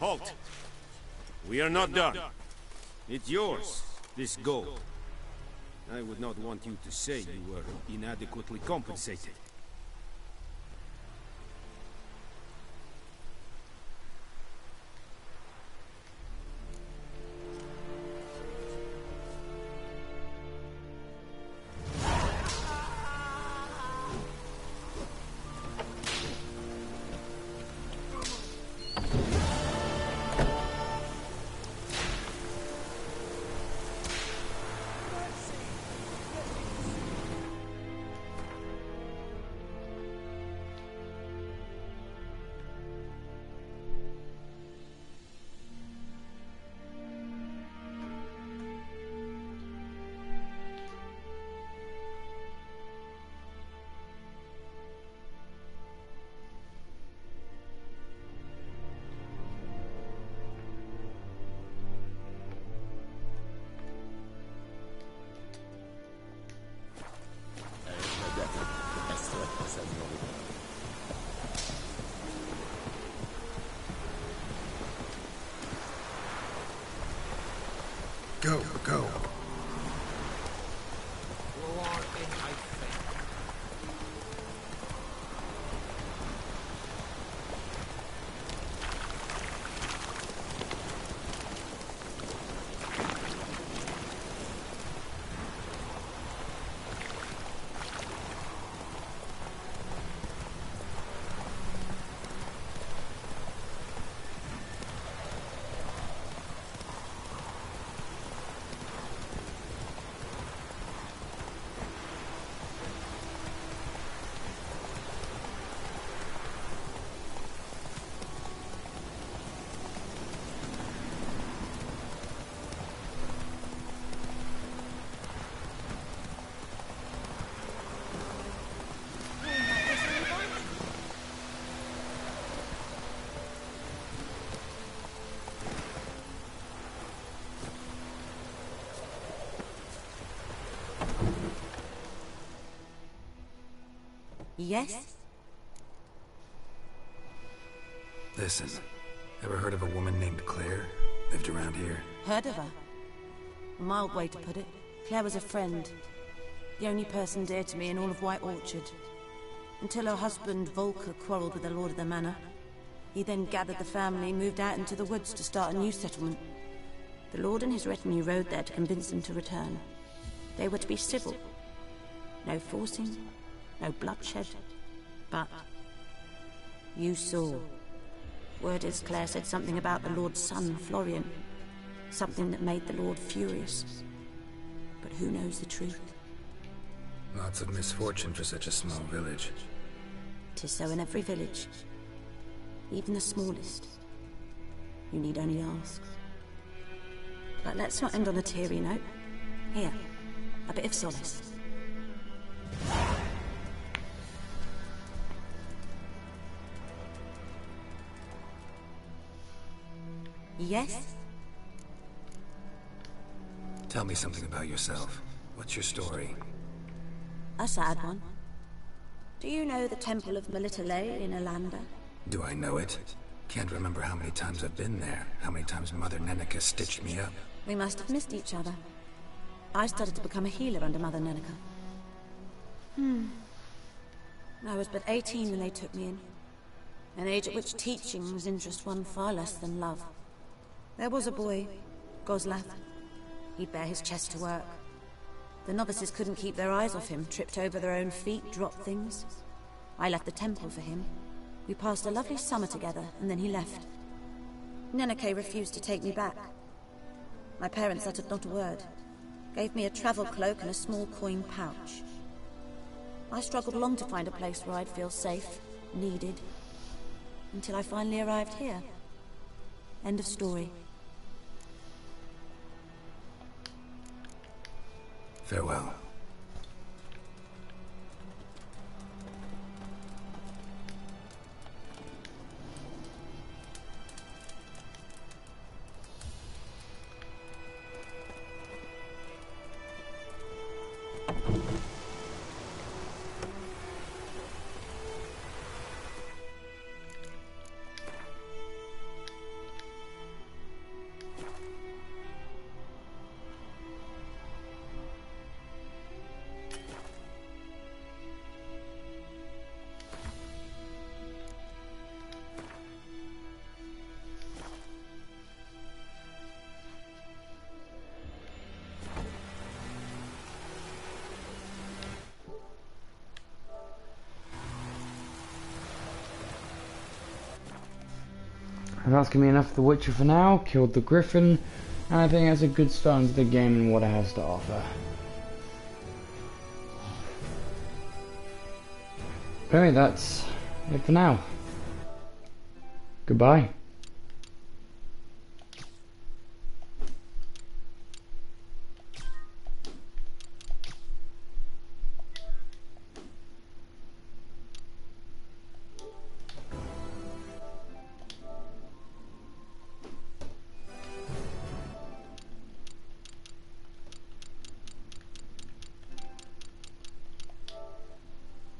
Halt! We are not done. It's yours, this gold. I would not want you to say you were inadequately compensated. Go, go. Yes? Listen, ever heard of a woman named Claire? Lived around here? Heard of her? A mild way to put it. Claire was a friend. The only person dear to me in all of White Orchard. Until her husband, Volker, quarreled with the lord of the manor. He then gathered the family, moved out into the woods to start a new settlement. The lord and his retinue rode there to convince them to return. They were to be civil. No forcing, no bloodshed. But you saw. Word is Claire said something about the lord's son, Florian. Something that made the lord furious. But who knows the truth? Lots of misfortune for such a small village. 'Tis so in every village. Even the smallest. You need only ask. But let's not end on a teary note. Here, a bit of solace. Yes? Tell me something about yourself. What's your story? A sad one. Do you know the Temple of Melitele in Alanda? Do I know it? Can't remember how many times I've been there. How many times Mother Neneka stitched me up. We must have missed each other. I started to become a healer under Mother Neneka. I was but 18 when they took me in. An age at which teaching was interest one far less than love. There was a boy, Goslath. He'd bare his chest to work. The novices couldn't keep their eyes off him, tripped over their own feet, dropped things. I left the temple for him. We passed a lovely summer together, and then he left. Neneke refused to take me back. My parents uttered not a word. Gave me a travel cloak and a small coin pouch. I struggled long to find a place where I'd feel safe, needed, until I finally arrived here. End of story. Farewell. And that's going to be enough of The Witcher for now. Killed the Griffin, and I think that's a good start into the game and what it has to offer. Anyway, that's it for now. Goodbye.